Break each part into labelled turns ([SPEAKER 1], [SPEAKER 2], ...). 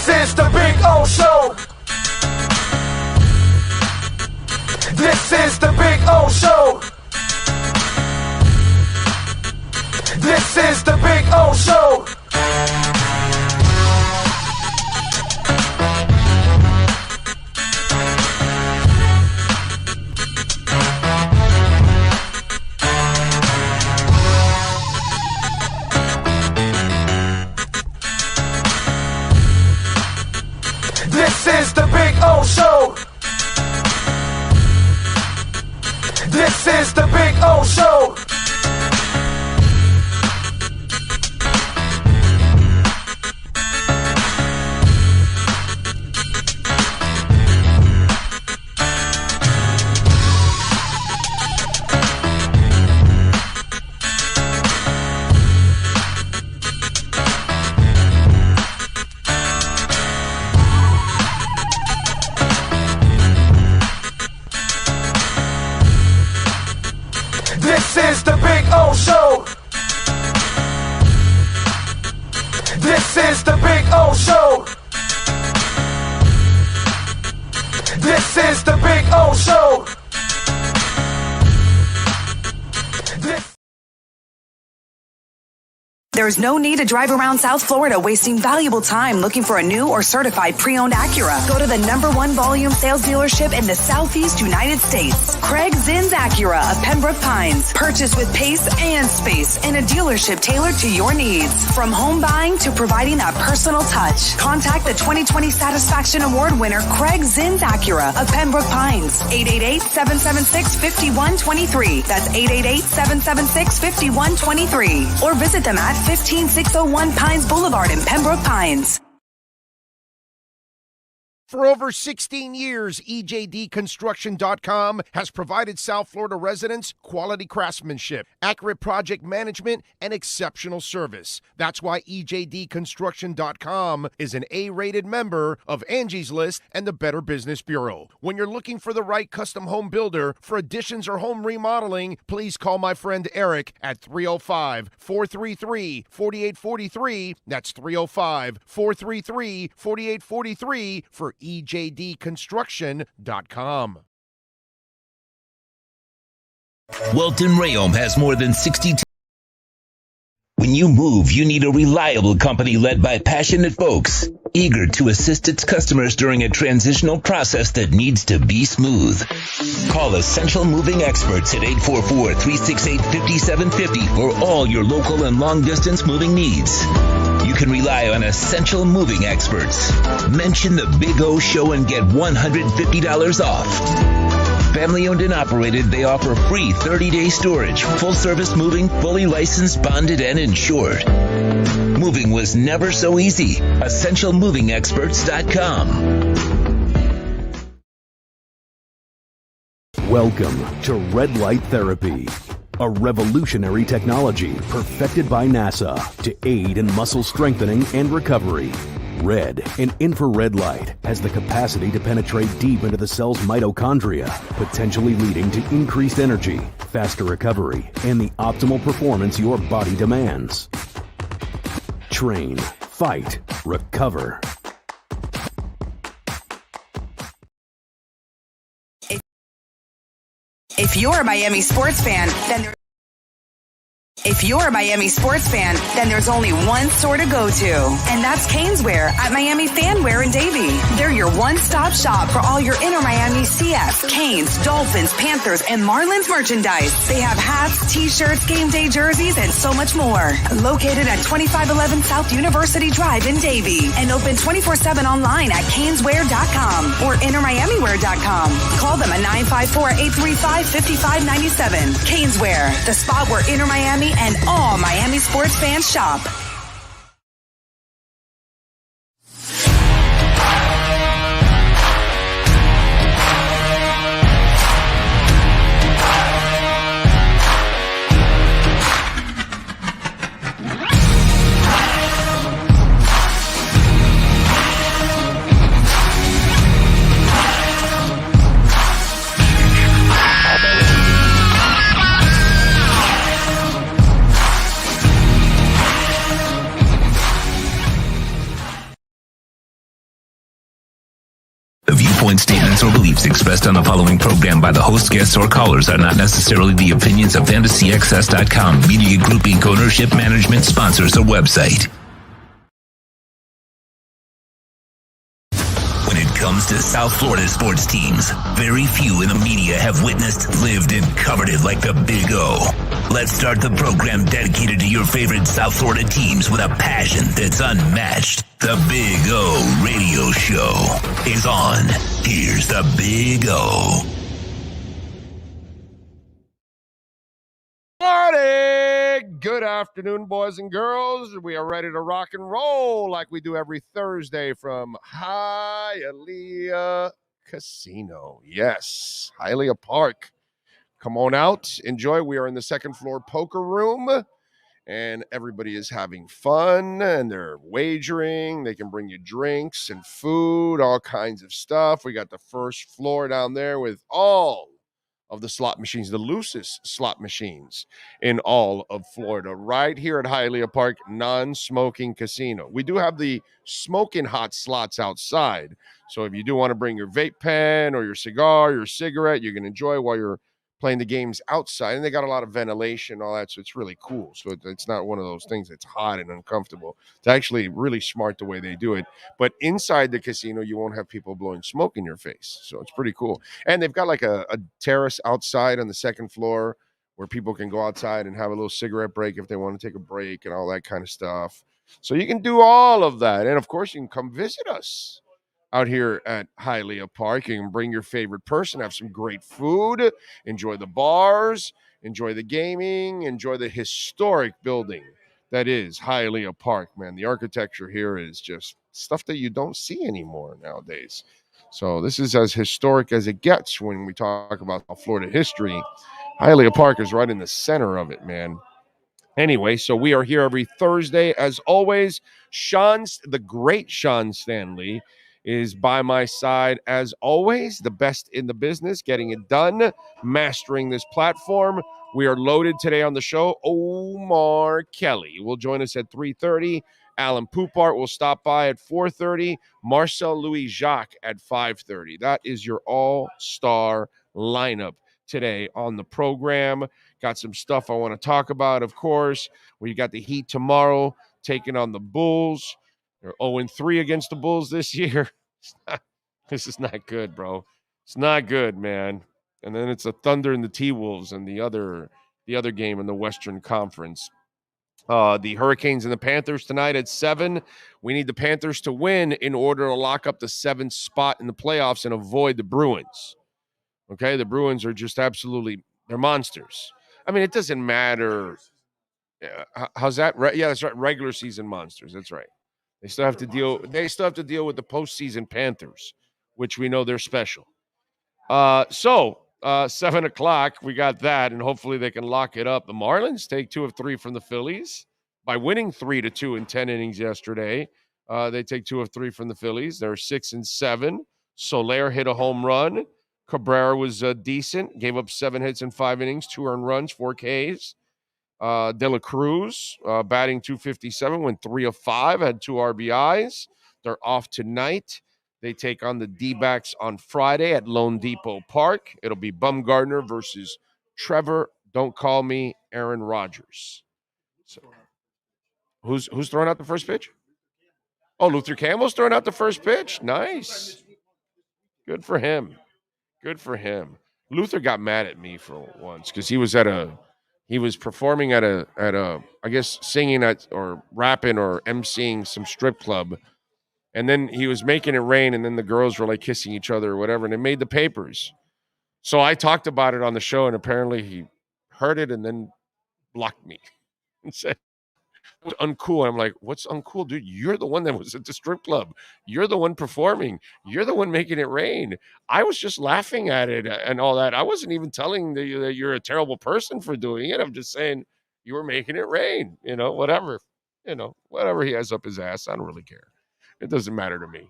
[SPEAKER 1] This is the Big O Show. This is the Big O Show. This is the Big O Show. This is the Big O Show. This is the Big O Show. This is the Big O Show. This is the Big O Show. This is the Big O Show.
[SPEAKER 2] There's no need to drive around South Florida wasting valuable time looking for a new or certified pre-owned Acura. Go to the #1 volume sales dealership in the Southeast United States. Craig Zinn's Acura of Pembroke Pines. Purchase with pace and space in a dealership tailored to your needs. From home buying to providing that personal touch. Contact the 2020 Satisfaction Award winner Craig Zinn's Acura of Pembroke Pines. 888-776-5123. That's 888-776-5123. Or visit them at 15601 Pines Boulevard in Pembroke Pines.
[SPEAKER 3] For over 16 years, EJDconstruction.com has provided South Florida residents quality craftsmanship, accurate project management, and exceptional service. That's why EJDconstruction.com is an A-rated member of Angie's List and the Better Business Bureau. When you're looking for the right custom home builder for additions or home remodeling, please call my friend Eric at 305-433-4843. That's 305-433-4843 for EJDconstruction.com.
[SPEAKER 4] Welton Rayom has more than 62. When you move, you need a reliable company led by passionate folks, eager to assist its customers during a transitional process that needs to be smooth. Call Essential Moving Experts at 844-368-5750 for all your local and long-distance moving needs. You can rely on Essential Moving Experts. Mention the Big O Show and get $150 off. Family owned and operated, they offer free 30-day storage, full-service moving, fully licensed, bonded, and insured. Moving was never so easy. EssentialMovingExperts.com.
[SPEAKER 5] Welcome to Red Light Therapy, a revolutionary technology perfected by NASA to aid in muscle strengthening and recovery. Red and infrared light has the capacity to penetrate deep into the cell's mitochondria, potentially leading to increased energy, faster recovery, and the optimal performance your body demands. Train, fight, recover.
[SPEAKER 2] If you're a Miami sports fan, then there's only one store to go to, and that's Caneswear at Miami Fanwear in Davie. They're your one-stop shop for all your inner Miami CF, Canes, Dolphins, Panthers, and Marlins merchandise. They have hats, t-shirts, game day jerseys, and so much more. Located at 2511 South University Drive in Davie, and open 24/7 online at caneswear.com or innermiamiwear.com. Call them at 954-835-5597. Caneswear, the spot where Inner Miami and all Miami sports fans shop.
[SPEAKER 4] following statements or beliefs expressed on the following program by the host, guests, or callers are not necessarily the opinions of FantasyXS.com, Media Group Inc. ownership, management, sponsors, or website. When it comes to South Florida sports teams, very few in the media have witnessed, lived, and covered it like the Big O. Let's start the program dedicated to your favorite South Florida teams with a passion that's unmatched. The Big O Radio Show is on. Here's the Big O.
[SPEAKER 3] Morning! Good afternoon, boys and girls. We are ready to rock and roll like we do every Thursday from Hialeah Casino. Yes, Hialeah Park. Come on out, enjoy. We are in the second floor poker room, and everybody is having fun, and they're wagering. They can bring you drinks and food, all kinds of stuff. We got the first floor down there with all of the slot machines, the loosest slot machines in all of Florida, right here at Hialeah Park, non-smoking casino. We do have the smoking hot slots outside, so if you do want to bring your vape pen or your cigar, your cigarette, you can enjoy while you're playing the games outside, and they got a lot of ventilation and all that, so it's really cool. So it's not one of those things that's hot and uncomfortable. It's actually really smart the way they do it. But inside the casino, you won't have people blowing smoke in your face, so it's pretty cool. And they've got like a terrace outside on the second floor where people can go outside and have a little cigarette break if they want to take a break and all that kind of stuff. So you can do all of that, and of course, you can come visit us out here at Hialeah Park. You can bring your favorite person, have some great food, enjoy the bars, enjoy the gaming, enjoy the historic building that is Hialeah Park, man. The architecture here is just stuff that you don't see anymore nowadays. So this is as historic as it gets when we talk about Florida history. Hialeah Park is right in the center of it, man. Anyway, so we are here every Thursday. As always, the great Sean Stanley, is by my side as always, the best in the business, getting it done, mastering this platform. We are loaded today on the show. Omar Kelly will join us at 3:30. Alan Poupart will stop by at 4:30. Marcel Louis-Jacques at 5:30. That is your all-star lineup today on the program. Got some stuff I want to talk about, of course. We got the Heat tomorrow taking on the Bulls. They're 0-3 against the Bulls this year. This is not good, bro. It's not good, man. And then it's the Thunder and the T-Wolves and the other game in the Western Conference. The Hurricanes and the Panthers tonight at 7. We need the Panthers to win in order to lock up the 7th spot in the playoffs and avoid the Bruins. Okay, the Bruins are just absolutely, they're monsters. I mean, it doesn't matter. How's that? Yeah, that's right. Regular season monsters. That's right. They still have to deal with the postseason Panthers, which we know they're special. 7 o'clock, we got that, and hopefully they can lock it up. The Marlins take 2 of 3 from the Phillies by winning 3-2 in 10 innings yesterday. They take 2 of 3 from the Phillies. They're 6-7. Soler hit a home run. Cabrera was decent, gave up 7 hits in 5 innings, 2 earned runs, 4 Ks. De La Cruz, batting .257, went 3 of 5, had 2 RBIs. They're off tonight. They take on the D-backs on Friday at Lone Depot Park. It'll be Bumgarner versus Trevor, don't call me Aaron Rodgers. So, who's throwing out the first pitch? Oh, Luther Campbell's throwing out the first pitch. Nice. Good for him. Good for him. Luther got mad at me for once because he was performing at a I guess singing at or rapping or emceeing some strip club, and then he was making it rain, and then the girls were like kissing each other or whatever, and it made the papers. So I talked about it on the show, and apparently he heard it and then blocked me and said it's uncool. I'm like, what's uncool, dude? You're the one that was at the strip club. You're the one performing. You're the one making it rain. I was just laughing at it and all that. I wasn't even telling you that you're a terrible person for doing it. I'm just saying you were making it rain. Whatever. Whatever he has up his ass, I don't really care. It doesn't matter to me.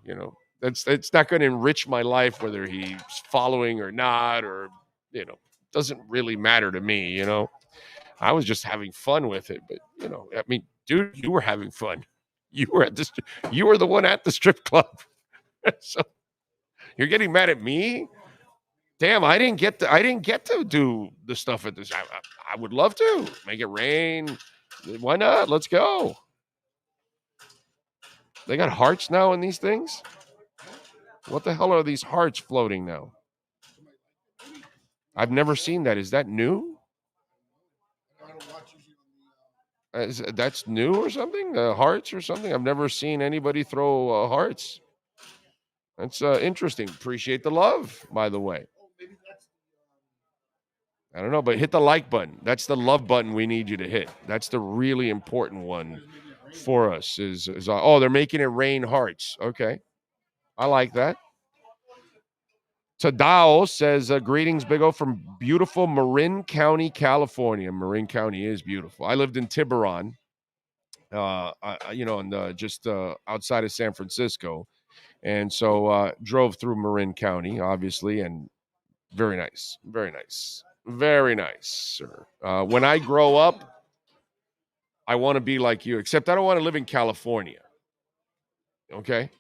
[SPEAKER 3] It's not going to enrich my life whether he's following or not, or doesn't really matter to me. I was just having fun with it, but I mean, dude, you were having fun. You were the one at the strip club. So
[SPEAKER 6] You're getting mad at me? Damn, I didn't get to do the stuff at this. I would love to make it rain. Why not? Let's go. They got hearts now in these things? What the hell are these hearts floating now? I've never seen that. Is that new? That's new or something? Hearts or something? I've never seen anybody throw hearts. That's interesting. Appreciate the love, by the way. I don't know, but hit the like button. That's the love button we need you to hit. That's the really important one for us. They're making it rain hearts. Okay, I like that. Tadao says, greetings, Big O, from beautiful Marin County, California. Marin County is beautiful. I lived in Tiburon, just outside of San Francisco. And so drove through Marin County, obviously, and very nice. Very nice. Very nice, sir. When I grow up, I want to be like you, except I don't want to live in California. Okay?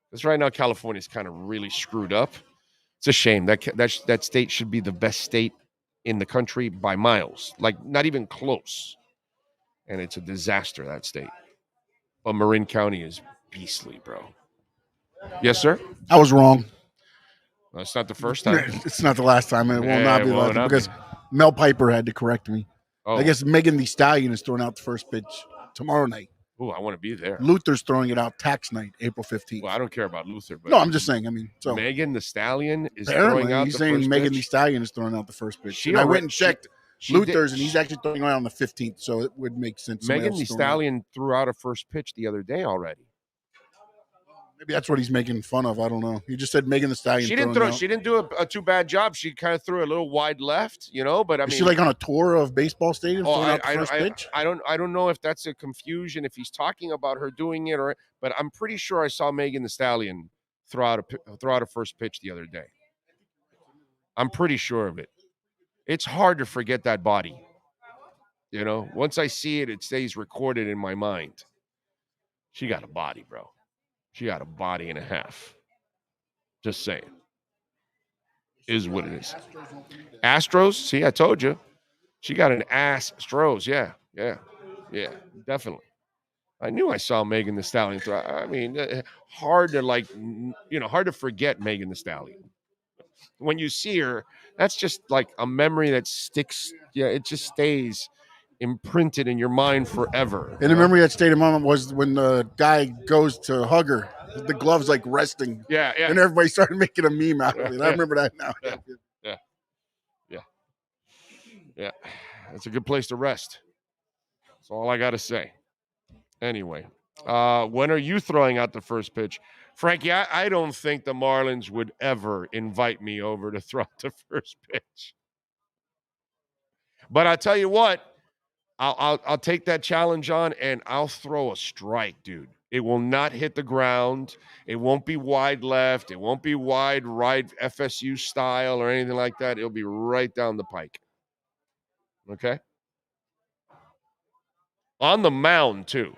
[SPEAKER 6] Because right now, California is kind of really screwed up. It's a shame. That state should be the best state in the country by miles. Like, not even close. And it's a disaster, that state. But Marin County is beastly, bro. Yes, sir?
[SPEAKER 7] I was wrong.
[SPEAKER 6] It's not the first time.
[SPEAKER 7] It's not the last time. It will not be the last time because Mel Piper had to correct me. Oh. I guess Megan Thee Stallion is throwing out the first pitch tomorrow night.
[SPEAKER 6] Oh, I want to be there.
[SPEAKER 7] Luther's throwing it out tax night, April 15th.
[SPEAKER 6] Well, I don't care about Luther. But
[SPEAKER 7] no, I'm just saying. So
[SPEAKER 6] Megan Thee Stallion is throwing out the first pitch? He's saying
[SPEAKER 7] Megan Thee Stallion is throwing out the first pitch. I went and checked Luther's, and he's actually throwing it out on the 15th, so it would make sense.
[SPEAKER 6] Megan Thee Stallion threw out a first pitch the other day already.
[SPEAKER 7] Maybe that's what he's making fun of. I don't know. He just said Megan Thee Stallion.
[SPEAKER 6] She didn't do a too bad job. She kind of threw a little wide left, But I mean,
[SPEAKER 7] is she like on a tour of baseball stadiums throwing out the first pitch?
[SPEAKER 6] I don't know if that's a confusion. If he's talking about her doing it, but I'm pretty sure I saw Megan Thee Stallion throw out a first pitch the other day. I'm pretty sure of it. It's hard to forget that body. Once I see it, it stays recorded in my mind. She got a body, bro. She got a body and a half. Just saying. Is what it is. Astros? See, I told you. She got an Astros. Yeah, definitely. I knew I saw Megan Thee Stallion throw. I mean, hard to forget Megan Thee Stallion. When you see her, that's just like a memory that sticks. Yeah, it just stays imprinted in your mind forever.
[SPEAKER 7] And the memory that stayed in my mind was when the guy goes to hug her, the glove's like resting.
[SPEAKER 6] Yeah.
[SPEAKER 7] And everybody started making a meme out of it. I remember that now.
[SPEAKER 6] Yeah. That's a good place to rest. That's all I got to say. Anyway, when are you throwing out the first pitch? Frankie, I don't think the Marlins would ever invite me over to throw out the first pitch. But I'll tell you what, I'll take that challenge on, and I'll throw a strike, dude. It will not hit the ground. It won't be wide left. It won't be wide right FSU style or anything like that. It'll be right down the pike. Okay? On the mound, too.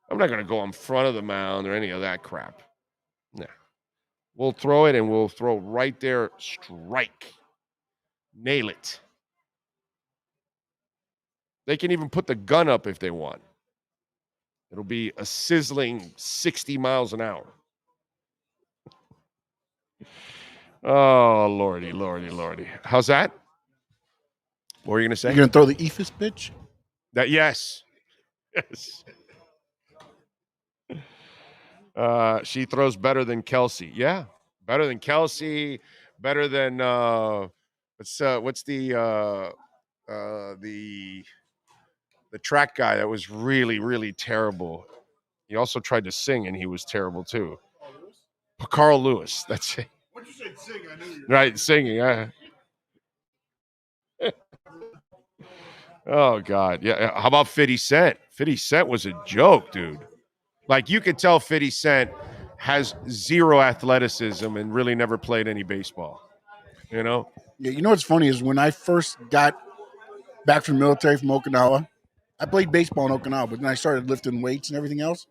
[SPEAKER 6] I'm not going to go in front of the mound or any of that crap. Nah. We'll throw it, and we'll throw right there, strike. Nail it. They can even put the gun up if they want. It'll be a sizzling 60 miles an hour. Oh, lordy. How's that? What were you going to say?
[SPEAKER 7] You're going to throw the Ephus pitch?
[SPEAKER 6] Yes. She throws better than Kelsey. Yeah, better than Kelsey. Better than what's the track guy that was really, really terrible. He also tried to sing, and he was terrible too. Carl Lewis. That's it.
[SPEAKER 7] What you said, sing? I knew you.
[SPEAKER 6] Right, singing. Oh God, yeah. How about 50 Cent? 50 Cent was a joke, dude. Like, you could tell 50 Cent has zero athleticism and really never played any baseball.
[SPEAKER 7] Yeah, you know what's funny is when I first got back from the military from Okinawa, I played baseball in Okinawa, but then I started lifting weights and everything else.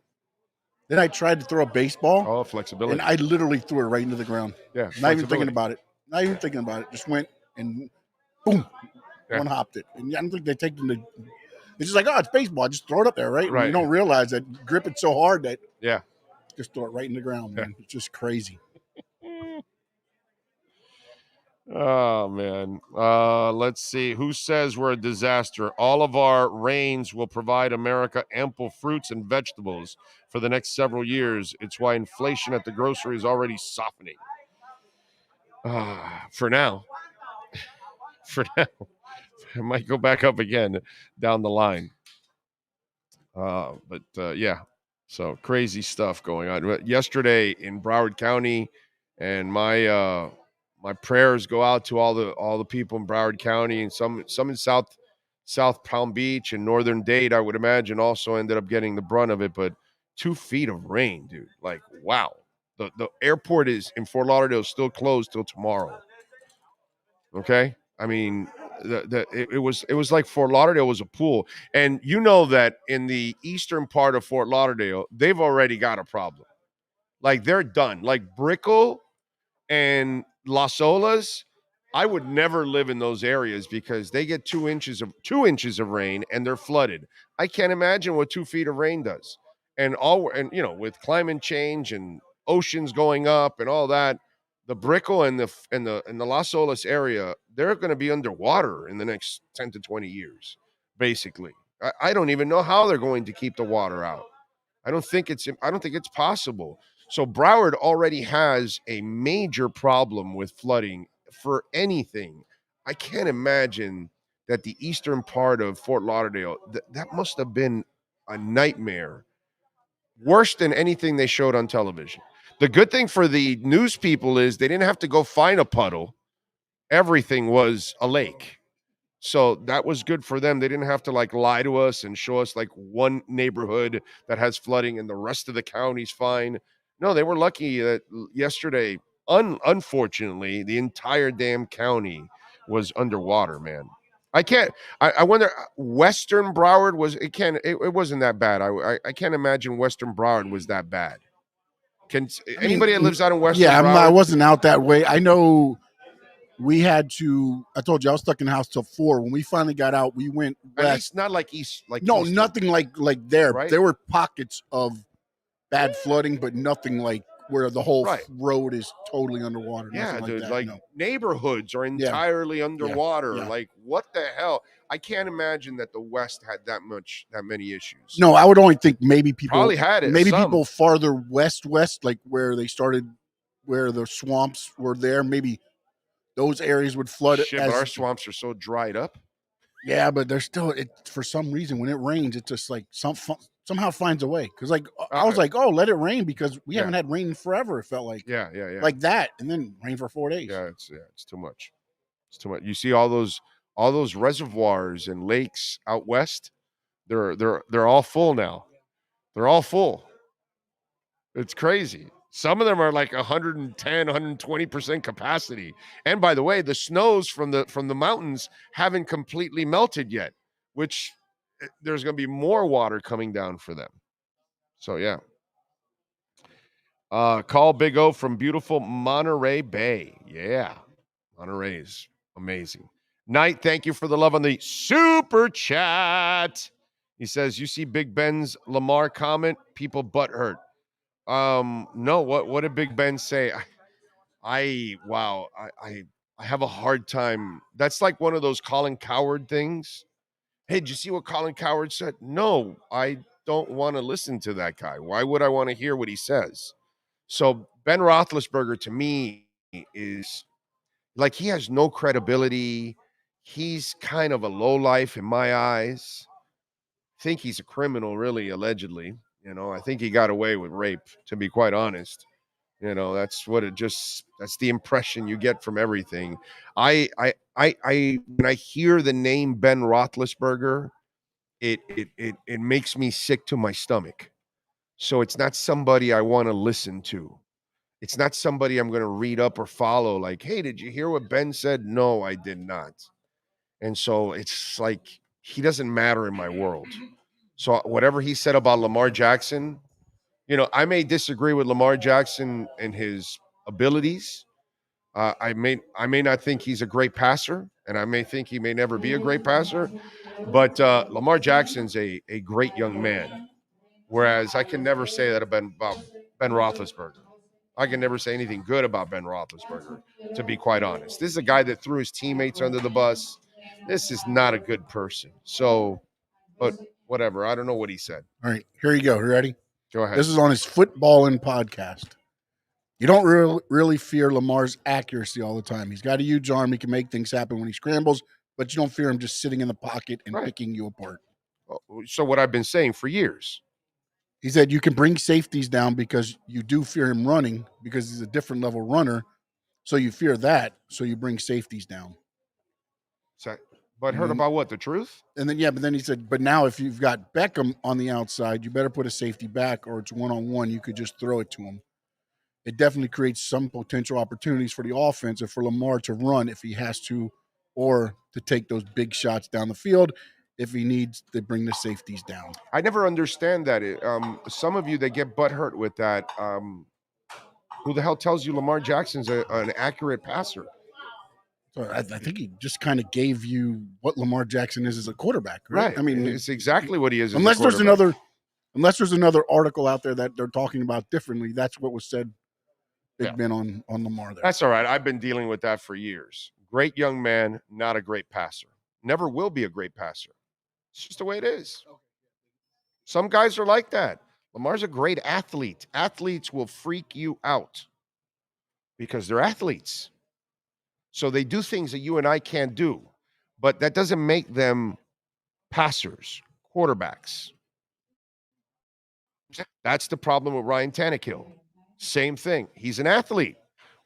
[SPEAKER 7] Then I tried to throw a baseball.
[SPEAKER 6] Oh, flexibility.
[SPEAKER 7] And I literally threw it right into the ground.
[SPEAKER 6] Yeah.
[SPEAKER 7] Not even thinking about it. Just went and boom, one hopped it. And I don't think they take them to. It's just like, oh, it's baseball. Just throw it up there, right?
[SPEAKER 6] Right.
[SPEAKER 7] And you don't realize that grip it so hard that just throw it right in the ground, man. It's just crazy.
[SPEAKER 6] Oh, man. Let's see. Who says we're a disaster? All of our rains will provide America ample fruits and vegetables for the next several years. It's why inflation at the grocery is already softening. For now. For now. It might go back up again down the line. Yeah. So crazy stuff going on. Yesterday in Broward County, and my prayers go out to all the people in Broward County, and some in South Palm Beach and Northern Dade, I would imagine, also ended up getting the brunt of it. But 2 feet of rain, dude. Like, wow. The airport is in Fort Lauderdale still closed till tomorrow. Okay? I mean, it was like Fort Lauderdale was a pool. And you know that in the eastern part of Fort Lauderdale, they've already got a problem. Like, they're done. Like Brickell and Las Olas, I would never live in those areas because they get 2 inches of rain and they're flooded. I can't imagine what 2 feet of rain does. And with climate change and oceans going up and all that, the Brickell and the Las Olas area, they're going to be underwater in the next 10 to 20 years, basically. I don't even know how they're going to keep the water out. I don't think it's possible. So Broward already has a major problem with flooding for anything. I can't imagine that the eastern part of Fort Lauderdale, that must have been a nightmare. Worse than anything they showed on television. The good thing for the news people is they didn't have to go find a puddle. Everything was a lake. So that was good for them. They didn't have to lie to us and show us one neighborhood that has flooding and the rest of the county's fine. No, they were lucky that yesterday, unfortunately, the entire damn county was underwater, man. I wonder, Western Broward it wasn't that bad. I can't imagine Western Broward was that bad. Anybody that lives out in Western Broward?
[SPEAKER 7] I wasn't out that way. I know we had to. I told you I was stuck in the house till 4. When we finally got out, we went west.
[SPEAKER 6] At least not like east.
[SPEAKER 7] Nothing like there.
[SPEAKER 6] Right?
[SPEAKER 7] There were pockets of bad flooding, but nothing like where the whole road is totally underwater.
[SPEAKER 6] Yeah, dude. Neighborhoods are entirely underwater.
[SPEAKER 7] Yeah.
[SPEAKER 6] What the hell? I can't imagine that the West had that many issues.
[SPEAKER 7] No, I would only think maybe people
[SPEAKER 6] probably had it.
[SPEAKER 7] Maybe people farther west, like where they started, where the swamps were there. Maybe those areas would flood.
[SPEAKER 6] Shit, but our swamps are so dried up.
[SPEAKER 7] Yeah, but there's still for some reason when it rains, it just somehow finds a way. Because I was like, oh, let it rain because we haven't had rain forever. It felt like like that, and then rain for 4 days.
[SPEAKER 6] Yeah, it's too much. It's too much. You see all those reservoirs and lakes out west. They're all full now. They're all full. It's crazy. Some of them are like 110, 120% capacity. And by the way, the snows from the mountains haven't completely melted yet, which there's going to be more water coming down for them. So, yeah. Call Big O from beautiful Monterey Bay. Yeah. Monterey's amazing. Knight, thank you for the love on the super chat. He says, you see Big Ben's Lamar comment? People butthurt. No, what did Big Ben say? I have a hard time. That's like one of those Colin Cowherd things. Hey, did you see what Colin Cowherd said? No, I don't want to listen to that guy. Why would I want to hear what he says? So Ben Roethlisberger to me is like, he has no credibility. He's kind of a lowlife in my eyes. I think he's a criminal, really, allegedly. I think he got away with rape, to be quite honest. That's that's the impression you get from everything. When I hear the name Ben Roethlisberger, it makes me sick to my stomach. So it's not somebody I want to listen to. It's not somebody I'm going to read up or follow. Like, hey, did you hear what Ben said? No, I did not. And so it's like, he doesn't matter in my world. So whatever he said about Lamar Jackson, I may disagree with Lamar Jackson and his abilities. I may not think he's a great passer, and I may think he may never be a great passer. But Lamar Jackson's a great young man, whereas I can never say that about Ben Roethlisberger. I can never say anything good about Ben Roethlisberger, to be quite honest. This is a guy that threw his teammates under the bus. This is not a good person. So, but whatever. I don't know what he said.
[SPEAKER 7] All right, here you go. You ready?
[SPEAKER 6] Go ahead.
[SPEAKER 7] This is on his Footballin' podcast. You don't really fear Lamar's accuracy all the time. He's got a huge arm. He can make things happen when he scrambles, but you don't fear him just sitting in the pocket and picking you apart.
[SPEAKER 6] So what I've been saying for years.
[SPEAKER 7] He said you can bring safeties down because you do fear him running because he's a different level runner. So you fear that. So you bring safeties down.
[SPEAKER 6] But heard about what? The truth?
[SPEAKER 7] And then, but then he said, but now if you've got Beckham on the outside, you better put a safety back or it's one-on-one. You could just throw it to him. It definitely creates some potential opportunities for the offense and for Lamar to run if he has to, or to take those big shots down the field if he needs to bring the safeties down.
[SPEAKER 6] I never understand that. Some of you that get butthurt with that, who the hell tells you Lamar Jackson's an accurate passer?
[SPEAKER 7] So I think he just kind of gave you what Lamar Jackson is as a quarterback, right?
[SPEAKER 6] I mean, it's exactly what he is.
[SPEAKER 7] Unless there's another article out there that they're talking about differently. That's what was said. Big Ben on Lamar there.
[SPEAKER 6] That's all right. I've been dealing with that for years. Great young man, not a great passer. Never will be a great passer. It's just the way it is. Some guys are like that. Lamar's a great athlete. Athletes will freak you out because they're athletes. So they do things that you and I can't do, but that doesn't make them passers, quarterbacks. That's the problem with Ryan Tannehill. Same thing. He's an athlete.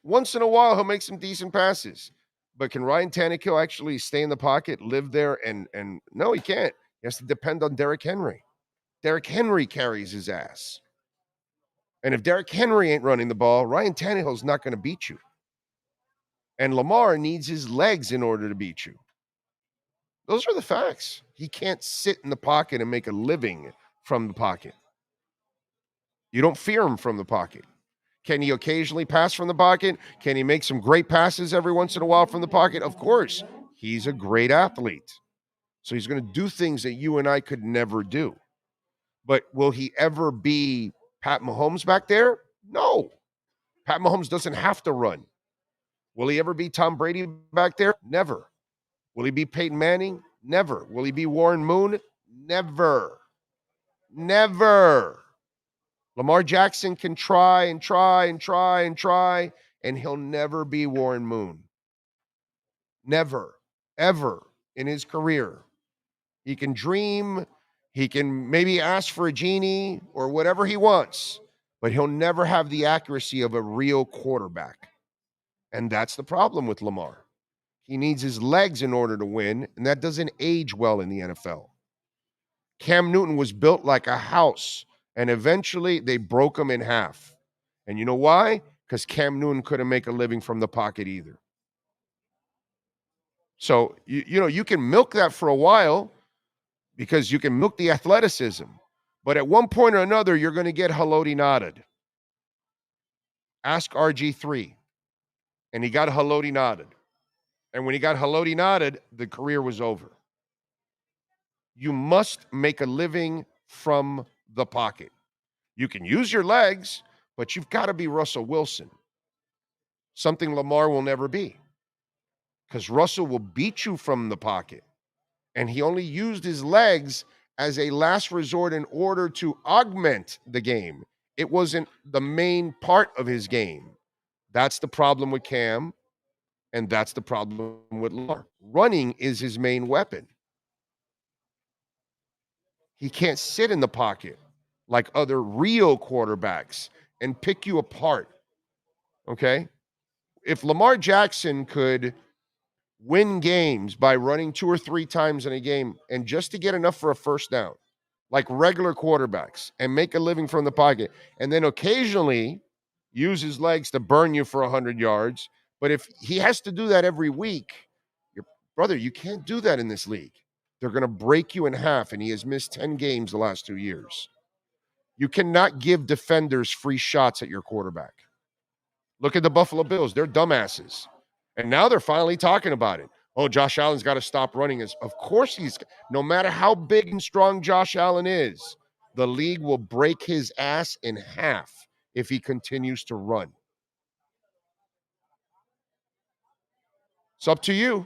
[SPEAKER 6] Once in a while, he'll make some decent passes. But can Ryan Tannehill actually stay in the pocket, live there, and no, he can't. He has to depend on Derrick Henry. Derrick Henry carries his ass. And if Derrick Henry ain't running the ball, Ryan Tannehill's not going to beat you. And Lamar needs his legs in order to beat you. Those are the facts. He can't sit in the pocket and make a living from the pocket. You don't fear him from the pocket. Can he occasionally pass from the pocket? Can he make some great passes every once in a while from the pocket? Of course. He's a great athlete. So he's going to do things that you and I could never do. But will he ever be Pat Mahomes back there? No. Pat Mahomes doesn't have to run. Will he ever be Tom Brady back there? Never. Will he be Peyton Manning? Never. Will he be Warren Moon? Never. Never. Lamar Jackson can try and try and try and try, and he'll never be Warren Moon. Never, ever in his career. He can dream. He can maybe ask for a genie or whatever he wants, but he'll never have the accuracy of a real quarterback. And that's the problem with Lamar. He needs his legs in order to win, and that doesn't age well in the NFL. Cam Newton was built like a house, and eventually they broke him in half. And you know why? Because Cam Newton couldn't make a living from the pocket either. So, you can milk that for a while because you can milk the athleticism. But at one point or another, you're going to get haloti-nodded. Ask RG3. And he got haloti-nodded. And when he got haloti-nodded, the career was over. You must make a living from the pocket. You can use your legs, but you've got to be Russell Wilson. Something Lamar will never be. Because Russell will beat you from the pocket. And he only used his legs as a last resort in order to augment the game. It wasn't the main part of his game. That's the problem with Cam, and that's the problem with Lamar. Running is his main weapon. He can't sit in the pocket like other real quarterbacks and pick you apart, okay? If Lamar Jackson could win games by running 2 or 3 times in a game and just to get enough for a first down, like regular quarterbacks, and make a living from the pocket, and then occasionally use his legs to burn you for 100 yards, but if he has to do that every week, brother, you can't do that in this league. They're going to break you in half, and he has missed 10 games the last 2 years. You cannot give defenders free shots at your quarterback. Look at the Buffalo Bills. They're dumbasses. And now they're finally talking about it. Oh, Josh Allen's got to stop running. Of course no matter how big and strong Josh Allen is, the league will break his ass in half if he continues to run. It's up to you.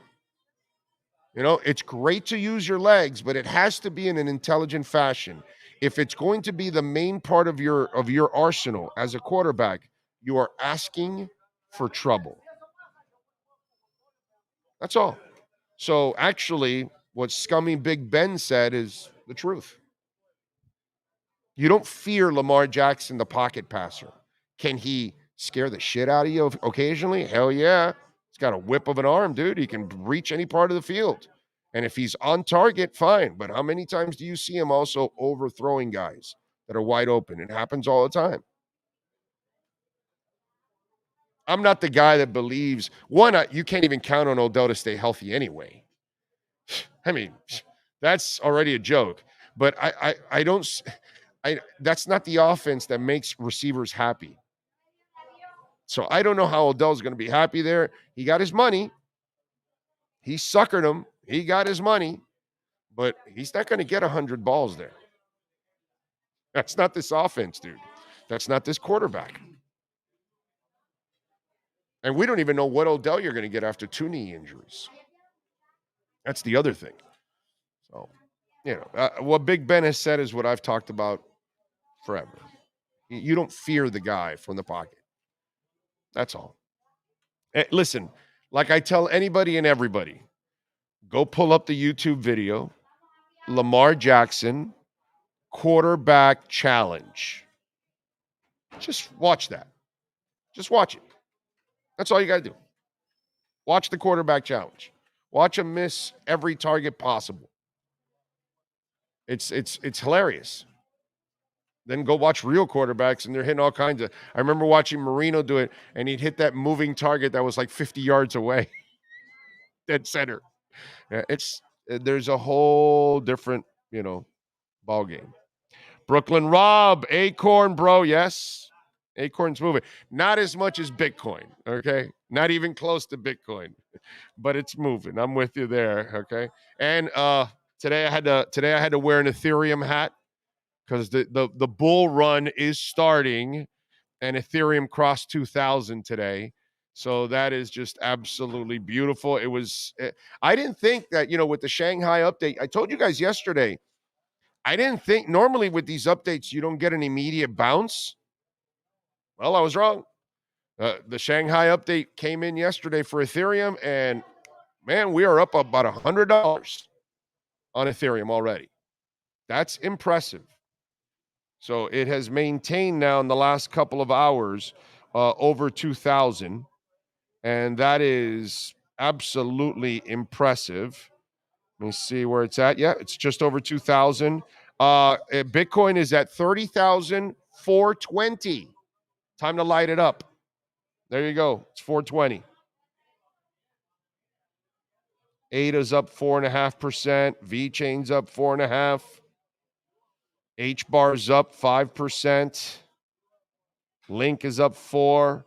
[SPEAKER 6] It's great to use your legs, but it has to be in an intelligent fashion. If it's going to be the main part of your arsenal as a quarterback, you are asking for trouble. That's all. So actually, what scummy Big Ben said is the truth. You don't fear Lamar Jackson, the pocket passer. Can he scare the shit out of you occasionally? Hell yeah. He's got a whip of an arm, dude. He can reach any part of the field. And if he's on target, fine. But how many times do you see him also overthrowing guys that are wide open? It happens all the time. I'm not the guy that believes, you can't even count on Odell to stay healthy anyway. I mean, that's already a joke. But that's not the offense that makes receivers happy. So I don't know how Odell's going to be happy there. He got his money. He suckered him. He got his money. But he's not going to get 100 balls there. That's not this offense, dude. That's not this quarterback. And we don't even know what Odell you're going to get after 2 knee injuries. That's the other thing. So, what Big Ben has said is what I've talked about forever. You don't fear the guy from the pocket. That's all. Listen, like I tell anybody and everybody, go pull up the YouTube video, Lamar Jackson quarterback challenge. Just watch that. Just watch it. That's all you got to do. Watch the quarterback challenge. Watch him miss every target possible. It's hilarious. Then go watch real quarterbacks, and they're hitting all kinds of. I remember watching Marino do it, and he'd hit that moving target that was like 50 yards away, dead center. There's a whole different, ball game. Brooklyn Rob, Acorn, bro, yes, Acorn's moving. Not as much as Bitcoin, okay? Not even close to Bitcoin, but it's moving. I'm with you there, okay? And today I had to wear an Ethereum hat because the bull run is starting, and Ethereum crossed 2,000 today. So that is just absolutely beautiful. I didn't think that, with the Shanghai update, I told you guys yesterday, I didn't think normally with these updates, you don't get an immediate bounce. Well, I was wrong. The Shanghai update came in yesterday for Ethereum, and man, we are up about $100 on Ethereum already. That's impressive. So it has maintained now in the last couple of hours over 2,000, and that is absolutely impressive. Let me see where it's at. Yeah, it's just over 2,000. Bitcoin is at 30,420. Time to light it up. There you go. It's 420. ADA's up 4.5%. VeChain's up 4.5%. HBAR's up 5%. Link is up 4%.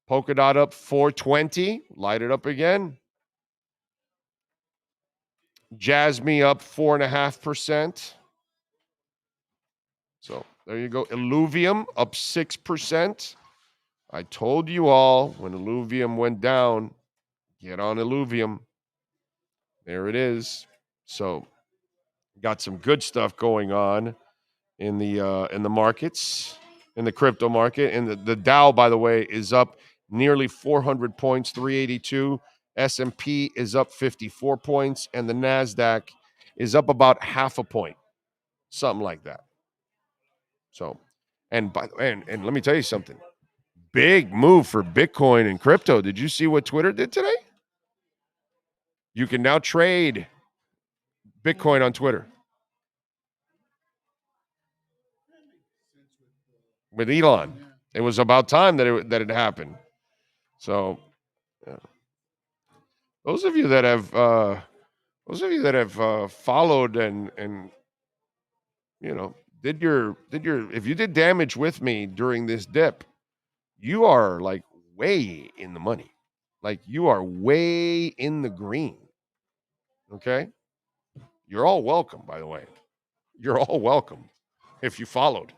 [SPEAKER 6] Polkadot up 420. Light it up again. Jasmy up 4.5%. So there you go. Illuvium up 6%. I told you all when Illuvium went down, get on Illuvium. There it is. So got some good stuff going on in the markets, in the crypto market. And the Dow, by the way, is up nearly 400 points, 382. S&P is up 54 points, and the NASDAQ is up about half a point, something like that. So, and let me tell you something. Big move for Bitcoin and crypto. Did you see what Twitter did today? You can now trade Bitcoin on Twitter with Elon. It was about time that it happened. So, yeah. Those of you that have followed and if you did damage with me during this dip, you are like way in the money. Like you are way in the green. Okay? You're all welcome, by the way. You're all welcome if you followed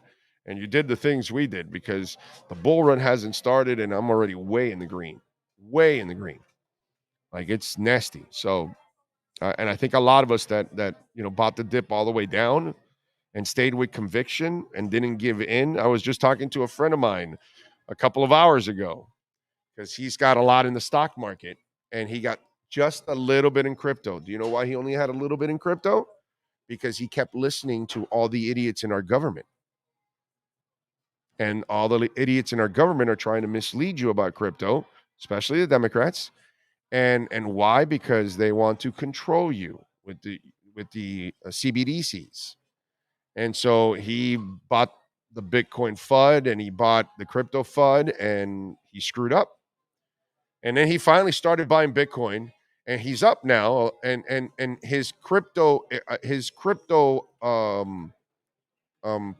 [SPEAKER 6] and you did the things we did, because the bull run hasn't started and I'm already way in the green. Way in the green. Like it's nasty. So and I think a lot of us that bought the dip all the way down and stayed with conviction and didn't give in. I was just talking to a friend of mine a couple of hours ago, because he's got a lot in the stock market and he got just a little bit in crypto. Do you know why he only had a little bit in crypto? Because he kept listening to all the idiots in our government. And all the idiots in our government are trying to mislead you about crypto, especially the Democrats. And why? Because they want to control you with the CBDCs. And so he bought the Bitcoin FUD and he bought the crypto FUD and he screwed up. And then he finally started buying Bitcoin and he's up now. And his crypto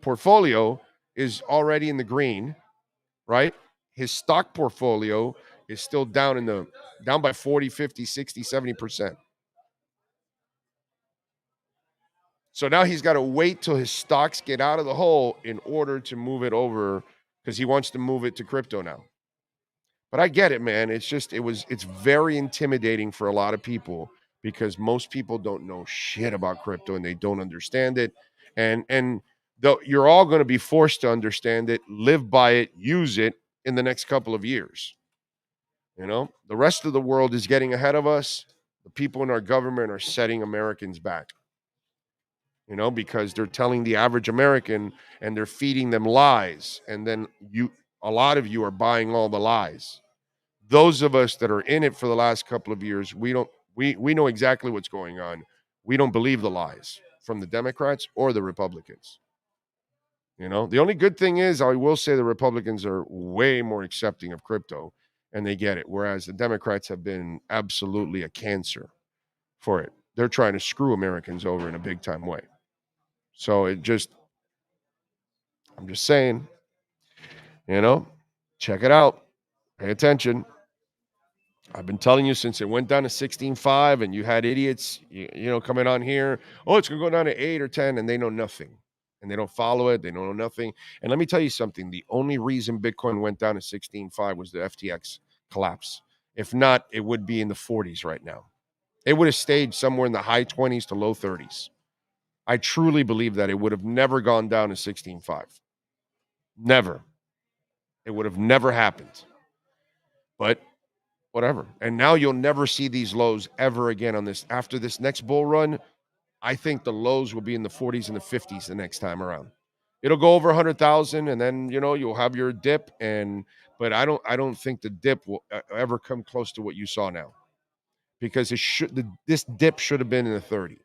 [SPEAKER 6] portfolio is already in the green, right? His stock portfolio is still down by 40, 50, 60, 70%. So now he's got to wait till his stocks get out of the hole in order to move it over, because he wants to move it to crypto now. But I get it, man. It's very intimidating for a lot of people, because most people don't know shit about crypto and they don't understand it. And though you're all going to be forced to understand it, live by it, use it in the next couple of years. The rest of the world is getting ahead of us. The people in our government are setting Americans back. Because they're telling the average American and they're feeding them lies. And then a lot of you are buying all the lies. Those of us that are in it for the last couple of years, we know exactly what's going on. We don't believe the lies from the Democrats or the Republicans. The only good thing is, I will say, the Republicans are way more accepting of crypto and they get it. Whereas the Democrats have been absolutely a cancer for it. They're trying to screw Americans over in a big time way. So I'm just saying, check it out. Pay attention. I've been telling you since it went down to 16.5 and you had idiots, coming on here. Oh, it's going to go down to 8 or 10 and they know nothing and they don't follow it. They know nothing. And let me tell you something. The only reason Bitcoin went down to 16.5 was the FTX collapse. If not, it would be in the 40s right now. It would have stayed somewhere in the high 20s to low 30s. I truly believe that it would have never gone down to 16.5. Never. It would have never happened. But whatever. And now you'll never see these lows ever again on this. After this next bull run, I think the lows will be in the 40s and the 50s the next time around. It'll go over 100,000 and then, you'll have your dip. But I don't think the dip will ever come close to what you saw now, because this dip should have been in the 30.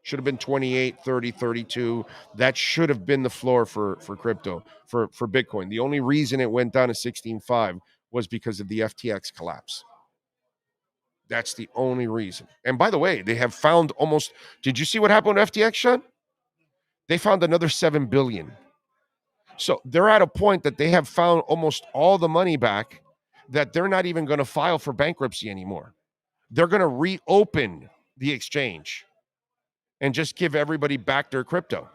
[SPEAKER 6] Should have been 28, 30, 32. That should have been the floor for crypto, for Bitcoin. The only reason it went down to 16.5 was because of the FTX collapse. That's the only reason. And by the way, they have found did you see what happened with FTX, Sean? They found another $7 billion. So they're at a point that they have found almost all the money back, that they're not even going to file for bankruptcy anymore. They're going to reopen the exchange and just give everybody back their crypto.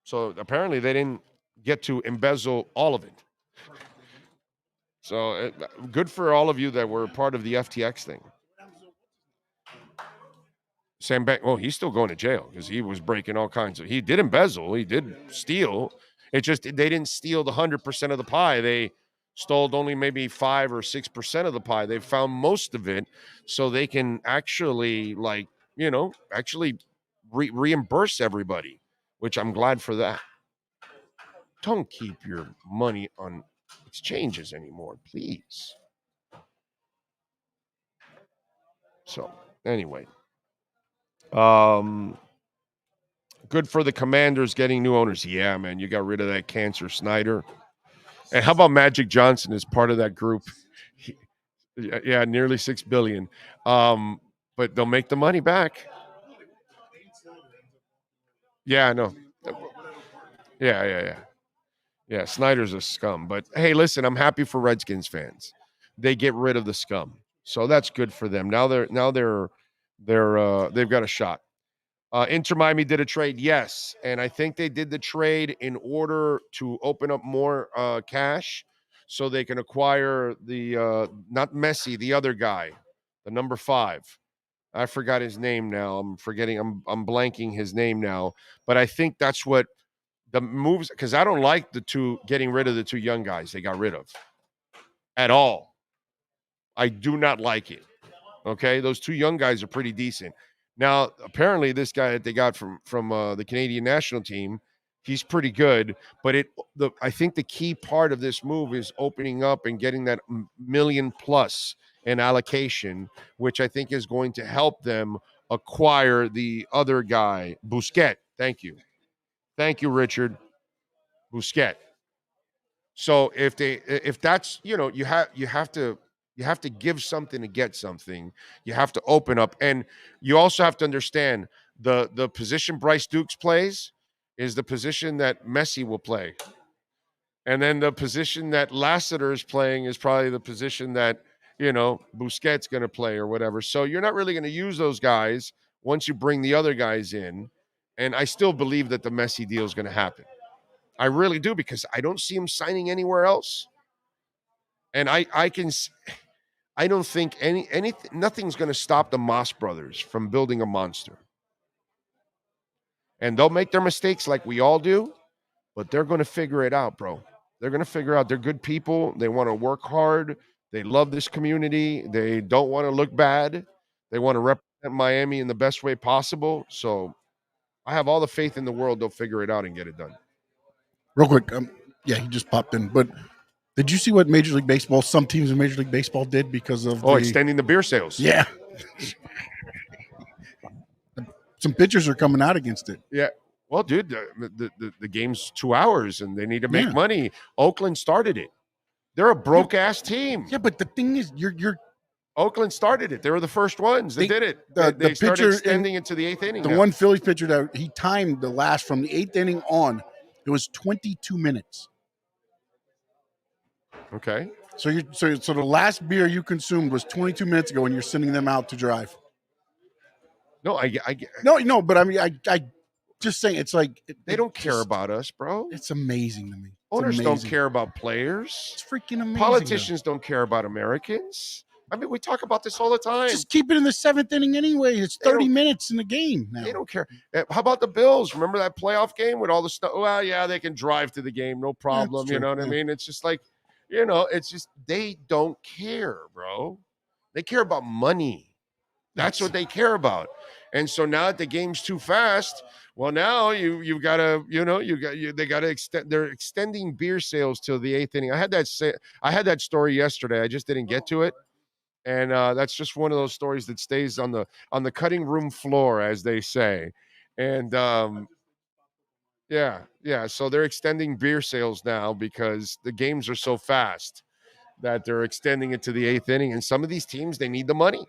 [SPEAKER 6] So apparently they didn't get to embezzle all of it. So good for all of you that were part of the FTX thing. Sam Bank, well, he's still going to jail because he was breaking all kinds of. He did embezzle, he did steal. It just, they didn't steal the 100% of the pie. They stole only maybe 5 or 6% of the pie. They found most of it, so they can actually, reimburse everybody, which I'm glad for that. Don't keep your money on exchanges anymore, please. So anyway, good for the Commanders getting new owners. Yeah, man, you got rid of that cancer Snyder. And how about Magic Johnson as part of that group? Yeah, nearly $6 billion. But but they'll make the money back. Yeah, I know. Yeah, Snyder's a scum. But hey, listen, I'm happy for Redskins fans. They get rid of the scum. So that's good for them. They've got a shot. Inter Miami did a trade, yes. And I think they did the trade in order to open up more cash so they can acquire the not Messi, the other guy, the number 5. I forgot his name now. I'm blanking his name now. But I think that's what the moves, because I don't like getting rid of the 2 young guys they got rid of at all. I do not like it. Okay, those 2 young guys are pretty decent. Now, apparently, this guy that they got from the Canadian national team, he's pretty good. But I think the key part of this move is opening up and getting that $1 million plus in allocation, which I think is going to help them acquire the other guy, Busquets. Thank you, Richard. Busquets. So if that's, you have to give something to get something. You have to open up, and you also have to understand the position Bryce Dukes plays is the position that Messi will play, and then the position that Lassiter is playing is probably the position that Busquets going to play or whatever. So you're not really going to use those guys once you bring the other guys in, and I still believe that the Messi deal is going to happen. I really do, because I don't see him signing anywhere else. And I don't think nothing's going to stop the Moss brothers from building a monster. And they'll make their mistakes like we all do, but they're going to figure it out, bro. They're going to figure out they're good people. They want to work hard. They love this community. They don't want to look bad. They want to represent Miami in the best way possible. So I have all the faith in the world they'll figure it out and get it done.
[SPEAKER 7] Real quick, he just popped in. But did you see what Major League Baseball, some teams in Major League Baseball did because of
[SPEAKER 6] extending the beer sales?
[SPEAKER 7] Yeah. Some pitchers are coming out against it.
[SPEAKER 6] Yeah. Well, dude, the game's 2 hours and they need to make money. Oakland started it. They're a broke-ass team.
[SPEAKER 7] Yeah, but the thing is, you're
[SPEAKER 6] Oakland started it. They were the first ones that did it. They started extending it to the 8th inning.
[SPEAKER 7] The one Phillies pitcher that he timed the last from the 8th inning on, it was 22 minutes.
[SPEAKER 6] Okay.
[SPEAKER 7] So the last beer you consumed was 22 minutes ago, and you're sending them out to drive.
[SPEAKER 6] No,
[SPEAKER 7] No, but I mean, I just saying, it's like
[SPEAKER 6] they don't care about us, bro.
[SPEAKER 7] It's amazing to me.
[SPEAKER 6] Owners don't care about players.
[SPEAKER 7] It's freaking amazing.
[SPEAKER 6] Politicians don't care about Americans. I mean, we talk about this all the time.
[SPEAKER 7] Just keep it in the 7th inning anyway. It's 30 minutes in the game now.
[SPEAKER 6] They don't care. How about the Bills? Remember that playoff game with all the stuff? Well, yeah, they can drive to the game, no problem. You know what I mean? It's just like, it's just they don't care, bro. They care about money. That's what they care about. And so now that the game's too fast, well, now you've got to, they got to extend. They're extending beer sales till the 8th inning. I had that story yesterday. I just didn't get to it. And that's just one of those stories that stays on the cutting room floor, as they say. And so they're extending beer sales now because the games are so fast that they're extending it to the 8th inning. And some of these teams, they need the money.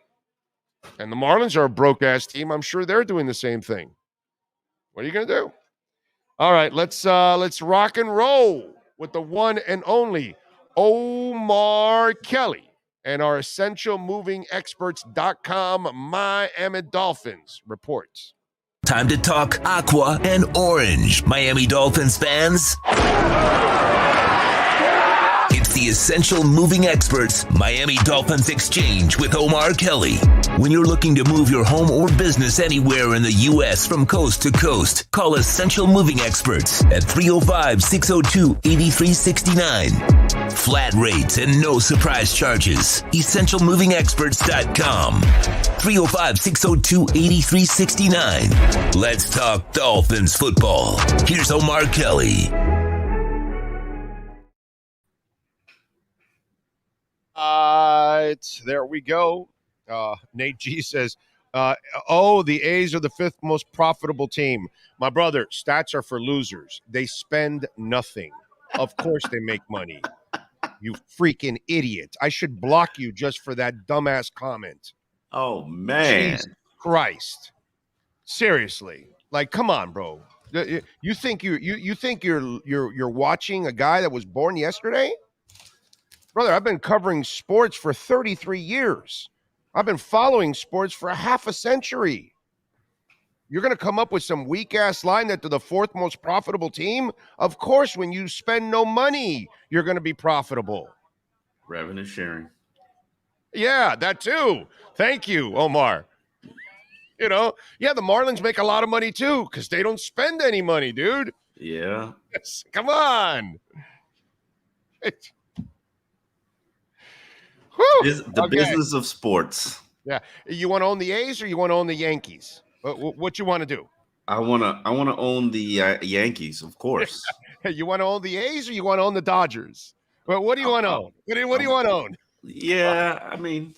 [SPEAKER 6] And the Marlins are a broke-ass team. I'm sure they're doing the same thing. What are you going to do? All right, let's rock and roll with the one and only Omar Kelly and our EssentialMovingExperts.com Miami Dolphins reports.
[SPEAKER 4] Time to talk aqua and orange, Miami Dolphins fans. It's the Essential Moving Experts Miami Dolphins Exchange with Omar Kelly. When you're looking to move your home or business anywhere in the U.S. from coast to coast, call Essential Moving Experts at 305-602-8369. Flat rates and no surprise charges. EssentialMovingExperts.com. 305-602-8369. Let's talk Dolphins football. Here's Omar Kelly.
[SPEAKER 6] There we go. Nate G says, the A's are the 5th most profitable team. My brother, stats are for losers. They spend nothing. Of course they make money. You freaking idiot. I should block you just for that dumbass comment.
[SPEAKER 8] Oh man.
[SPEAKER 6] Jesus Christ. Seriously. Like, come on, bro. You think you're watching a guy that was born yesterday? Brother, I've been covering sports for 33 years. I've been following sports for half a century. You're going to come up with some weak ass line that they're the fourth most profitable team? Of course, when you spend no money, you're going to be profitable.
[SPEAKER 8] Revenue sharing.
[SPEAKER 6] Yeah, that too. Thank you, Omar. You know, yeah, the Marlins make a lot of money too because they don't spend any money, dude.
[SPEAKER 8] Yeah.
[SPEAKER 6] Come on.
[SPEAKER 8] The business of sports.
[SPEAKER 6] Yeah. You want to own the A's or you want to own the Yankees? What you want to do?
[SPEAKER 8] I want to own the Yankees, of course.
[SPEAKER 6] You want to own the A's or you want to own the Dodgers? Well, what do you want to own? What do you want to own?
[SPEAKER 8] Yeah, I mean,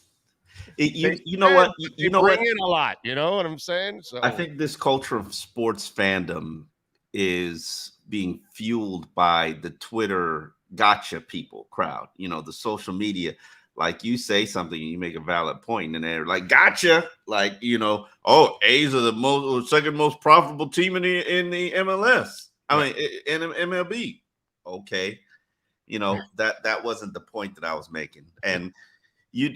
[SPEAKER 8] you know what? You know
[SPEAKER 6] bring
[SPEAKER 8] what?
[SPEAKER 6] in a lot. You know what I'm saying? So
[SPEAKER 8] I think this culture of sports fandom is being fueled by the Twitter gotcha people crowd. You know, the social media. Like you say something and you make a valid point, and they're like, "Gotcha!" Like, you know, oh, A's are the second most profitable team in the MLS. I mean, in MLB. Okay, you know that wasn't the point that I was making, and you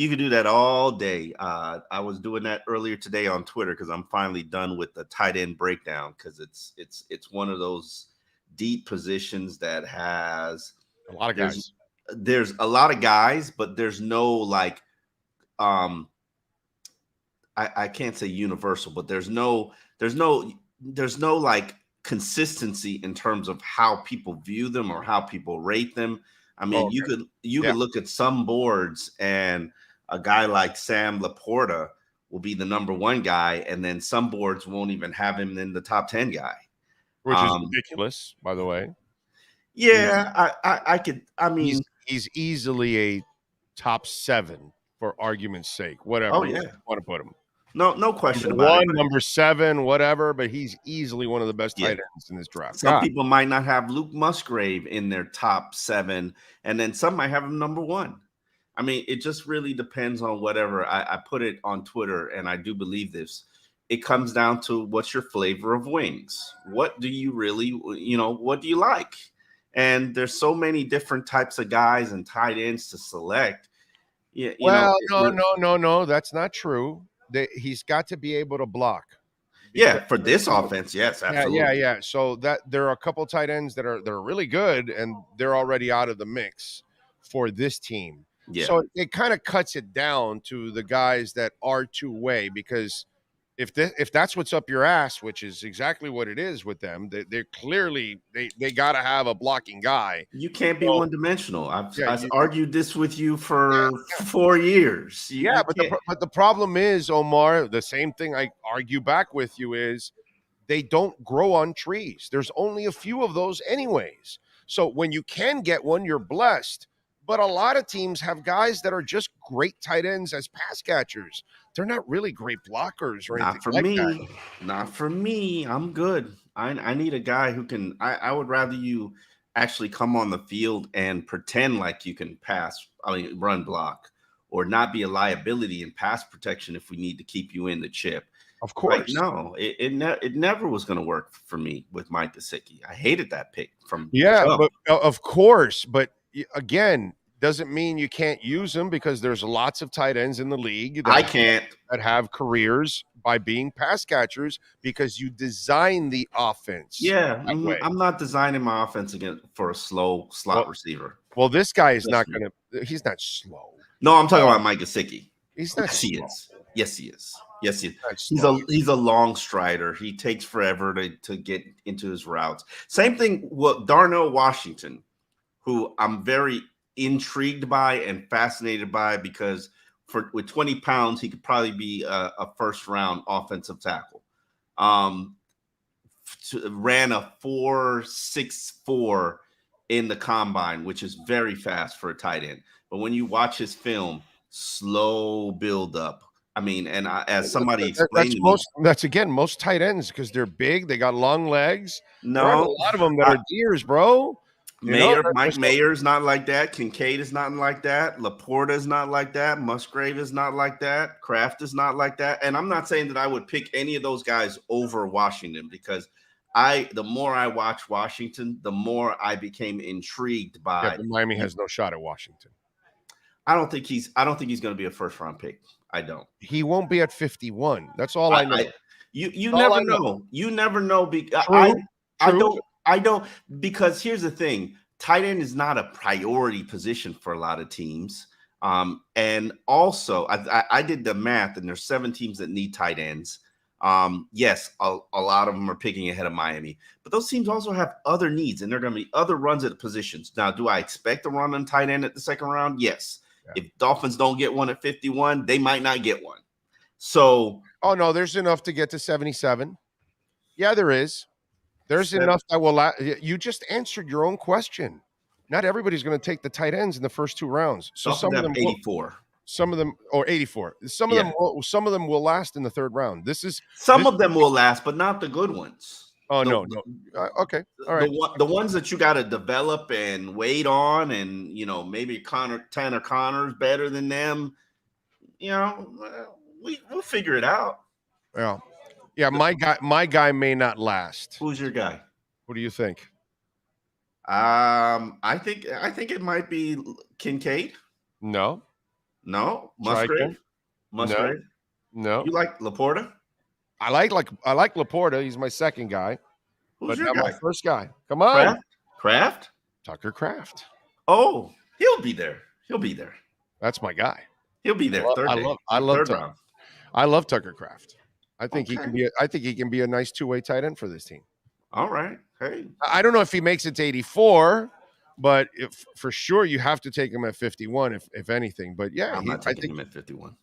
[SPEAKER 8] could do that all day. I was doing that earlier today on Twitter because I'm finally done with the tight end breakdown because it's one of those deep positions that has
[SPEAKER 6] a lot of guys.
[SPEAKER 8] There's a lot of guys, but there's no like, I can't say universal, but there's no like consistency in terms of how people view them or how people rate them. I mean, you could look at some boards and a guy like Sam Laporta will be the number one guy, and then some boards won't even have him in the top 10 guy,
[SPEAKER 6] which is ridiculous, by the way.
[SPEAKER 8] Yeah, I could. I mean,
[SPEAKER 6] he's easily a top 7 for argument's sake. Whatever.
[SPEAKER 8] Oh yeah,
[SPEAKER 6] you want to put him.
[SPEAKER 8] No question about it.
[SPEAKER 6] Number 7, whatever. But he's easily one of the best tight ends in this draft.
[SPEAKER 8] Some people might not have Luke Musgrave in their top 7, and then some might have him number 1. I mean, it just really depends on whatever. I put it on Twitter, and I do believe this. It comes down to what's your flavor of wings. What do you really, what do you like? And there's so many different types of guys and tight ends to select. Yeah. No, that's not true. He's got to be able to block. Yeah, for this offense, yes, absolutely.
[SPEAKER 6] Yeah. So that there are a couple tight ends that are really good, and they're already out of the mix for this team.
[SPEAKER 8] Yeah.
[SPEAKER 6] So it kind of cuts it down to the guys that are two-way, because if that's what's up your ass, which is exactly what it is with them, they're clearly they got to have a blocking guy.
[SPEAKER 8] You can't be one-dimensional. I've argued this with you for 4 years.
[SPEAKER 6] But the problem is, Omar, the same thing I argue back with you is they don't grow on trees. There's only a few of those anyways. So when you can get one, you're blessed. But a lot of teams have guys that are just great tight ends as pass catchers. They're not really great blockers or anything like that.
[SPEAKER 8] Not for me. I'm good. I need a guy who can. I would rather you actually come on the field and pretend like you can run block, or not be a liability in pass protection if we need to keep you in the chip.
[SPEAKER 6] Of course.
[SPEAKER 8] No, it never was going to work for me with Mike Gesicki. I hated that pick from.
[SPEAKER 6] But of course. But again, doesn't mean you can't use them, because there's lots of tight ends in the league that have careers by being pass catchers, because you design the offense.
[SPEAKER 8] Yeah, I'm not designing my offense for a slow slot receiver.
[SPEAKER 6] Well, this guy is he's not slow.
[SPEAKER 8] No, I'm talking about Mike Gesicki.
[SPEAKER 6] He's not slow.
[SPEAKER 8] Yes, he is. He's a long strider. He takes forever to get into his routes. Same thing with Darnell Washington, who I'm very intrigued by and fascinated by, because with 20 pounds, he could probably be a first-round offensive tackle. Ran a 4.64 in the combine, which is very fast for a tight end. But when you watch his film, slow build-up. I mean, and as somebody explained to me,
[SPEAKER 6] that's again most tight ends, because they're big, they got long legs.
[SPEAKER 8] No,
[SPEAKER 6] there are a lot of them that are deers, bro.
[SPEAKER 8] Mike Mayer's not like that. Kincaid is not like that. Laporta is not like that. Musgrave is not like that. Kraft is not like that. And I'm not saying that I would pick any of those guys over Washington, because the more I watch Washington, the more I became intrigued by.
[SPEAKER 6] Yeah, but Miami has no shot at Washington.
[SPEAKER 8] I don't think he's going to be a first round pick. I don't.
[SPEAKER 6] He won't be at 51. That's all I know.
[SPEAKER 8] You never know. You never know. I don't, because here's the thing. Tight end is not a priority position for a lot of teams. And also I did the math, and there's 7 teams that need tight ends. Yes, a lot of them are picking ahead of Miami, but those teams also have other needs, and there are going to be other runs at the positions. Now, do I expect a run on tight end at the second round? Yes. Yeah. If Dolphins don't get one at 51, they might not get one. So,
[SPEAKER 6] oh no, there's enough to get to 77. Yeah, there is. There's enough that will. You just answered your own question. Not everybody's going to take the tight ends in the first 2 rounds. So some of them
[SPEAKER 8] 84.
[SPEAKER 6] Some of them, or 84. Some of them will last in the 3rd round.
[SPEAKER 8] Some of them will last, but not the good ones.
[SPEAKER 6] Oh, no. Okay. All right.
[SPEAKER 8] The ones that you got to develop and wait on, and, maybe Tanner Connor's better than them. We'll figure it out.
[SPEAKER 6] Yeah. Yeah, my guy may not last.
[SPEAKER 8] Who's your guy?
[SPEAKER 6] What do you think?
[SPEAKER 8] I think it might be Kincaid.
[SPEAKER 6] No.
[SPEAKER 8] Musgrave.
[SPEAKER 6] No.
[SPEAKER 8] You like Laporta?
[SPEAKER 6] I like Laporta. He's my second guy.
[SPEAKER 8] Who's your guy?
[SPEAKER 6] My first guy. Come on.
[SPEAKER 8] Kraft?
[SPEAKER 6] Tucker Kraft.
[SPEAKER 8] Oh, he'll be there.
[SPEAKER 6] That's my guy.
[SPEAKER 8] He'll be there.
[SPEAKER 6] I love Tucker Kraft. I think he can be a nice 2-way tight end for this team.
[SPEAKER 8] All right. Hey.
[SPEAKER 6] I don't know if he makes it to 84, but for sure you have to take him at 51 if anything. But yeah,
[SPEAKER 8] I'm not taking him at 51.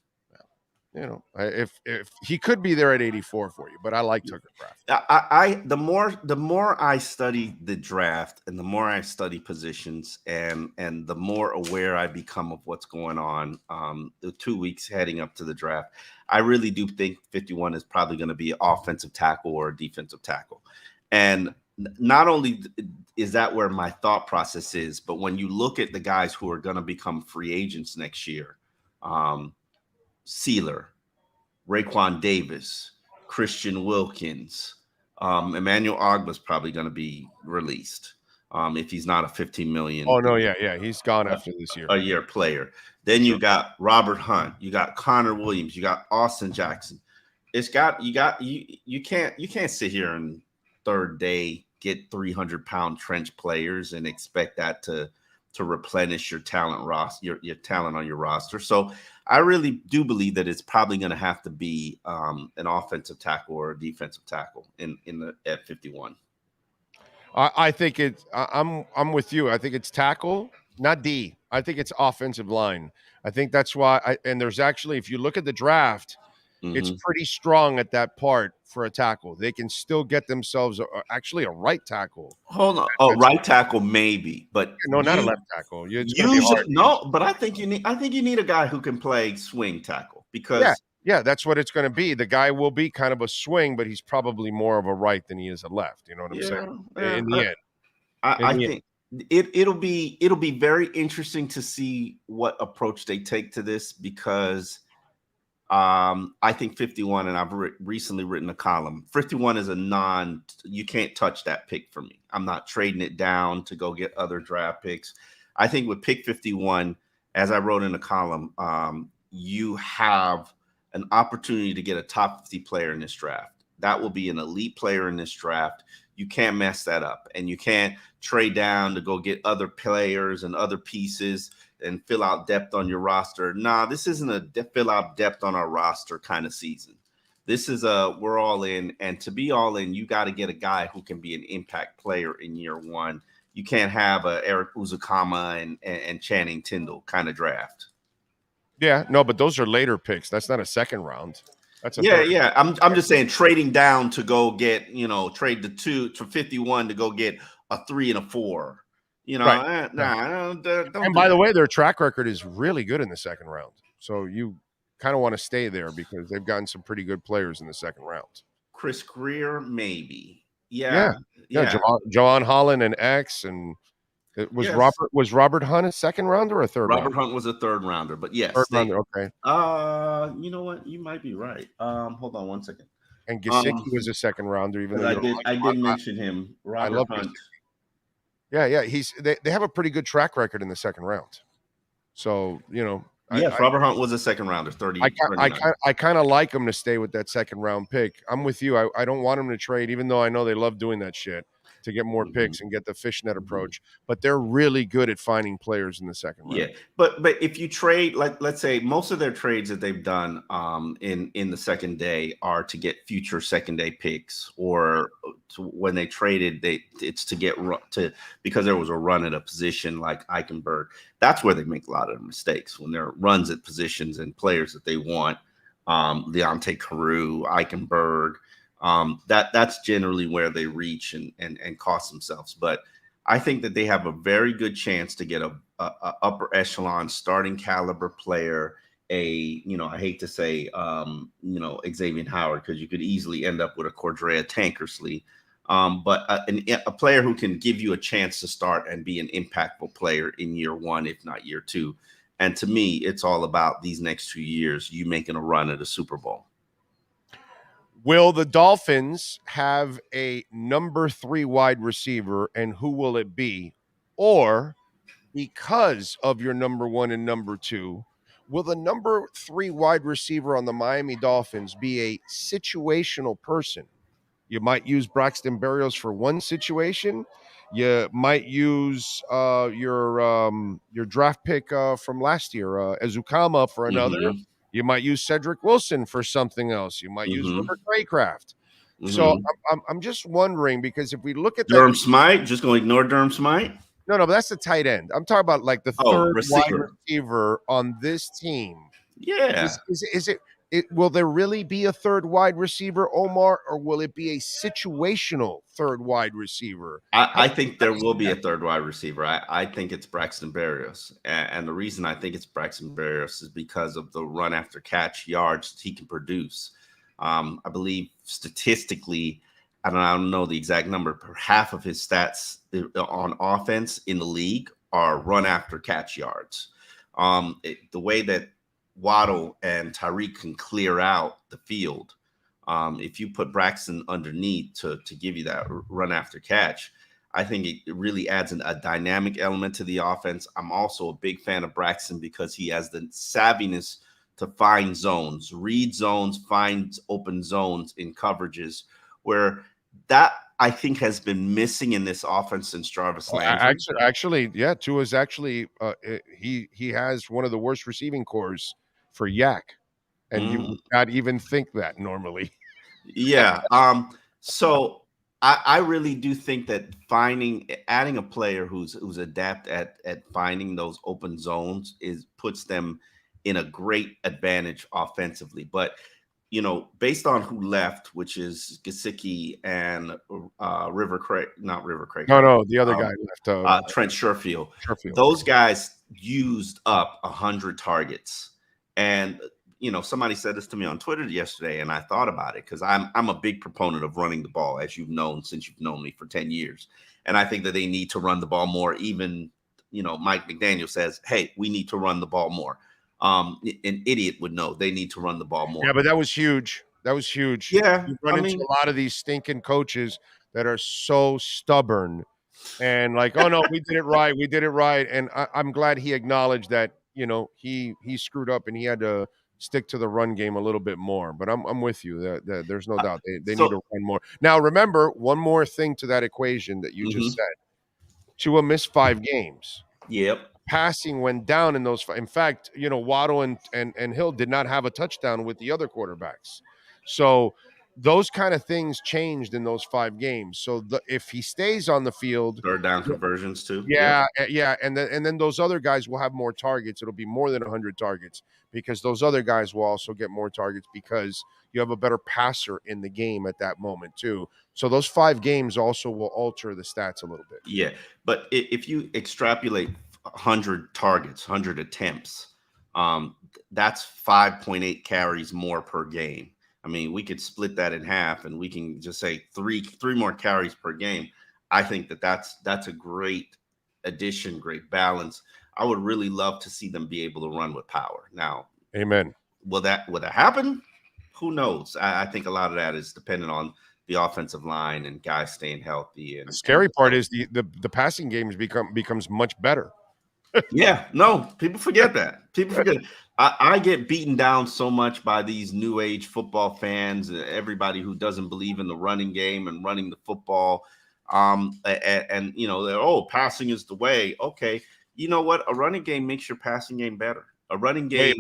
[SPEAKER 6] If he could be there at 84 for you, but I like Tucker Kraft.
[SPEAKER 8] The more I study the draft, and the more I study positions, and the more aware I become of what's going on the 2 weeks heading up to the draft, I really do think 51 is probably going to be an offensive tackle or a defensive tackle. And not only is that where my thought process is, but when you look at the guys who are going to become free agents next year, Sealer, Raekwon Davis, Christian Wilkins, Emmanuel Ogba's probably going to be released if he's not a $15 million.
[SPEAKER 6] Oh no, yeah, he's gone after this year.
[SPEAKER 8] A year player. Then you got Robert Hunt, you got Connor Williams, you got Austin Jackson. You can't sit here and third day get 300-pound trench players and expect that to replenish your talent roster, your talent on your roster. So I really do believe that it's probably going to have to be an offensive tackle or a defensive tackle at 51.
[SPEAKER 6] I think I'm with you. I think it's tackle, not D. I think it's offensive line. I think that's why. And there's actually, if you look at the draft, it's pretty strong at that part for a tackle. They can still get themselves actually a right tackle.
[SPEAKER 8] Hold on, right tackle maybe, but
[SPEAKER 6] no, not a left tackle.
[SPEAKER 8] But I think you need a guy who can play swing tackle, because
[SPEAKER 6] yeah, that's what it's going to be. The guy will be kind of a swing, but he's probably more of a right than he is a left. You know what I'm saying? In the end,
[SPEAKER 8] I think it'll be very interesting to see what approach they take to this, because I think 51, and I've recently written a column. 51 is you can't touch that pick for me. I'm not trading it down to go get other draft picks. I think with pick 51, as I wrote in the column, you have an opportunity to get a top 50 player in this draft. That will be an elite player in this draft. You can't mess that up, and you can't trade down to go get other players and other pieces and fill out depth on your roster. Nah, this isn't a fill out depth on our roster kind of season. This is we're all in, and to be all in, you got to get a guy who can be an impact player in year one. You can't have a Eric Uzukama and Channing Tindall kind of draft.
[SPEAKER 6] Yeah, no, but those are later picks. That's not a second round. That's
[SPEAKER 8] yeah. I'm just saying, trading down to go get, trade the 2 to 51 to go get a 3 and a 4.
[SPEAKER 6] Right.
[SPEAKER 8] Don't
[SPEAKER 6] and by the way, their track record is really good in the second round. So you kind of want to stay there because they've gotten some pretty good players in the second round.
[SPEAKER 8] Chris Greer, maybe.
[SPEAKER 6] Yeah. Javon Holland and X, and Was Robert Hunt a second rounder or a third rounder?
[SPEAKER 8] Robert Hunt was a third rounder, but yes.
[SPEAKER 6] Third rounder, okay.
[SPEAKER 8] You know what? You might be right. Hold on one second.
[SPEAKER 6] And Gesicki was a second rounder, even though
[SPEAKER 8] I did mention him. Robert Hunt.
[SPEAKER 6] Yeah. They have a pretty good track record in the second round. So,
[SPEAKER 8] yes, Robert Hunt was a second rounder, 30.
[SPEAKER 6] I kind of like him to stay with that second round pick. I'm with you. I don't want him to trade, even though I know they love doing that shit to get more picks and get the fishnet approach. But they're really good at finding players in the second round.
[SPEAKER 8] Yeah, but if you trade, like let's say most of their trades that they've done in the second day are to get future second day picks, or when they traded, it's to get because there was a run at a position like Eichenberg. That's where they make a lot of mistakes, when there are runs at positions and players that they want. Leonte Carew, Eichenberg. That's generally where they reach and cost themselves. But I think that they have a very good chance to get a upper echelon starting caliber player. I hate to say, Xavier Howard, because you could easily end up with a Cordrea Tankersley. But a player who can give you a chance to start and be an impactful player in year one, if not year two. And to me, it's all about these next 2 years, you making a run at a Super Bowl.
[SPEAKER 6] Will the Dolphins have a number 3 wide receiver, and who will it be? Or, because of your number 1 and number 2, will the number 3 wide receiver on the Miami Dolphins be a situational person? You might use Braxton Berrios for one situation. You might use your draft pick from last year, Ezukama, for another. Mm-hmm. You might use Cedric Wilson for something else. You might use Robert Craycraft. Mm-hmm. So I'm just wondering, because if we look at
[SPEAKER 8] Durham Smythe, just going to ignore Durham Smythe?
[SPEAKER 6] No, but that's the tight end. I'm talking about like the third wide receiver on this team.
[SPEAKER 8] Yeah.
[SPEAKER 6] Is it will there really be a third wide receiver, Omar, or will it be a situational third wide receiver?
[SPEAKER 8] I think there will be a third wide receiver. I think it's Braxton Berrios. And the reason I think it's Braxton Berrios is because of the run after catch yards he can produce. I believe statistically, I don't know the exact number, but half of his stats on offense in the league are run after catch yards. The way that Waddle and Tyreek can clear out the field, if you put Braxton underneath to give you that run after catch, I think it really adds a dynamic element to the offense. I'm also a big fan of Braxton because he has the savviness to find zones, read zones, find open zones in coverages, where that I think has been missing in this offense since Jarvis Landry.
[SPEAKER 6] Actually, yeah, Tua's actually he has one of the worst receiving cores for Yak, and you would not even think that normally.
[SPEAKER 8] Yeah. So I really do think that adding a player who's adept at finding those open zones puts them in a great advantage offensively. But based on who left, which is Gesicki and not River Craig.
[SPEAKER 6] No, the other guy left.
[SPEAKER 8] Trent Sherfield. Those guys used up 100 targets. And, somebody said this to me on Twitter yesterday, and I thought about it because I'm a big proponent of running the ball, as you've known since you've known me for 10 years. And I think that they need to run the ball more. Even, Mike McDaniel says, hey, we need to run the ball more. An idiot would know they need to run the ball more.
[SPEAKER 6] Yeah, but that was huge.
[SPEAKER 8] Yeah.
[SPEAKER 6] You run into a lot of these stinking coaches that are so stubborn and like, oh, no, we did it right. And I'm glad he acknowledged that, he screwed up and he had to stick to the run game a little bit more. But I'm with you. That there's no doubt they need to run more. Now, remember, one more thing to that equation that you just said. Tua missed 5 games.
[SPEAKER 8] Yep.
[SPEAKER 6] Passing went down in those. In fact, Waddle and Hill did not have a touchdown with the other quarterbacks. So those kind of things changed in those 5 games. So if he stays on the field,
[SPEAKER 8] third down conversions too.
[SPEAKER 6] Yeah. And then those other guys will have more targets. It'll be more than 100 targets because those other guys will also get more targets because you have a better passer in the game at that moment too. So those 5 games also will alter the stats a little bit.
[SPEAKER 8] Yeah, but if you extrapolate 100 targets, 100 attempts, that's 5.8 carries more per game. I mean, we could split that in half and we can just say three more carries per game. I think that's a great addition, great balance. I would really love to see them be able to run with power. Now,
[SPEAKER 6] amen.
[SPEAKER 8] Will that happen? Who knows? I think a lot of that is dependent on the offensive line and guys staying healthy. And
[SPEAKER 6] the scary part is the passing game becomes much better.
[SPEAKER 8] Yeah, no, people forget that. People forget. I get beaten down so much by these new age football fans, everybody who doesn't believe in the running game and running the football. And you know, passing is the way. Okay, you know what? A running game makes your passing game better. A running game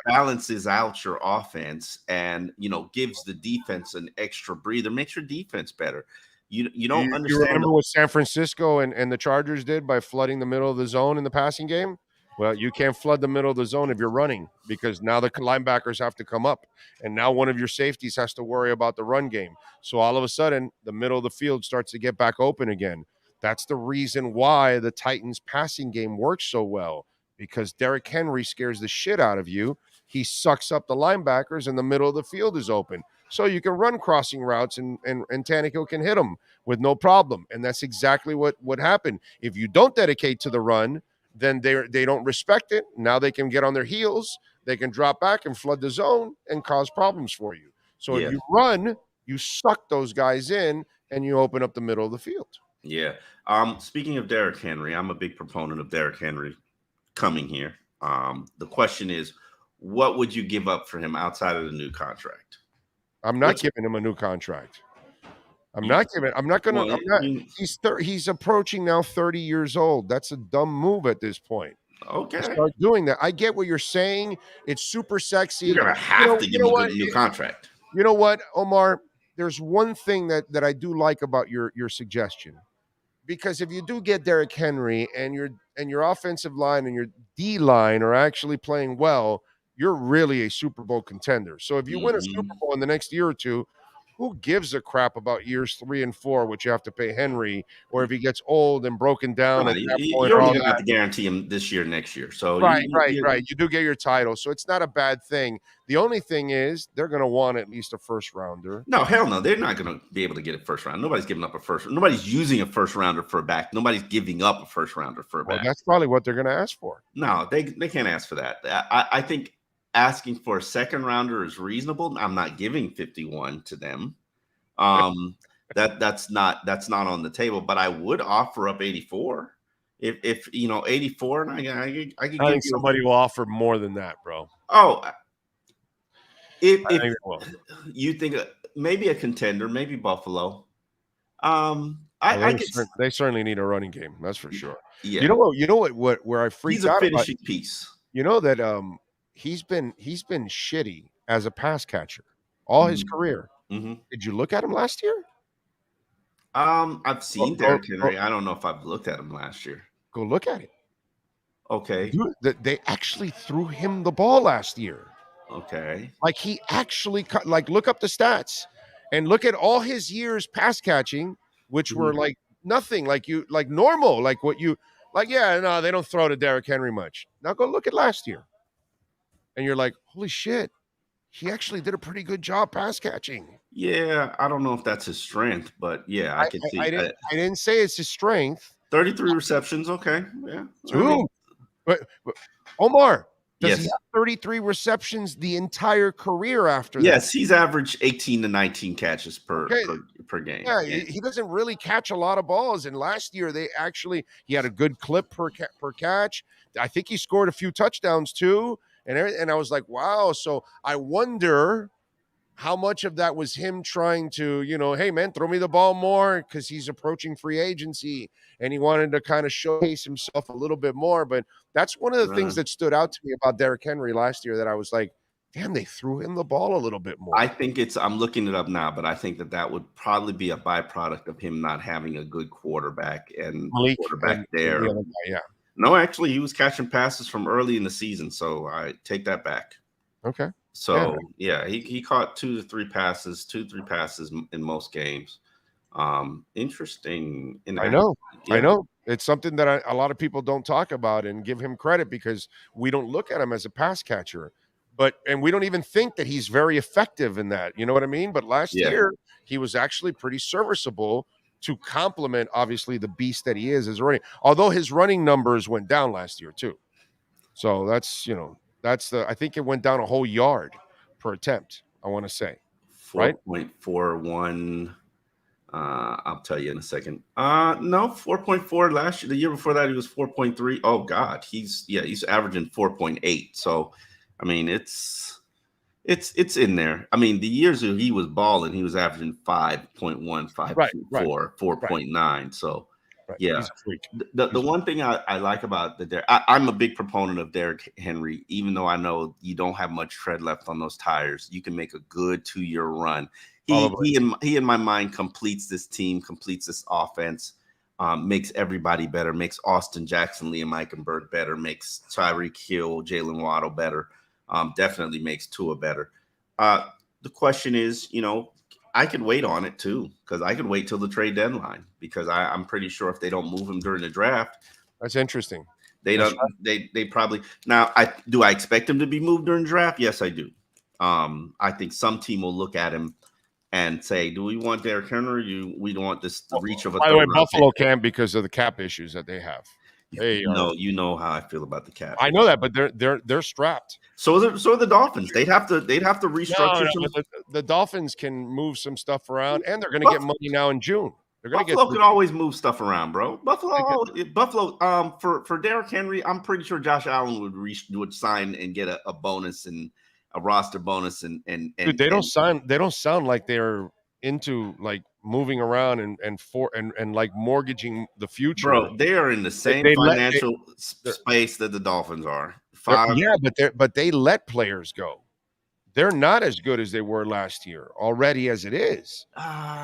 [SPEAKER 8] balances out your offense and, you know, gives the defense an extra breather, makes your defense better. You don't understand.
[SPEAKER 6] You remember what San Francisco and the Chargers did by flooding the middle of the zone in the passing game? Well, you can't flood the middle of the zone if you're running, because now the linebackers have to come up, and now one of your safeties has to worry about the run game. So all of a sudden, the middle of the field starts to get back open again. That's the reason why the Titans' passing game works so well, because Derrick Henry scares the shit out of you. He sucks up the linebackers, and the middle of the field is open. So you can run crossing routes, and Tannehill can hit them with no problem. And that's exactly what happened. If you don't dedicate to the run, then they don't respect it. Now they can get on their heels. They can drop back and flood the zone and cause problems for you. So if you run, you suck those guys in, and you open up the middle of the field.
[SPEAKER 8] Yeah. Speaking of Derrick Henry, I'm a big proponent of Derrick Henry coming here. The question is, what would you give up for him outside of the new contract?
[SPEAKER 6] I'm not giving him a new contract. He's approaching now 30 years old. That's a dumb move at this point.
[SPEAKER 8] Okay.
[SPEAKER 6] Start doing that. I get what you're saying. It's super sexy.
[SPEAKER 8] You're going to have to give him a new contract.
[SPEAKER 6] You know what, Omar? There's one thing that I do like about your suggestion. Because if you do get Derrick Henry and your offensive line and your D line are actually playing well, you're really a Super Bowl contender. So if you win a Super Bowl in the next year or two, who gives a crap about years 3 and 4, which you have to pay Henry, or if he gets old and broken down?
[SPEAKER 8] You're only going to have to guarantee him this year, next year. So
[SPEAKER 6] right. You do get your title, so it's not a bad thing. The only thing is they're going to want at least a first rounder.
[SPEAKER 8] No, hell no. They're not going to be able to get a first round. Nobody's giving up a first. Nobody's using a first rounder for a back. Nobody's giving up a first rounder for a back.
[SPEAKER 6] That's probably what they're going to ask for.
[SPEAKER 8] No, they can't ask for that. I think asking for a second rounder is reasonable. I'm not giving 51 to them. That's not on the table, but I would offer up 84 if 84, and I could give you
[SPEAKER 6] somebody will offer more than that, bro.
[SPEAKER 8] Oh, if you think maybe a contender, maybe Buffalo.
[SPEAKER 6] They certainly need a running game. That's for sure.
[SPEAKER 8] Yeah.
[SPEAKER 6] You know what where I freaked out.
[SPEAKER 8] He's a finishing piece.
[SPEAKER 6] You know that he's been shitty as a pass catcher all his career.
[SPEAKER 8] Mm-hmm.
[SPEAKER 6] Did you look at him last year?
[SPEAKER 8] I've seen Derrick Henry. I don't know if I've looked at him last year.
[SPEAKER 6] Go look at it.
[SPEAKER 8] Okay.
[SPEAKER 6] Dude, they actually threw him the ball last year.
[SPEAKER 8] Okay.
[SPEAKER 6] Like he actually cut. Like look up the stats and look at all his years pass catching, which were like nothing. Like normal. Like what you like. Yeah, no, they don't throw to Derrick Henry much. Now go look at last year, and you're like, holy shit. He actually did a pretty good job pass catching.
[SPEAKER 8] Yeah, I don't know if that's his strength, but yeah, I can see.
[SPEAKER 6] I didn't say it's his strength.
[SPEAKER 8] 33 receptions, okay, yeah.
[SPEAKER 6] Dude, but Omar, does he
[SPEAKER 8] Yes.
[SPEAKER 6] have 33 receptions the entire career after that?
[SPEAKER 8] Yes, he's averaged 18 to 19 catches per game.
[SPEAKER 6] Yeah, he doesn't really catch a lot of balls. And last year, he had a good clip per catch. I think he scored a few touchdowns too. And I was like, wow. So I wonder how much of that was him trying to, hey, man, throw me the ball more because he's approaching free agency and he wanted to kind of showcase himself a little bit more. But that's one of the things that stood out to me about Derrick Henry last year that I was like, damn, they threw him the ball a little bit more.
[SPEAKER 8] I think I'm looking it up now, but I think that would probably be a byproduct of him not having a good quarterback and quarterback there.
[SPEAKER 6] Yeah.
[SPEAKER 8] No, actually, he was catching passes from early in the season, so I take that back.
[SPEAKER 6] Okay.
[SPEAKER 8] So, yeah, he caught 2 to 3 passes in most games. Interesting.
[SPEAKER 6] I know. It's something that a lot of people don't talk about and give him credit because we don't look at him as a pass catcher. And we don't even think that he's very effective in that. You know what I mean? But last year, he was actually pretty serviceable to complement, obviously, the beast that he is as running. Although his running numbers went down last year too, so that's I think it went down a whole yard per attempt. I want to say, right?
[SPEAKER 8] 4.41. I'll tell you in a second. No, 4.4 last year. The year before that, he was 4.3. Oh God, he's averaging 4.8. So, I mean, it's in there. I mean, the years that he was balling, he was averaging 5.1, 5.4, 4.9. So, yeah.
[SPEAKER 6] He's a freak.
[SPEAKER 8] The one thing I like about I'm a big proponent of Derrick Henry, even though I know you don't have much tread left on those tires. You can make a good 2-year run. He in my mind completes this team, completes this offense, makes everybody better, makes Austin Jackson, Liam Eichenberg better, makes Tyreek Hill, Jalen Waddle better, definitely makes Tua better. The question is, I could wait on it too, because I could wait till the trade deadline, because I'm pretty sure if they don't move him during the draft.
[SPEAKER 6] That's interesting.
[SPEAKER 8] They probably now. I expect him to be moved during the draft? Yes, I do. I think some team will look at him and say, do we want Derrick Henry? We don't want the reach of a.
[SPEAKER 6] By the way, Buffalo can't because of the cap issues that they have.
[SPEAKER 8] You know how I feel about the cap.
[SPEAKER 6] I know that, but they're strapped.
[SPEAKER 8] So are the Dolphins. They'd have to restructure.
[SPEAKER 6] The Dolphins can move some stuff around, and they're going to get money now in June.
[SPEAKER 8] Buffalo can always move stuff around, bro. Buffalo. For Derrick Henry, I'm pretty sure Josh Allen would sign and get a bonus and a roster bonus and
[SPEAKER 6] Dude, they don't sound like they're into like moving around and like mortgaging the future.
[SPEAKER 8] Bro, they are in the same financial space that the Dolphins are.
[SPEAKER 6] But they let players go. They're not as good as they were last year already as it is.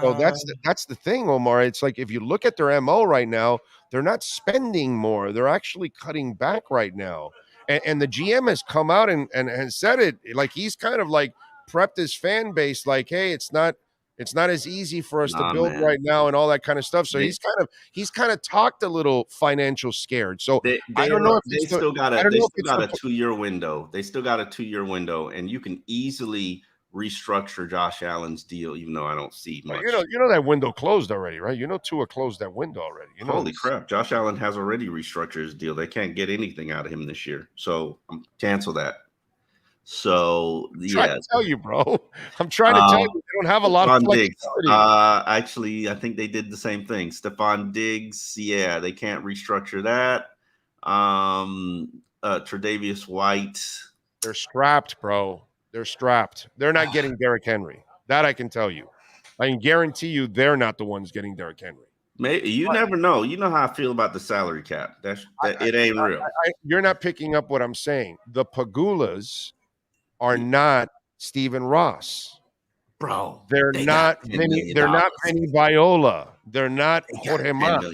[SPEAKER 6] So that's the thing, Omar. It's like if you look at their MO right now, they're not spending more. They're actually cutting back right now. And the GM has come out and has said it, like he's kind of like prepped his fan base like, hey, it's not as easy for us to build right now and all that kind of stuff. So he's kind of talked a little financial scared. So I don't know if
[SPEAKER 8] they still got a 2-year window. They still got a 2-year window, and you can easily restructure Josh Allen's deal, even though I don't see much.
[SPEAKER 6] You know that window closed already, right? Tua closed that window already.
[SPEAKER 8] Holy crap. Josh Allen has already restructured his deal. They can't get anything out of him this year. So cancel that. So
[SPEAKER 6] I'm trying to tell you, bro. I'm trying to tell you, they don't have a lot of flexibility.
[SPEAKER 8] Actually, I think they did the same thing. Stephon Diggs, they can't restructure that. Tre'Davious White.
[SPEAKER 6] They're strapped, bro. They're strapped. They're not getting Derrick Henry. That I can tell you. I can guarantee you they're not the ones getting Derrick Henry.
[SPEAKER 8] Maybe you never know. You know how I feel about the salary cap. It ain't real.
[SPEAKER 6] You're not picking up what I'm saying. The Pagulas are not Stephen Ross,
[SPEAKER 8] bro.
[SPEAKER 6] They're not Vinny Viola. They're not Jorge Mas.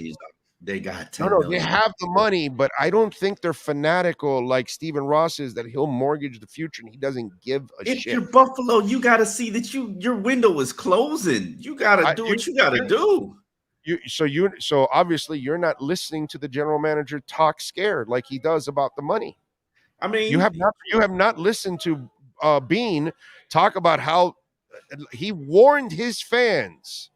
[SPEAKER 8] They got $10 million.
[SPEAKER 6] They have the money, but I don't think they're fanatical like Stephen Ross is, that he'll mortgage the future and he doesn't give a shit.
[SPEAKER 8] If you're Buffalo, you got to see that your window is closing. You got to do what you got to do.
[SPEAKER 6] So obviously you're not listening to the general manager talk scared like he does about the money.
[SPEAKER 8] I mean,
[SPEAKER 6] you have not listened to Bean talk about how he warned his fans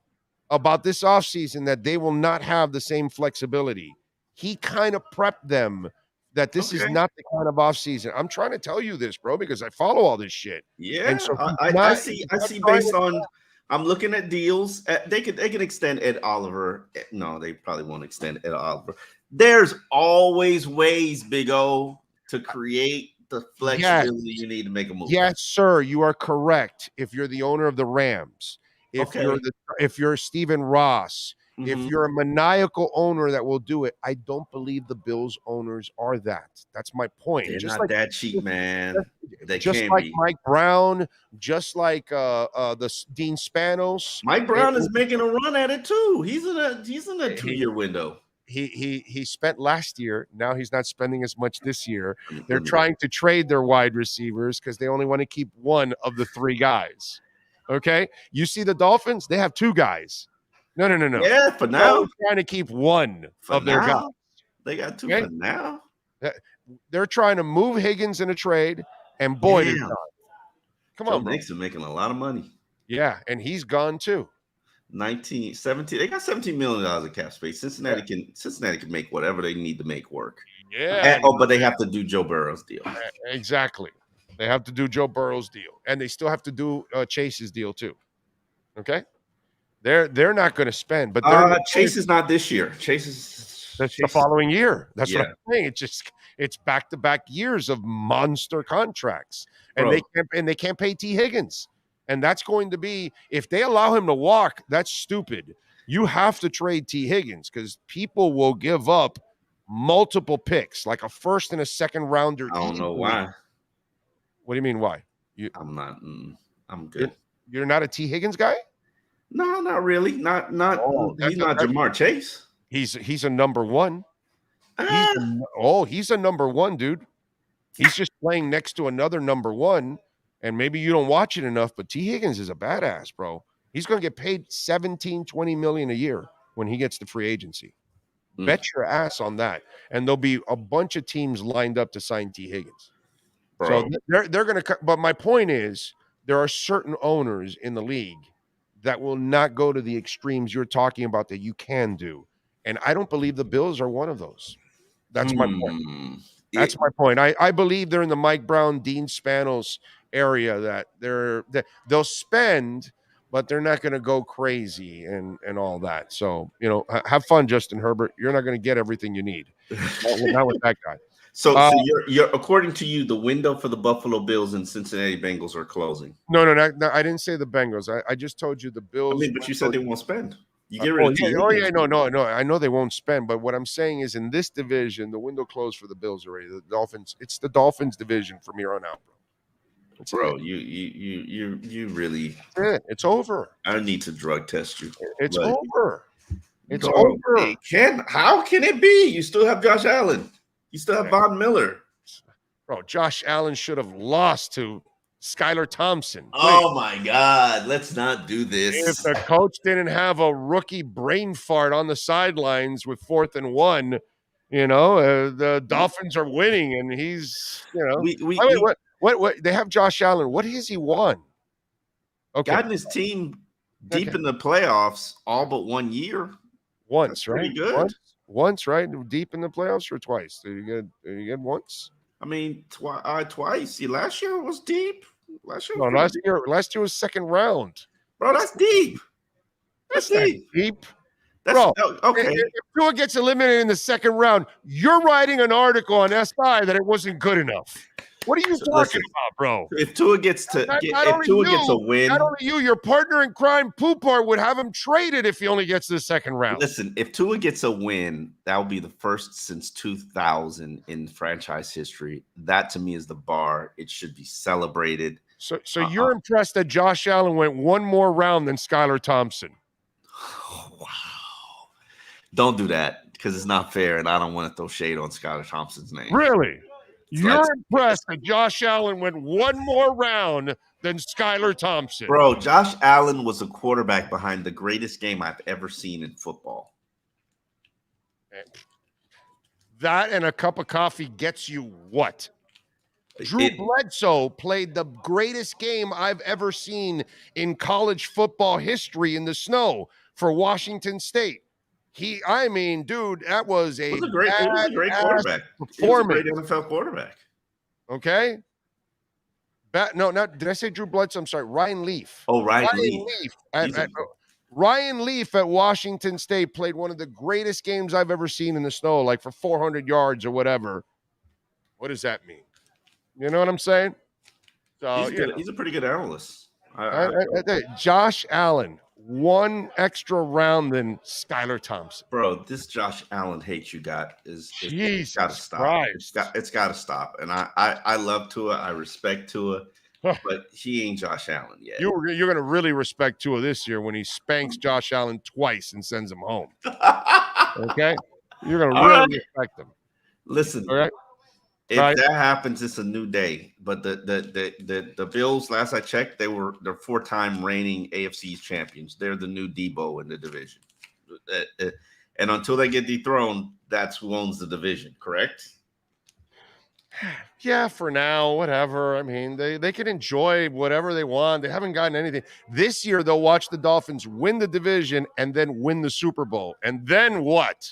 [SPEAKER 6] about this offseason that they will not have the same flexibility. He kind of prepped them that this is not the kind of offseason. I'm trying to tell you this, bro, because I follow all this shit.
[SPEAKER 8] Yeah, and so I see based on I'm looking at deals. They can extend Ed Oliver. No, they probably won't extend Ed Oliver. There's always ways, Big O, to create the flexibility you need to make a move.
[SPEAKER 6] Yes, sir. You are correct. If you're the owner of the Rams, if you're Stephen Ross, if you're a maniacal owner that will do it, I don't believe the Bills owners are that. That's my point.
[SPEAKER 8] They're not that cheap, man. They
[SPEAKER 6] just
[SPEAKER 8] can't
[SPEAKER 6] like
[SPEAKER 8] be.
[SPEAKER 6] Mike Brown, just like the Dean Spanos.
[SPEAKER 8] Mike Brown is making a run at it too. He's in a 2-year window.
[SPEAKER 6] He spent last year. Now he's not spending as much this year. They're trying to trade their wide receivers because they only want to keep one of the 3 guys. Okay, you see the Dolphins? They have 2 guys. No.
[SPEAKER 8] Yeah, for now.
[SPEAKER 6] They're trying to keep one of their guys.
[SPEAKER 8] They got 2 for now.
[SPEAKER 6] They're trying to move Higgins in a trade, and Boyd is gone. Come on,
[SPEAKER 8] Nixon making a lot of money.
[SPEAKER 6] Yeah, and he's gone too.
[SPEAKER 8] 19, 17. They got $17 million of cap space. Cincinnati can make whatever they need to make work.
[SPEAKER 6] Yeah.
[SPEAKER 8] But they have to do Joe Burrow's deal.
[SPEAKER 6] Exactly. They have to do Joe Burrow's deal, and they still have to do Chase's deal too. Okay. They're not going to spend, but
[SPEAKER 8] Chase is not this year.
[SPEAKER 6] That's the following year. That's what I'm saying. It's back-to-back years of monster contracts, and they can't pay T. Higgins, and that's going to be, if they allow him to walk, that's stupid. You have to trade T. Higgins because people will give up multiple picks, like a first and a second rounder.
[SPEAKER 8] I don't know why.
[SPEAKER 6] What do you mean why?
[SPEAKER 8] I'm not. I'm good.
[SPEAKER 6] You're not a T. Higgins guy?
[SPEAKER 8] No, not really. He's not Jamar Chase.
[SPEAKER 6] He's a number one. He's a number one, dude. He's just playing next to another number one, and maybe you don't watch it enough, but T. Higgins is a badass, bro. He's going to get paid $17-20 million a year when he gets to free agency. Bet your ass on that. And there'll be a bunch of teams lined up to sign T. Higgins. Bro. So they're going to – but my point is there are certain owners in the league that will not go to the extremes you're talking about that you can do. And I don't believe the Bills are one of those. That's my point. That's my point. I believe they're in the Mike Brown, Dean Spanos area that they'll spend, but they're not going to go crazy and all that. So, have fun, Justin Herbert. You're not going to get everything you need. Not with that guy.
[SPEAKER 8] So you're according to you, the window for the Buffalo Bills and Cincinnati Bengals are closing.
[SPEAKER 6] No, I didn't say the Bengals. I just told you the Bills.
[SPEAKER 8] But you said they won't spend. You get rid of
[SPEAKER 6] no. I know they won't spend, but what I'm saying is in this division, the window closed for the Bills already. The Dolphins, it's the Dolphins division from here on out, bro.
[SPEAKER 8] You really.
[SPEAKER 6] It's over.
[SPEAKER 8] I need to drug test you.
[SPEAKER 6] It's over. It's over.
[SPEAKER 8] How can it be? You still have Josh Allen. You still have Von Miller.
[SPEAKER 6] Bro, Josh Allen should have lost to Skylar Thompson.
[SPEAKER 8] Oh, my God. Let's not do this.
[SPEAKER 6] If the coach didn't have a rookie brain fart on the sidelines with 4th and 1, the Dolphins are winning, and he's, what they have Josh Allen. What has he won? Okay.
[SPEAKER 8] Gotten his team deep in the playoffs all but 1 year.
[SPEAKER 6] Once,
[SPEAKER 8] That's
[SPEAKER 6] right?
[SPEAKER 8] Pretty good.
[SPEAKER 6] Once, right? Deep in the playoffs or twice? Did you get once?
[SPEAKER 8] I mean, twice. Last year was deep. Last
[SPEAKER 6] year was second round.
[SPEAKER 8] Bro, that's deep. That's
[SPEAKER 6] deep.
[SPEAKER 8] Bro,
[SPEAKER 6] okay. If Tua gets eliminated in the second round, you're writing an article on SI that it wasn't good enough. What are you talking about, bro?
[SPEAKER 8] If Tua gets a win,
[SPEAKER 6] not only you, your partner in crime, Poopar, would have him traded if he only gets to the second round.
[SPEAKER 8] Listen, if Tua gets a win, that will be the first since 2000 in franchise history. That to me is the bar. It should be celebrated.
[SPEAKER 6] So you're impressed that Josh Allen went one more round than Skylar Thompson?
[SPEAKER 8] Oh, wow. Don't do that because it's not fair, and I don't want to throw shade on Skylar Thompson's name.
[SPEAKER 6] Really? You're impressed that Josh Allen went one more round than Skylar Thompson.
[SPEAKER 8] Bro, Josh Allen was a quarterback behind the greatest game I've ever seen in football.
[SPEAKER 6] That and a cup of coffee gets you what? Drew Bledsoe played the greatest game I've ever seen in college football history in the snow for Washington State. Dude, that was a
[SPEAKER 8] great quarterback.
[SPEAKER 6] Performance.
[SPEAKER 8] He was a great NFL quarterback.
[SPEAKER 6] Okay. Did I say Drew Bledsoe? I'm sorry, Ryan Leaf.
[SPEAKER 8] Oh, Ryan Leaf.
[SPEAKER 6] Ryan Leaf at Washington State played one of the greatest games I've ever seen in the snow, like for 400 yards or whatever. What does that mean? You know what I'm saying? So
[SPEAKER 8] he's a pretty good analyst.
[SPEAKER 6] Josh Allen, one extra round than Skylar Thompson.
[SPEAKER 8] Bro, this Josh Allen hate you got it's got to stop.
[SPEAKER 6] Christ.
[SPEAKER 8] It's got to stop. And I love Tua. I respect Tua, but he ain't Josh Allen yet.
[SPEAKER 6] You're going to really respect Tua this year when he spanks Josh Allen twice and sends him home. Okay? You're going to really respect him.
[SPEAKER 8] Listen.
[SPEAKER 6] All right?
[SPEAKER 8] If that happens, it's a new day. But the Bills, last I checked, they're 4-time reigning AFC champions. They're the new Debo in the division. And until they get dethroned, that's who owns the division, correct?
[SPEAKER 6] Yeah, for now, whatever. I mean, they can enjoy whatever they want. They haven't gotten anything. This year, they'll watch the Dolphins win the division and then win the Super Bowl. And then what?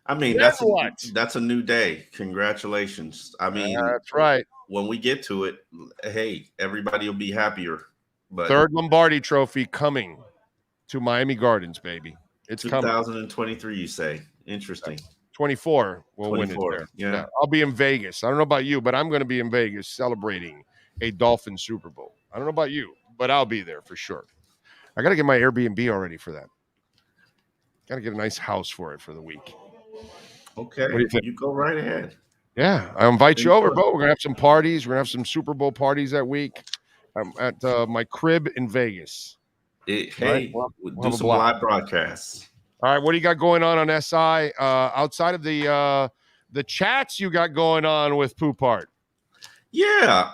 [SPEAKER 8] I mean,
[SPEAKER 6] then what?
[SPEAKER 8] that's a new day. Congratulations. I mean,
[SPEAKER 6] that's right.
[SPEAKER 8] When we get to it, hey, everybody will be happier. But
[SPEAKER 6] third Lombardi Trophy coming to Miami Gardens, baby. It's
[SPEAKER 8] 2023, you say. Interesting.
[SPEAKER 6] 24 will win it there.
[SPEAKER 8] Yeah.
[SPEAKER 6] I'll be in Vegas. I don't know about you, but I'm going to be in Vegas celebrating a Dolphin Super Bowl. I don't know about you, but I'll be there for sure. I got to get my Airbnb already for that. Got to get a nice house for it for the week.
[SPEAKER 8] Okay.
[SPEAKER 6] What do you think?
[SPEAKER 8] You go right ahead.
[SPEAKER 6] Yeah. I invite you over, bro. We're going to have some parties. We're going to have some Super Bowl parties that week. I'm at my crib in Vegas.
[SPEAKER 8] Hey, we'll do some live broadcasts.
[SPEAKER 6] All right, what do you got going on SI? Outside of the chats you got going on with Poopart?
[SPEAKER 8] Yeah,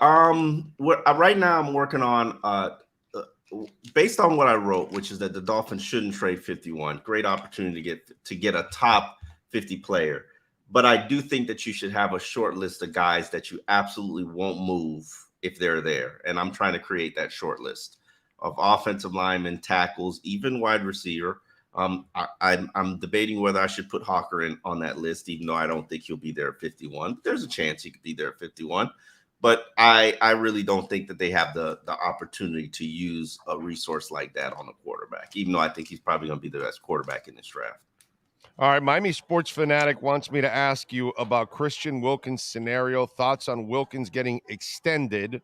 [SPEAKER 8] right now I'm working on based on what I wrote, which is that the Dolphins shouldn't trade 51. Great opportunity to get a top 50 player, but I do think that you should have a short list of guys that you absolutely won't move if they're there, and I'm trying to create that short list of offensive linemen, tackles, even wide receiver. I'm debating whether I should put Hawker on that list, even though I don't think he'll be there at 51. There's a chance he could be there at 51, but I really don't think that they have the opportunity to use a resource like that on a quarterback, even though I think he's probably going to be the best quarterback in this draft.
[SPEAKER 6] All right, Miami Sports Fanatic wants me to ask you about Christian Wilkins' scenario. Thoughts on Wilkins getting extended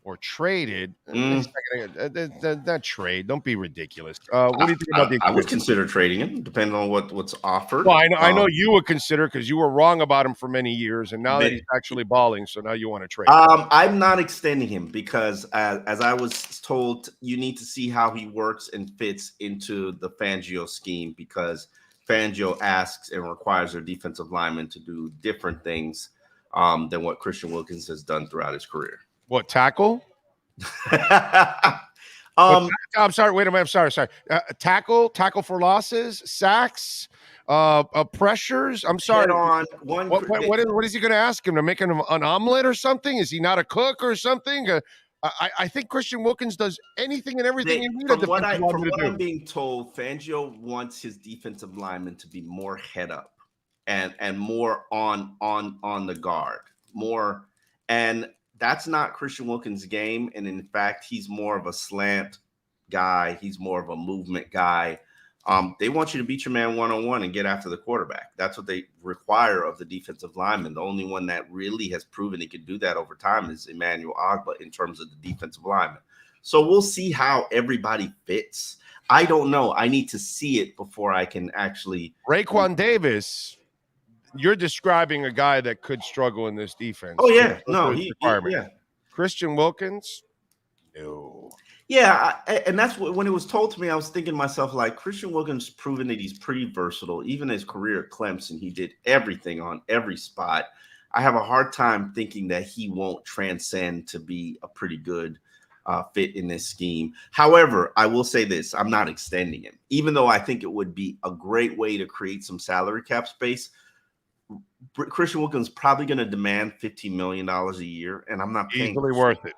[SPEAKER 6] or traded? That trade. Don't be ridiculous. What do you think about the?
[SPEAKER 8] I would consider trading him, depending on what's offered.
[SPEAKER 6] Well, I know you would consider because you were wrong about him for many years, and now that he's actually balling, so now you want to trade.
[SPEAKER 8] I'm not extending him because, as I was told, you need to see how he works and fits into the Fangio scheme, because Fangio asks and requires their defensive linemen to do different things than what Christian Wilkins has done throughout his career.
[SPEAKER 6] What, tackle? I'm sorry. Wait a minute. I'm sorry. Tackle for losses, sacks, pressures. I'm sorry. What is he going to ask him, to make an omelet or something? Is he not a cook or something? I think Christian Wilkins does anything and everything you need.
[SPEAKER 8] From what I'm being told, Fangio wants his defensive linemen to be more head up and more on the guard, more. And that's not Christian Wilkins' game. And in fact, he's more of a slant guy. He's more of a movement guy. They want you to beat your man one-on-one and get after the quarterback. That's what they require of the defensive lineman. The only one that really has proven he could do that over time is Emmanuel Ogbah in terms of the defensive lineman. So we'll see how everybody fits. I don't know. I need to see it before I can actually.
[SPEAKER 6] Raekwon Davis, you're describing a guy that could struggle in this defense.
[SPEAKER 8] Oh, yeah. No, yeah.
[SPEAKER 6] Christian Wilkins? No.
[SPEAKER 8] Yeah, and that's when it was told to me, I was thinking to myself, like, Christian Wilkins proven that he's pretty versatile. Even his career at Clemson, he did everything on every spot. I have a hard time thinking that he won't transcend to be a pretty good fit in this scheme. However, I will say this, I'm not extending him, even though I think it would be a great way to create some salary cap space. Christian Wilkins probably going to demand $15 million a year, and I'm not paying.
[SPEAKER 6] Easily worth it.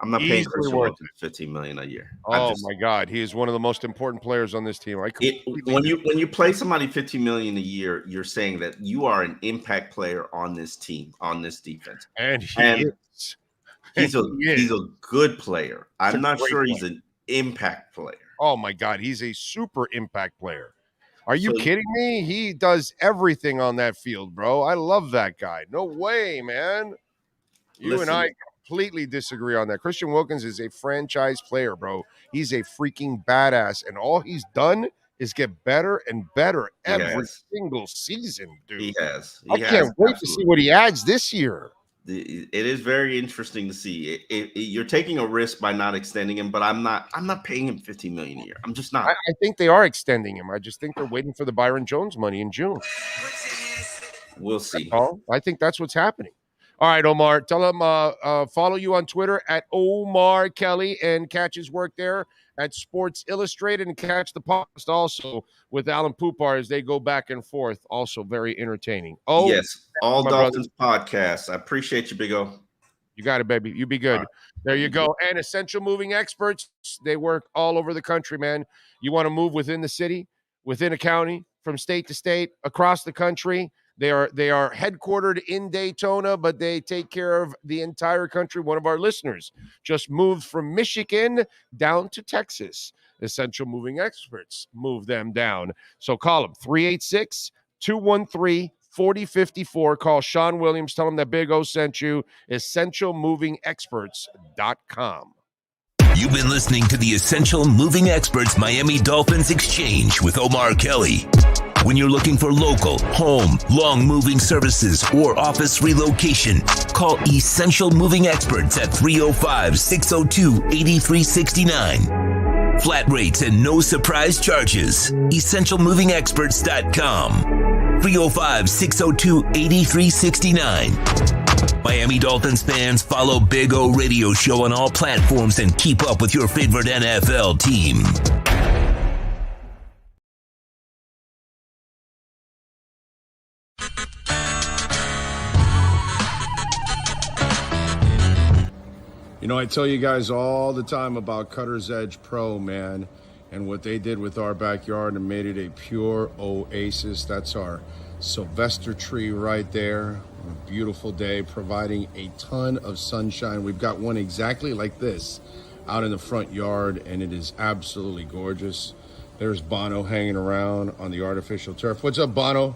[SPEAKER 8] I'm not paying Christian Wilkins $15 million a year.
[SPEAKER 6] Oh my God, he is one of the most important players on this team.
[SPEAKER 8] When you play somebody $15 million a year, you're saying that you are an impact player on this team, on this defense,
[SPEAKER 6] and
[SPEAKER 8] he's a good player. I'm not sure he's an impact player.
[SPEAKER 6] Oh my God, he's a super impact player. Are you kidding me? He does everything on that field, bro. I love that guy. No way, man. You and I completely disagree on that. Christian Wilkins is a franchise player, bro. He's a freaking badass, and all he's done is get better and better every single season, dude.
[SPEAKER 8] He has.
[SPEAKER 6] I can't wait to see what he adds this year.
[SPEAKER 8] It is very interesting to see. You're taking a risk by not extending him, but I'm not paying him $15 million a year. I'm just not.
[SPEAKER 6] I think they are extending him. I just think they're waiting for the Byron Jones money in June.
[SPEAKER 8] We'll see.
[SPEAKER 6] I think that's what's happening. All right, Omar, tell him follow you on Twitter at Omar Kelly and catch his work there at Sports Illustrated, and catch the podcast also with Alan Poupar as they go back and forth. Also very entertaining. Oh,
[SPEAKER 8] yes, all Dolphins podcasts. I appreciate you, Big O.
[SPEAKER 6] You got it, baby. You be good. Right. There you go. And Essential Moving Experts, they work all over the country, man. You want to move within the city, within a county, from state to state, across the country. They are headquartered in Daytona, but they take care of the entire country. One of our listeners just moved from Michigan down to Texas. Essential Moving Experts move them down. So call them 386-213-4054. Call Sean Williams. Tell him that Big O sent you. EssentialMovingExperts.com.
[SPEAKER 4] You've been listening to the Essential Moving Experts Miami Dolphins Exchange with Omar Kelly. When you're looking for local, home, long moving services, or office relocation, call Essential Moving Experts at 305-602-8369. Flat rates and no surprise charges. EssentialMovingExperts.com. 305-602-8369. Miami Dolphins fans, follow Big O Radio Show on all platforms and keep up with your favorite NFL team.
[SPEAKER 6] You know, I tell you guys all the time about Cutter's Edge Pro, man, and what they did with our backyard and made it a pure oasis. That's our Sylvester tree right there. A beautiful day, providing a ton of sunshine. We've got one exactly like this out in the front yard, and it is absolutely gorgeous. There's Bono hanging around on the artificial turf. What's up, Bono?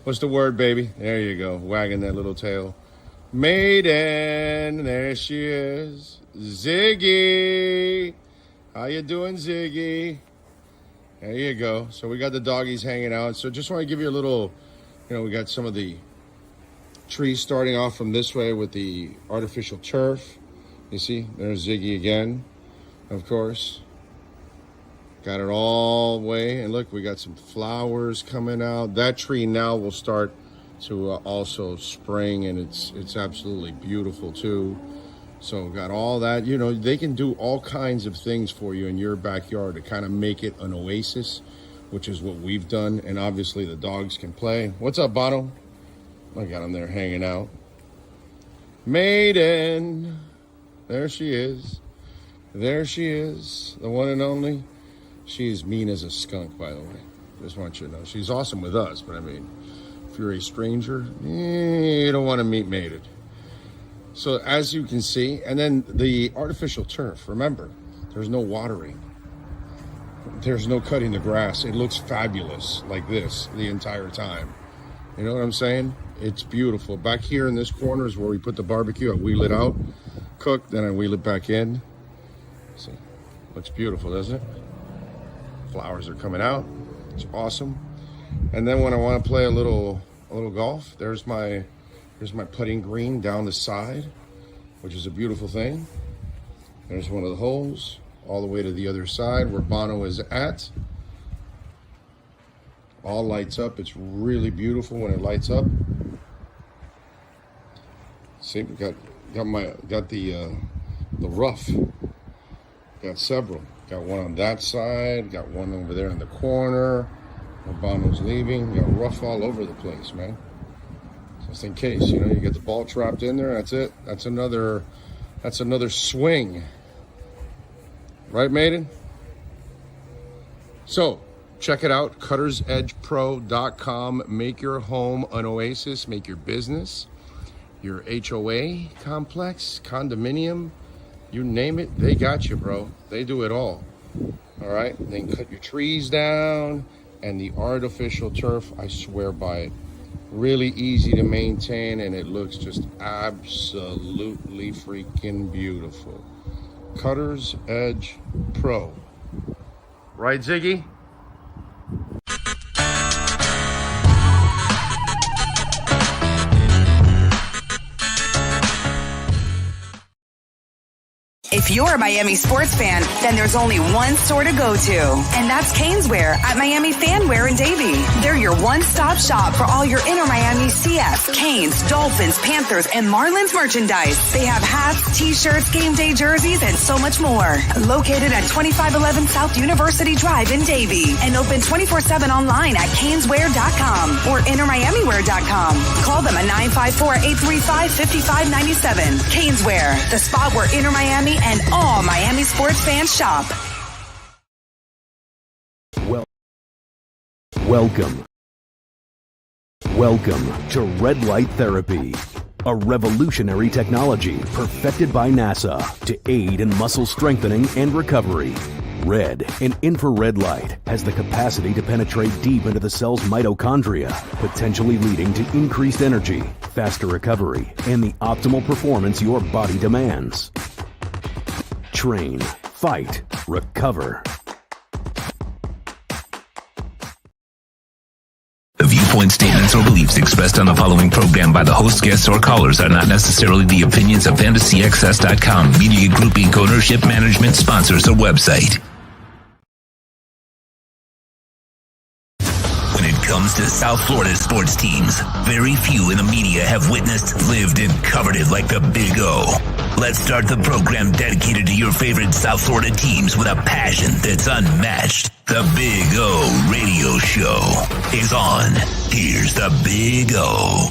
[SPEAKER 6] What's the word, baby? There you go, wagging that little tail. Maiden, there she is. Ziggy. How you doing, Ziggy? There you go. So we got the doggies hanging out. So just want to give you a little, we got some of the trees starting off from this way with the artificial turf. You see, there's Ziggy again, of course. Got it all the way. And look, we got some flowers coming out. That tree now will start to also spring, and it's absolutely beautiful too. So got all that. They can do all kinds of things for you in your backyard to kind of make it an oasis, which is what we've done. And obviously the dogs can play. What's up, Bono? I got him there hanging out. Maiden, there she is. There she is, the one and only. She's mean as a skunk, by the way. Just want you to know. She's awesome with us, but I mean, if you're a stranger, you don't want to meet mated. So as you can see, and then the artificial turf, remember, there's no watering. There's no cutting the grass. It looks fabulous like this the entire time. You know what I'm saying? It's beautiful. Back here in this corner is where we put the barbecue. I wheel it out, cook, then I wheel it back in. See, looks beautiful, doesn't it? Flowers are coming out. It's awesome. And then when I want to play a little golf, there's my putting green down the side, which is a beautiful thing. There's one of the holes all the way to the other side where Bono is at. All lights up. It's really beautiful when it lights up. See, we got the rough. Got several. Got one on that side. Got one over there in the corner where Bono's leaving. Got rough all over the place, man. Just in case, you get the ball trapped in there. That's it. That's another swing. Right, Maiden? So, check it out, cuttersedgepro.com. Make your home an oasis. Make your business, your HOA complex, condominium, you name it, they got you, bro. They do it all. All right? Then cut your trees down, and the artificial turf, I swear by it. Really easy to maintain, and it looks just absolutely freaking beautiful. Cutter's Edge Pro. Right, Ziggy?
[SPEAKER 2] If you're a Miami sports fan, then there's only one store to go to, and that's Caneswear at Miami Fanwear in Davie. They're your one-stop shop for all your inner Miami CF, Canes, Dolphins, Panthers, and Marlins merchandise. They have hats, t-shirts, game day jerseys, and so much more. Located at 2511 South University Drive in Davie, and open 24/7 online at caneswear.com or innermiamiwear.com. Call them at 954-835-5597. Caneswear, the spot where Inner Miami and all Miami sports fans shop.
[SPEAKER 5] Welcome to Red Light Therapy, a revolutionary technology perfected by NASA to aid in muscle strengthening and recovery. Red and infrared light has the capacity to penetrate deep into the cell's mitochondria, potentially leading to increased energy, faster recovery, and the optimal performance your body demands. Train, fight, recover.
[SPEAKER 4] The viewpoint statements or beliefs expressed on the following program by the host, guests, or callers are not necessarily the opinions of FantasyXS.com, Media Group Inc., ownership, management, sponsors, or website. When it comes to South Florida sports teams, very few in the media have witnessed, lived, and covered it like the Big O. Let's start the program dedicated to your favorite South Florida teams with a passion that's unmatched. The Big O Radio Show is on. Here's the Big O.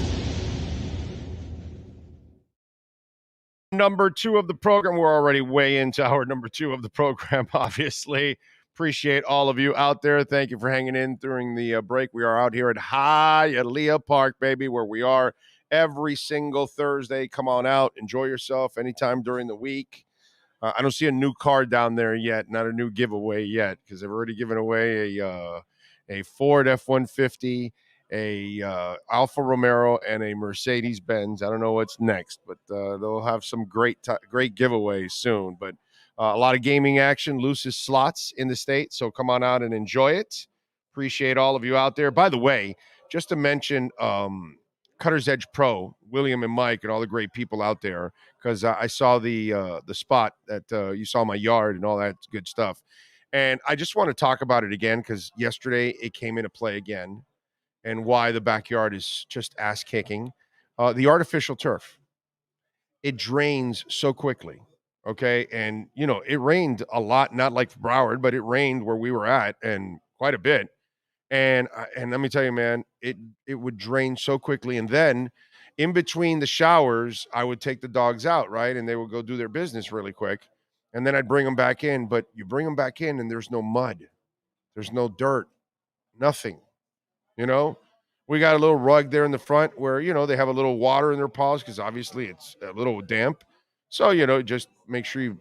[SPEAKER 6] Number 2 of the program. We're already way into our number 2 of the program, obviously. Appreciate all of you out there. Thank you for hanging in during the break. We are out here at Hialeah Park, baby, where we are every single Thursday. Come on out. Enjoy yourself anytime during the week. I don't see a new car down there yet, not a new giveaway yet, because they've already given away a Ford F-150, a Alfa Romero, and a Mercedes-Benz. I don't know what's next, but they'll have some great giveaways soon. But a lot of gaming action, loosest slots in the state, so come on out and enjoy it. Appreciate all of you out there. By the way, just to mention Cutter's Edge Pro, William and Mike, and all the great people out there, because I saw the spot that you saw my yard and all that good stuff. And I just want to talk about it again, because yesterday it came into play again, and why the backyard is just ass-kicking. The artificial turf. It drains so quickly, okay? And, you know, it rained a lot, not like Broward, but it rained where we were at, and quite a bit. And let me tell you, man, it would drain so quickly. And then in between the showers, I would take the dogs out, right? And they would go do their business really quick. And then I'd bring them back in. But you bring them back in and there's no mud. There's no dirt. Nothing. You know? We got a little rug there in the front where, you know, they have a little water in their paws because obviously it's a little damp. So, you know, just make sure you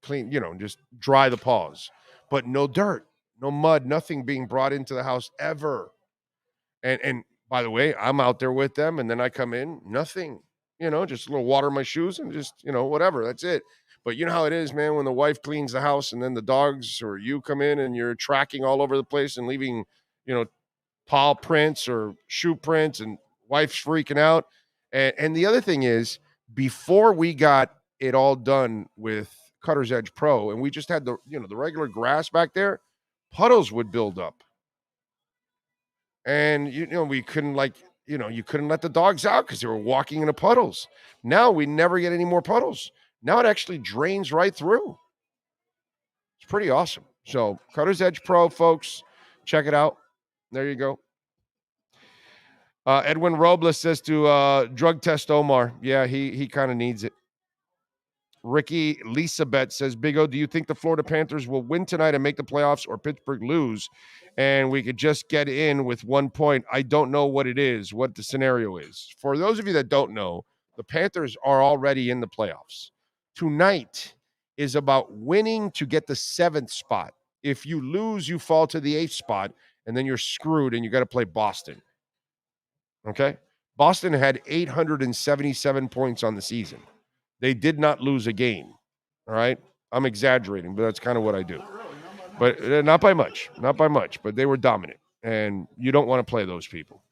[SPEAKER 6] clean, you know, just dry the paws. But no dirt. No mud, nothing being brought into the house ever. And by the way, I'm out there with them, and then I come in, nothing. You know, just a little water in my shoes and just, you know, whatever. That's it. But you know how it is, man, when the wife cleans the house and then the dogs or you come in and you're tracking all over the place and leaving, you know, paw prints or shoe prints, and wife's freaking out. And the other thing is, before we got it all done with Cutter's Edge Pro, and we just had the, you know, the regular grass back there, puddles would build up. And, you know, we couldn't, like, you know, you couldn't let the dogs out because they were walking into puddles. Now we never get any more puddles. Now it actually drains right through. It's pretty awesome. So Cutter's Edge Pro, folks, check it out. There you go. Edwin Robles says to drug test Omar. Yeah, he kind of needs it. Ricky Lisabeth says, Big O, do you think the Florida Panthers will win tonight and make the playoffs, or Pittsburgh lose and we could just get in with 1 point? I don't know what it is, what the scenario is. For those of you that don't know, the Panthers are already in the playoffs. Tonight is about winning to get the 7th spot. If you lose, you fall to the 8th spot, and then you're screwed and you got to play Boston. Okay? Boston had 877 points on the season. They did not lose a game, all right? I'm exaggerating, but that's kind of what I do. But not by much, but they were dominant, and you don't want to play those people,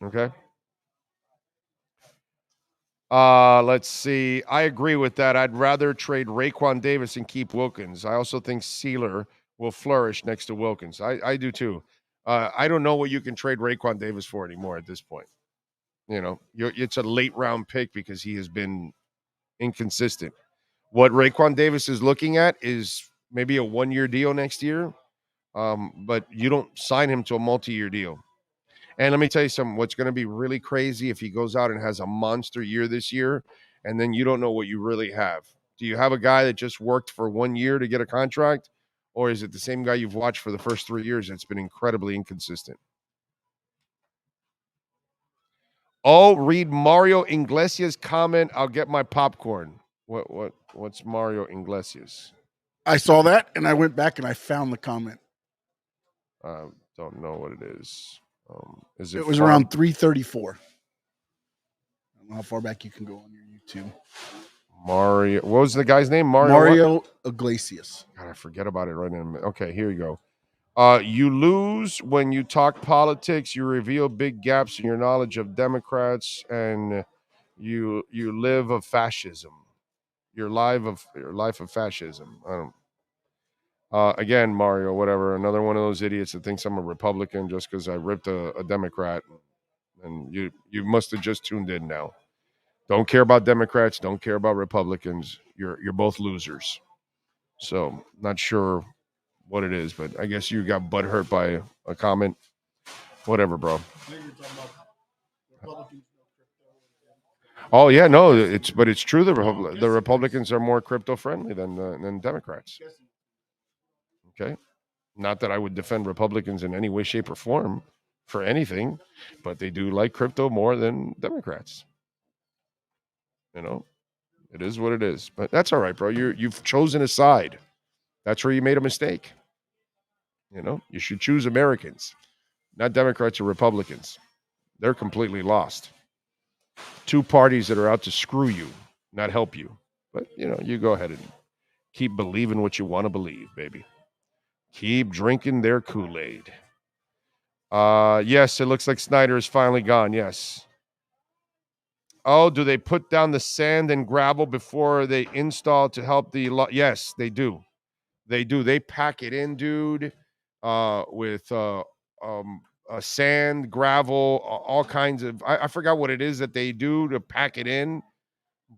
[SPEAKER 6] okay? Let's see. I agree with that. I'd rather trade Raekwon Davis and keep Wilkins. I also think Sealer will flourish next to Wilkins. I do too. I don't know what you can trade Raekwon Davis for anymore at this point. It's a late round pick because he has been inconsistent. What Raekwon Davis is looking at is maybe a 1-year deal next year, but you don't sign him to a multi-year deal. And let me tell you something, what's going to be really crazy if he goes out and has a monster year this year, and then you don't know what you really have. Do you have a guy that just worked for 1 year to get a contract, or is it the same guy you've watched for the first 3 years that's been incredibly inconsistent? Oh, read Mario Iglesias' comment. I'll get my popcorn. What's Mario Iglesias?
[SPEAKER 7] I saw that, and I went back and I found the comment.
[SPEAKER 6] Don't know what it is.
[SPEAKER 7] It was around 334. I don't know how far back you can go on your YouTube.
[SPEAKER 6] Mario, what was the guy's name?
[SPEAKER 7] Mario Iglesias.
[SPEAKER 6] God, I forget about it right in a minute. Okay, here you go. You lose when you talk politics. You reveal big gaps in your knowledge of Democrats, and you live of fascism. Your life of fascism. I don't. Again, Mario, whatever. Another one of those idiots that thinks I'm a Republican just because I ripped a Democrat, and you must have just tuned in now. Don't care about Democrats. Don't care about Republicans. You're both losers. So not sure what it is, but I guess you got butthurt by a comment. Whatever, bro. Oh yeah, no, it's true. The Republicans are more crypto friendly than Democrats. Okay, not that I would defend Republicans in any way, shape, or form for anything, but they do like crypto more than Democrats. It is what it is. But that's all right, bro. You've chosen a side. That's where you made a mistake. You should choose Americans, not Democrats or Republicans. They're completely lost. Two parties that are out to screw you, not help you. But, you go ahead and keep believing what you want to believe, baby. Keep drinking their Kool-Aid. Yes, it looks like Snyder is finally gone. Yes. Oh, do they put down the sand and gravel before they install to help the... Yes, they do. They do. They pack it in, dude, with sand, gravel, all kinds of... I forgot what it is that they do to pack it in.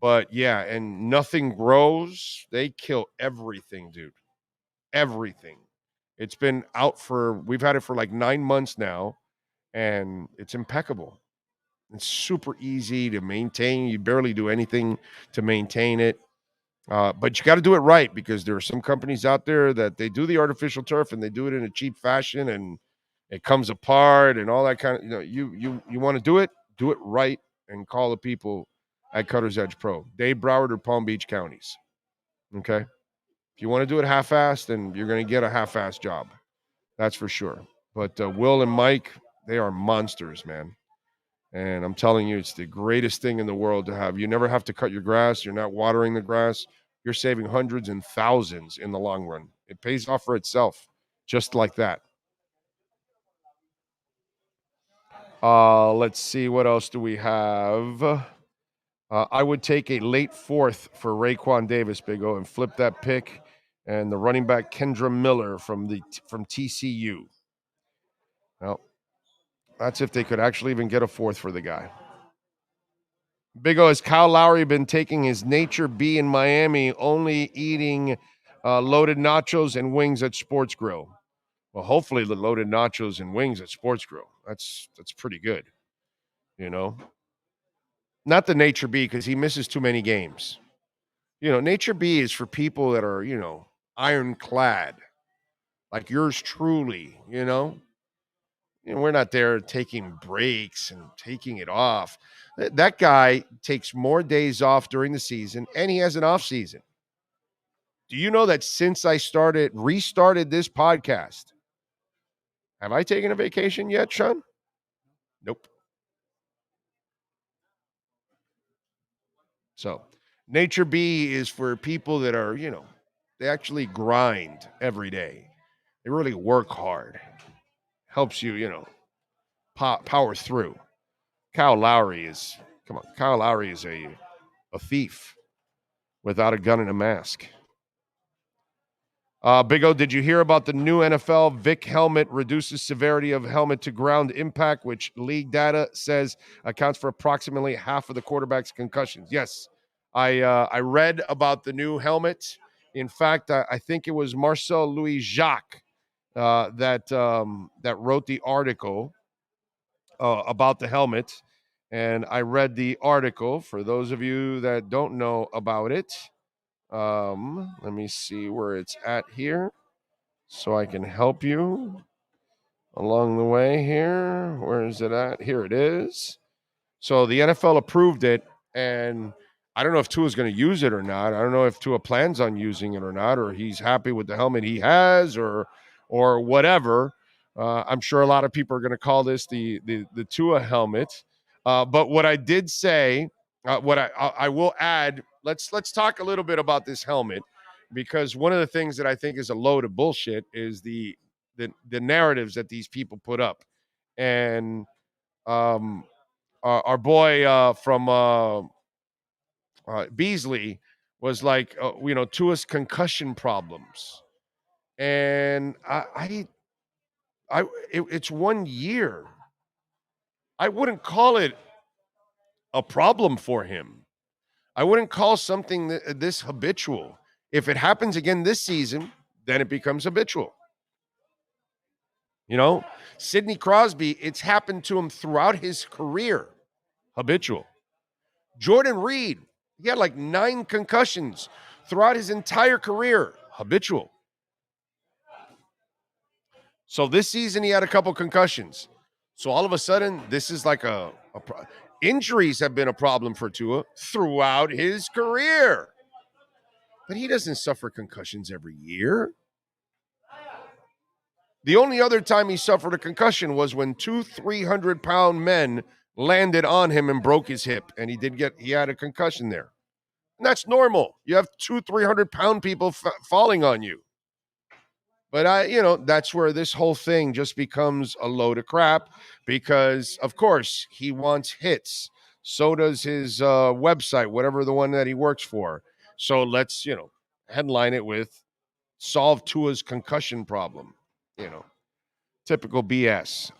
[SPEAKER 6] But, yeah, and nothing grows. They kill everything, dude. Everything. It's been out we've had it for like 9 months now, and it's impeccable. It's super easy to maintain. You barely do anything to maintain it. But you got to do it right, because there are some companies out there that they do the artificial turf and they do it in a cheap fashion, and it comes apart and all that kind of, you want to do it right, and call the people at Cutter's Edge Pro, Dave Broward or Palm Beach counties. Okay. If you want to do it half-assed, then you're going to get a half-assed job. That's for sure. But Will and Mike, they are monsters, man. And I'm telling you, it's the greatest thing in the world to have. You never have to cut your grass. You're not watering the grass. You're saving hundreds and thousands in the long run. It pays off for itself, just like that. Let's see. What else do we have? I would take a late fourth for Raekwon Davis, Big O, and flip that pick. And the running back Kendra Miller from TCU. Well, that's if they could actually even get a fourth for the guy. Big O, has Kyle Lowry been taking his Nature B in Miami, only eating loaded nachos and wings at Sports Grill? Well, hopefully the loaded nachos and wings at Sports Grill. That's pretty good, Not the Nature B, because he misses too many games. Nature B is for people that are, ironclad, like yours truly, we're not there taking breaks and taking it off. That guy takes more days off during the season, and he has an off season. Do you know that since I restarted this podcast, have I taken a vacation yet, Sean? Nope. So Nature B is for people that are, they actually grind every day. They really work hard. Helps you, power through. Kyle Lowry is Come on. Kyle Lowry is a thief without a gun and a mask. Big O, did you hear about the new NFL Vic helmet reduces severity of helmet to ground impact, which league data says accounts for approximately half of the quarterback's concussions? Yes, I read about the new helmet. In fact, I think it was Marcel Louis-Jacques that wrote the article about the helmet, and I read the article. For those of you that don't know about it, let me see where it's at here, so I can help you along the way here. Where is it at? Here it is. So the NFL approved it, and I don't know if Tua's going to use it or not. I don't know if Tua plans on using it or not, or he's happy with the helmet he has, or whatever. I'm sure a lot of people are going to call this the Tua helmet. But what I did say, what I will add, let's talk a little bit about this helmet, because one of the things that I think is a load of bullshit is the narratives that these people put up. And our boy from Beasley was like, Tua's concussion problems. And it's 1 year. I wouldn't call it a problem for him. I wouldn't call something this habitual. If it happens again this season, then it becomes habitual. Sidney Crosby, it's happened to him throughout his career. Habitual. Jordan Reed, he had like 9 concussions throughout his entire career. Habitual. So this season he had a couple concussions. So all of a sudden, this is like injuries have been a problem for Tua throughout his career. But he doesn't suffer concussions every year. The only other time he suffered a concussion was when 2 300-pound men landed on him and broke his hip, and he had a concussion there. And that's normal. You have 2 300-pound people falling on you. But that's where this whole thing just becomes a load of crap, because of course he wants hits. So does his website, whatever the one that he works for. So let's, headline it with solve Tua's concussion problem. Typical BS.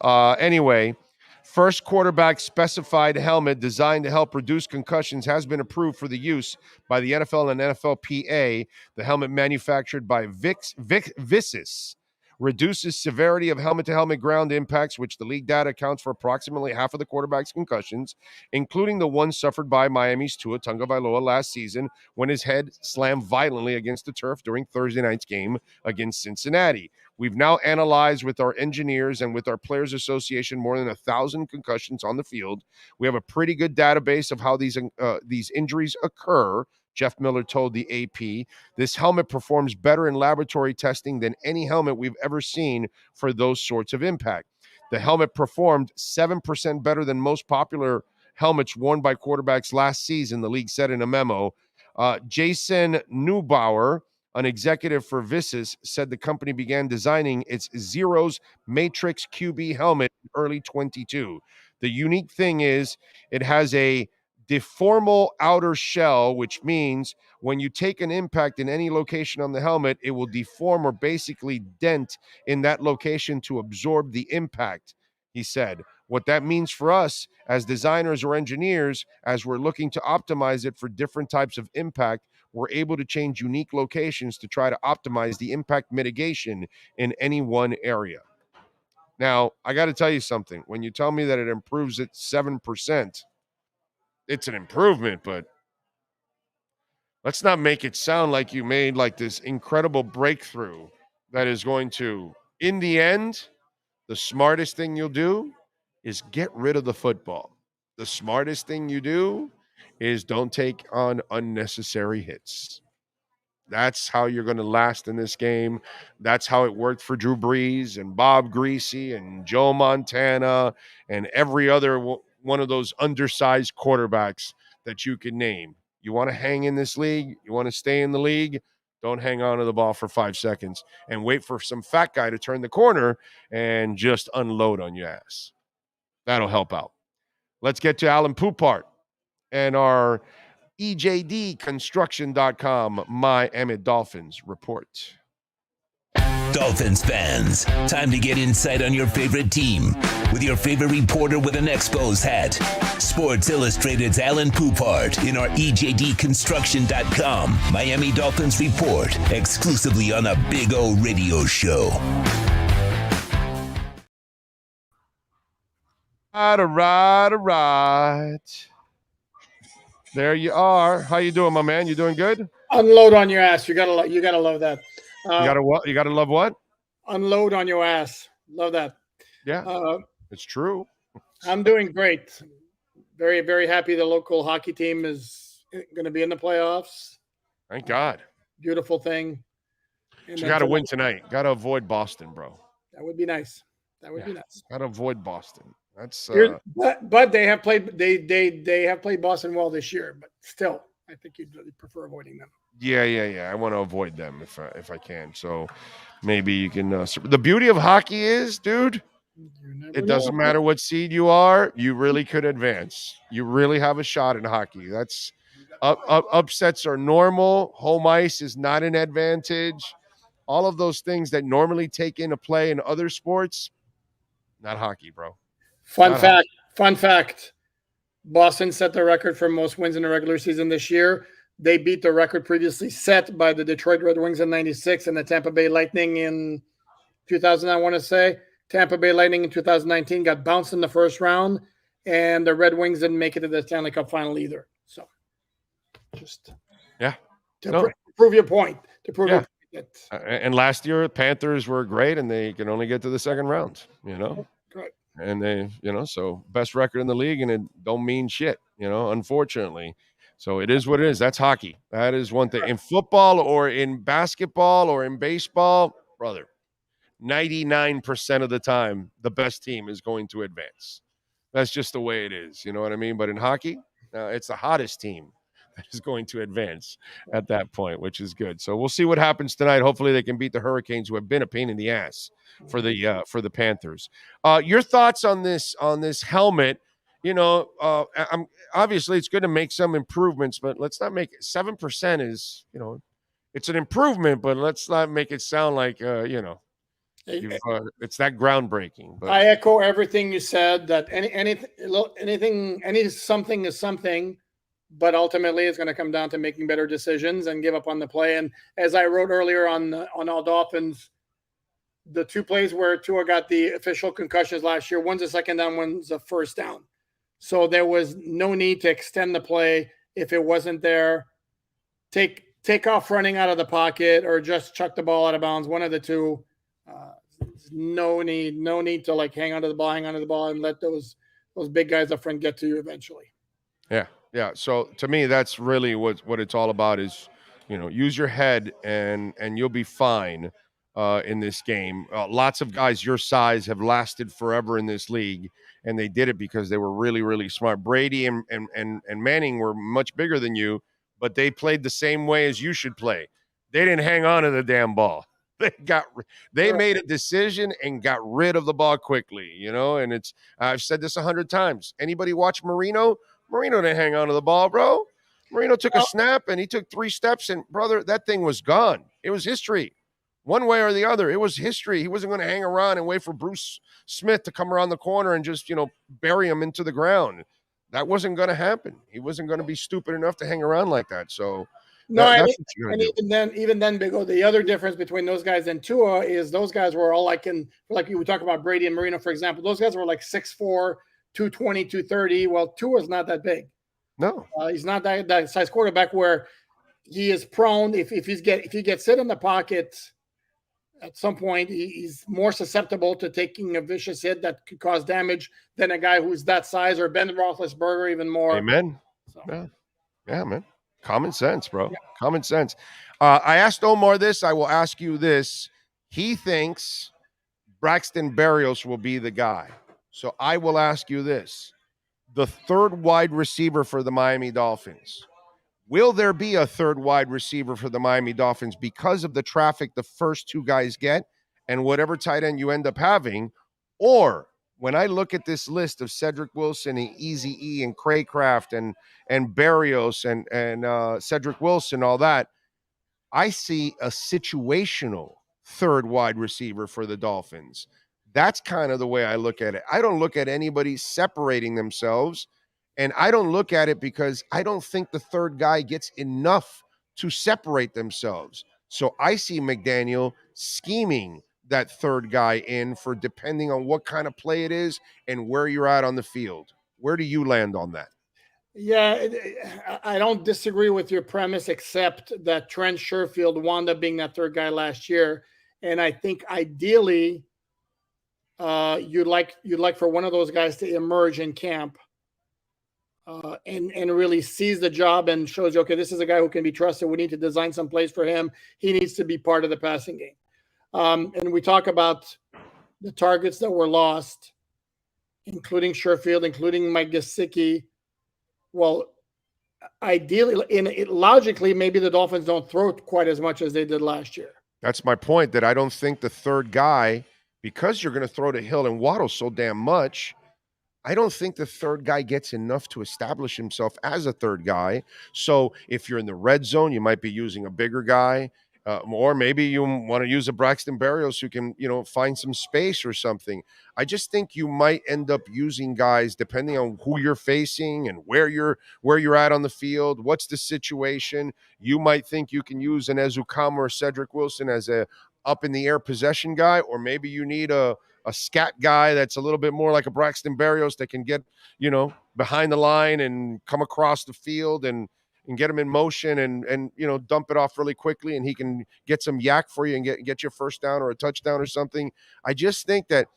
[SPEAKER 6] Anyway, first quarterback specified helmet designed to help reduce concussions has been approved for the use by the NFL and NFLPA. The helmet, manufactured by Vicis, reduces severity of helmet-to-helmet ground impacts, which the league data accounts for approximately half of the quarterback's concussions, including the one suffered by Miami's Tua Tagovailoa last season when his head slammed violently against the turf during Thursday night's game against Cincinnati. We've now analyzed with our engineers and with our Players Association more than 1,000 concussions on the field. We have a pretty good database of how these injuries occur, Jeff Miller told the AP. This helmet performs better in laboratory testing than any helmet we've ever seen for those sorts of impact. The helmet performed 7% better than most popular helmets worn by quarterbacks last season, the league said in a memo. Jason Neubauer, an executive for Vicis, said the company began designing its Zeros Matrix QB helmet in early 22. The unique thing is it has a deformal outer shell, which means when you take an impact in any location on the helmet, it will deform or basically dent in that location to absorb the impact, he said. What that means for us as designers or engineers, as we're looking to optimize it for different types of impact, we're able to change unique locations to try to optimize the impact mitigation in any one area. Now, I got to tell you something. When you tell me that it improves it 7%, it's an improvement, but let's not make it sound like you made like this incredible breakthrough that is going to, in the end, the smartest thing you'll do is get rid of the football. The smartest thing you do is don't take on unnecessary hits. That's how you're going to last in this game. That's how it worked for Drew Brees and Bob Greasy and Joe Montana and every other one of those undersized quarterbacks that you can name. You want to hang in this league? You want to stay in the league? Don't hang on to the ball for 5 seconds and wait for some fat guy to turn the corner and just unload on your ass. That'll help out. Let's get to Alan Poupart. and our EJDconstruction.com Miami Dolphins report.
[SPEAKER 4] Dolphins fans, time to get insight on your favorite team with your favorite reporter with an Expos hat. Sports Illustrated's Alan Poupart in our EJDconstruction.com Miami Dolphins report, exclusively on the Big O Radio Show.
[SPEAKER 6] All right. There you are. How you doing, my man? You doing good?
[SPEAKER 9] Unload on your ass. You gotta love that.
[SPEAKER 6] You gotta what? You gotta love what?
[SPEAKER 9] Unload on your ass. Love that.
[SPEAKER 6] Yeah, it's true.
[SPEAKER 9] I'm doing great. Very, very happy the local hockey team is going to be in the playoffs.
[SPEAKER 6] Thank God.
[SPEAKER 9] Beautiful thing.
[SPEAKER 6] And you got to win tonight. Got to avoid Boston, bro.
[SPEAKER 9] That would be nice. That would be nice.
[SPEAKER 6] Got to avoid Boston. That's
[SPEAKER 9] but they have played they have played Boston well this year, but still, I think you'd prefer avoiding them.
[SPEAKER 6] Yeah. I want to avoid them if I can. So maybe you can. The beauty of hockey is, dude, it doesn't matter what seed you are. You really could advance. You really have a shot in hockey. That's upsets are normal. Home ice is not an advantage. All of those things that normally take into play in other sports, not hockey, bro.
[SPEAKER 9] Fun fact. Boston set the record for most wins in the regular season this year. They beat the record previously set by the Detroit Red Wings in 96 and the Tampa Bay Lightning in 2000, I want to say. Tampa Bay Lightning in 2019 got bounced in the first round, and the Red Wings didn't make it to the Stanley Cup final either. So just to prove your point.
[SPEAKER 6] And last year, Panthers were great, and they can only get to the second round,
[SPEAKER 9] Right.
[SPEAKER 6] And they, so best record in the league, and it don't mean shit, unfortunately. So it is what it is. That's hockey. That is one thing. In football or in basketball or in baseball, brother, 99% of the time, the best team is going to advance. That's just the way it is. You know what I mean? But in hockey, it's the hottest team that is going to advance at that point, which is good. So we'll see what happens tonight. Hopefully they can beat the Hurricanes, who have been a pain in the ass for the Panthers. Your thoughts on this helmet? I'm obviously it's good to make some improvements, but let's not make it 7% is, it's an improvement, but let's not make it sound like, it's that groundbreaking. But
[SPEAKER 9] I echo everything you said, that something is something, but ultimately it's going to come down to making better decisions and give up on the play. And as I wrote earlier on all Dolphins, the two plays where Tua got the official concussions last year, one's a second down, one's a first down. So there was no need to extend the play if it wasn't there. Take off running out of the pocket or just chuck the ball out of bounds. One of the two. No need to like hang onto the ball and let those big guys up front get to you eventually.
[SPEAKER 6] Yeah. So to me, that's really what it's all about is, use your head and you'll be fine in this game. Lots of guys your size have lasted forever in this league, and they did it because they were really, really smart. Brady and Manning were much bigger than you, but they played the same way as you should play. They didn't hang on to the damn ball. They made a decision and got rid of the ball quickly, and I've said this 100 times. Anybody watch Marino? Marino didn't hang on to the ball, bro. Marino took a snap and he took 3 steps, and brother, that thing was gone. It was history. One way or the other, it was history. He wasn't going to hang around and wait for Bruce Smith to come around the corner and just, bury him into the ground. That wasn't going to happen. He wasn't going to be stupid enough to hang around like that. So that's what you're going to do.
[SPEAKER 9] Even then, Big O, the other difference between those guys and Tua is those guys were all like you would talk about Brady and Marino, for example. Those guys were like 6'4", 220, 230. Well, Tua's not that big.
[SPEAKER 6] No,
[SPEAKER 9] he's not that size quarterback where he is prone. If he gets hit in the pocket, at some point he's more susceptible to taking a vicious hit that could cause damage than a guy who's that size, or Ben Roethlisberger even more.
[SPEAKER 6] Amen. So. Yeah, man. Common sense, bro. Yeah. Common sense. I asked Omar this. I will ask you this. He thinks Braxton Berrios will be the guy. So I will ask you this. The third wide receiver for the Miami Dolphins. Will there be a third wide receiver for the Miami Dolphins because of the traffic the first two guys get and whatever tight end you end up having? Or when I look at this list of Cedric Wilson and Easy E and Craycraft and Barrios and Cedric Wilson, all that, I see a situational third wide receiver for the Dolphins. That's kind of the way I look at it. I don't look at anybody separating themselves, and I don't look at it because I don't think the third guy gets enough to separate themselves. So I see McDaniel scheming that third guy in for depending on what kind of play it is and where you're at on the field. Where do you land on that?
[SPEAKER 9] Yeah, I don't disagree with your premise, except that Trent Sherfield wound up being that third guy last year, and I think ideally, you'd like for one of those guys to emerge in camp, and really seize the job and shows you, okay, this is a guy who can be trusted. We need to design some plays for him. He needs to be part of the passing game. And we talk about the targets that were lost, including Sherfield, including Mike Gesicki. Well, ideally, logically, maybe the Dolphins don't throw quite as much as they did last year.
[SPEAKER 6] That's my point, that I don't think the third guy, because you're going to throw to Hill and Waddle so damn much, I don't think the third guy gets enough to establish himself as a third guy. So if you're in the red zone, you might be using a bigger guy. Or maybe you want to use a Braxton Berrios who can, find some space or something. I just think you might end up using guys depending on who you're facing and where you're at on the field. What's the situation? You might think you can use an Ezukama or Cedric Wilson as a up in the air possession guy, or maybe you need a scat guy that's a little bit more like a Braxton Berrios that can get, behind the line and come across the field and get him in motion and dump it off really quickly, and he can get some yak for you and get your first down or a touchdown or something. I just think that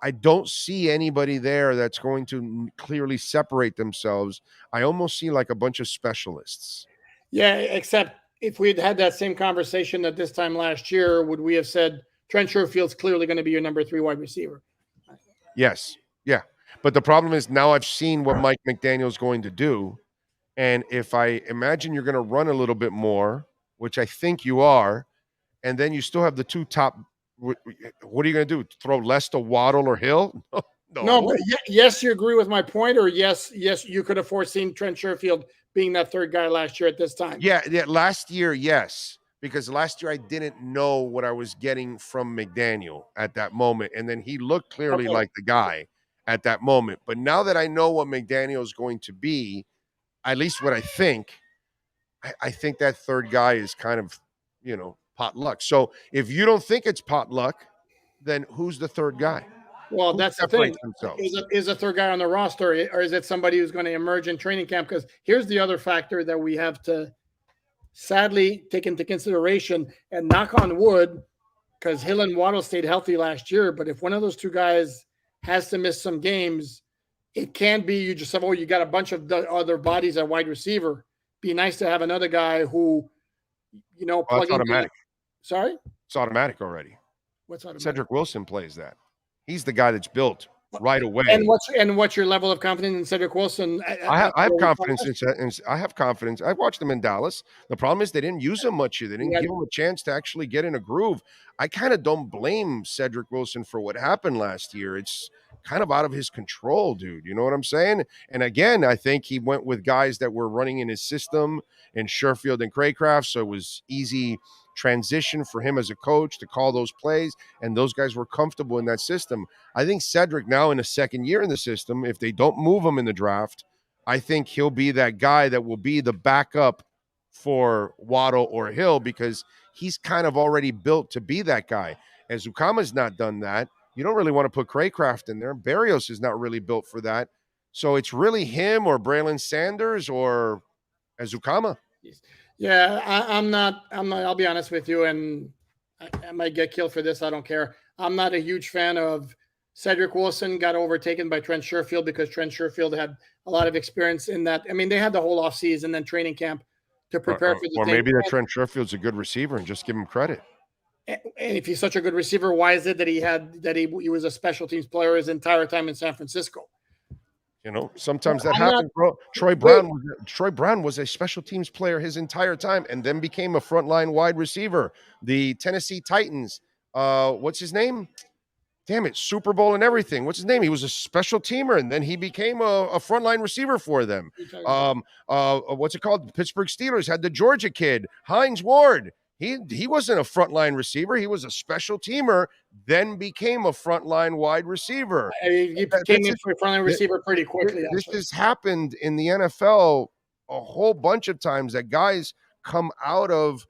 [SPEAKER 6] I don't see anybody there that's going to clearly separate themselves. I almost see like a bunch of specialists.
[SPEAKER 9] Yeah, except if we'd had that same conversation at this time last year, would we have said Trent Sherfield's clearly going to be your number 3 wide receiver?
[SPEAKER 6] Yes. Yeah. But the problem is now I've seen what Mike McDaniel's going to do. And if I imagine you're going to run a little bit more, which I think you are, and then you still have the two top, what are you going to do? Throw less to Waddle or Hill?
[SPEAKER 9] No, but yes, you agree with my point, or yes, you could have foreseen Trent Sherfield being that third guy last year at this time.
[SPEAKER 6] Yeah, last year, yes, because last year I didn't know what I was getting from McDaniel at that moment, and then he looked clearly like the guy at that moment. But now that I know what McDaniel is going to be, at least what I think that third guy is kind of, potluck. So if you don't think it's potluck, then who's the third guy?
[SPEAKER 9] Well, that's the thing. Is a third guy on the roster, or is it somebody who's going to emerge in training camp? Because here's the other factor that we have to sadly take into consideration, and knock on wood, because Hill and Waddle stayed healthy last year. But if one of those two guys has to miss some games, it can't be you just have, you got a bunch of other bodies at wide receiver. Be nice to have another guy who,
[SPEAKER 6] it's automatic.
[SPEAKER 9] Sorry?
[SPEAKER 6] It's automatic already.
[SPEAKER 9] What's automatic?
[SPEAKER 6] Cedric Wilson plays that. He's the guy that's built right away.
[SPEAKER 9] And what's your level of confidence in Cedric Wilson?
[SPEAKER 6] I have confidence I have confidence. I watched him in Dallas. The problem is they didn't use him much here. They didn't give him a chance to actually get in a groove. I kind of don't blame Cedric Wilson for what happened last year. It's kind of out of his control, dude. You know what I'm saying? And again, I think he went with guys that were running in his system in Sherfield and Craycraft, so it was easy transition for him as a coach to call those plays, and those guys were comfortable in that system. I think Cedric, now in a second year in the system, if they don't move him in the draft, I think he'll be that guy that will be the backup for Waddle or Hill, because he's kind of already built to be that guy. As Ukama's not done that, you don't really want to put Craycraft in there. Barrios is not really built for that. So it's really him or Braylon Sanders or Ezukama.
[SPEAKER 9] Yeah, I'm not, I'll be honest with you, and I might get killed for this. I don't care. I'm not a huge fan of Cedric Wilson got overtaken by Trent Sherfield, because Trent Sherfield had a lot of experience in that. I mean, they had the whole offseason and then training camp to prepare for the
[SPEAKER 6] Or maybe that Trent Sherfield's a good receiver and just give him credit.
[SPEAKER 9] And if he's such a good receiver, why is it that he was a special teams player his entire time in San Francisco?
[SPEAKER 6] Sometimes that happens, bro. Troy Brown was a special teams player his entire time, and then became a frontline wide receiver. The Tennessee Titans, what's his name? damn it, Super Bowl and everything. What's his name? He was a special teamer, and then he became a frontline receiver for them. What's it called? The Pittsburgh Steelers had the Georgia kid, Hines Ward. He wasn't a frontline receiver. He was a special teamer, then became a frontline wide receiver.
[SPEAKER 9] He became a frontline receiver pretty quickly.
[SPEAKER 6] This has happened in the NFL a whole bunch of times that guys come out of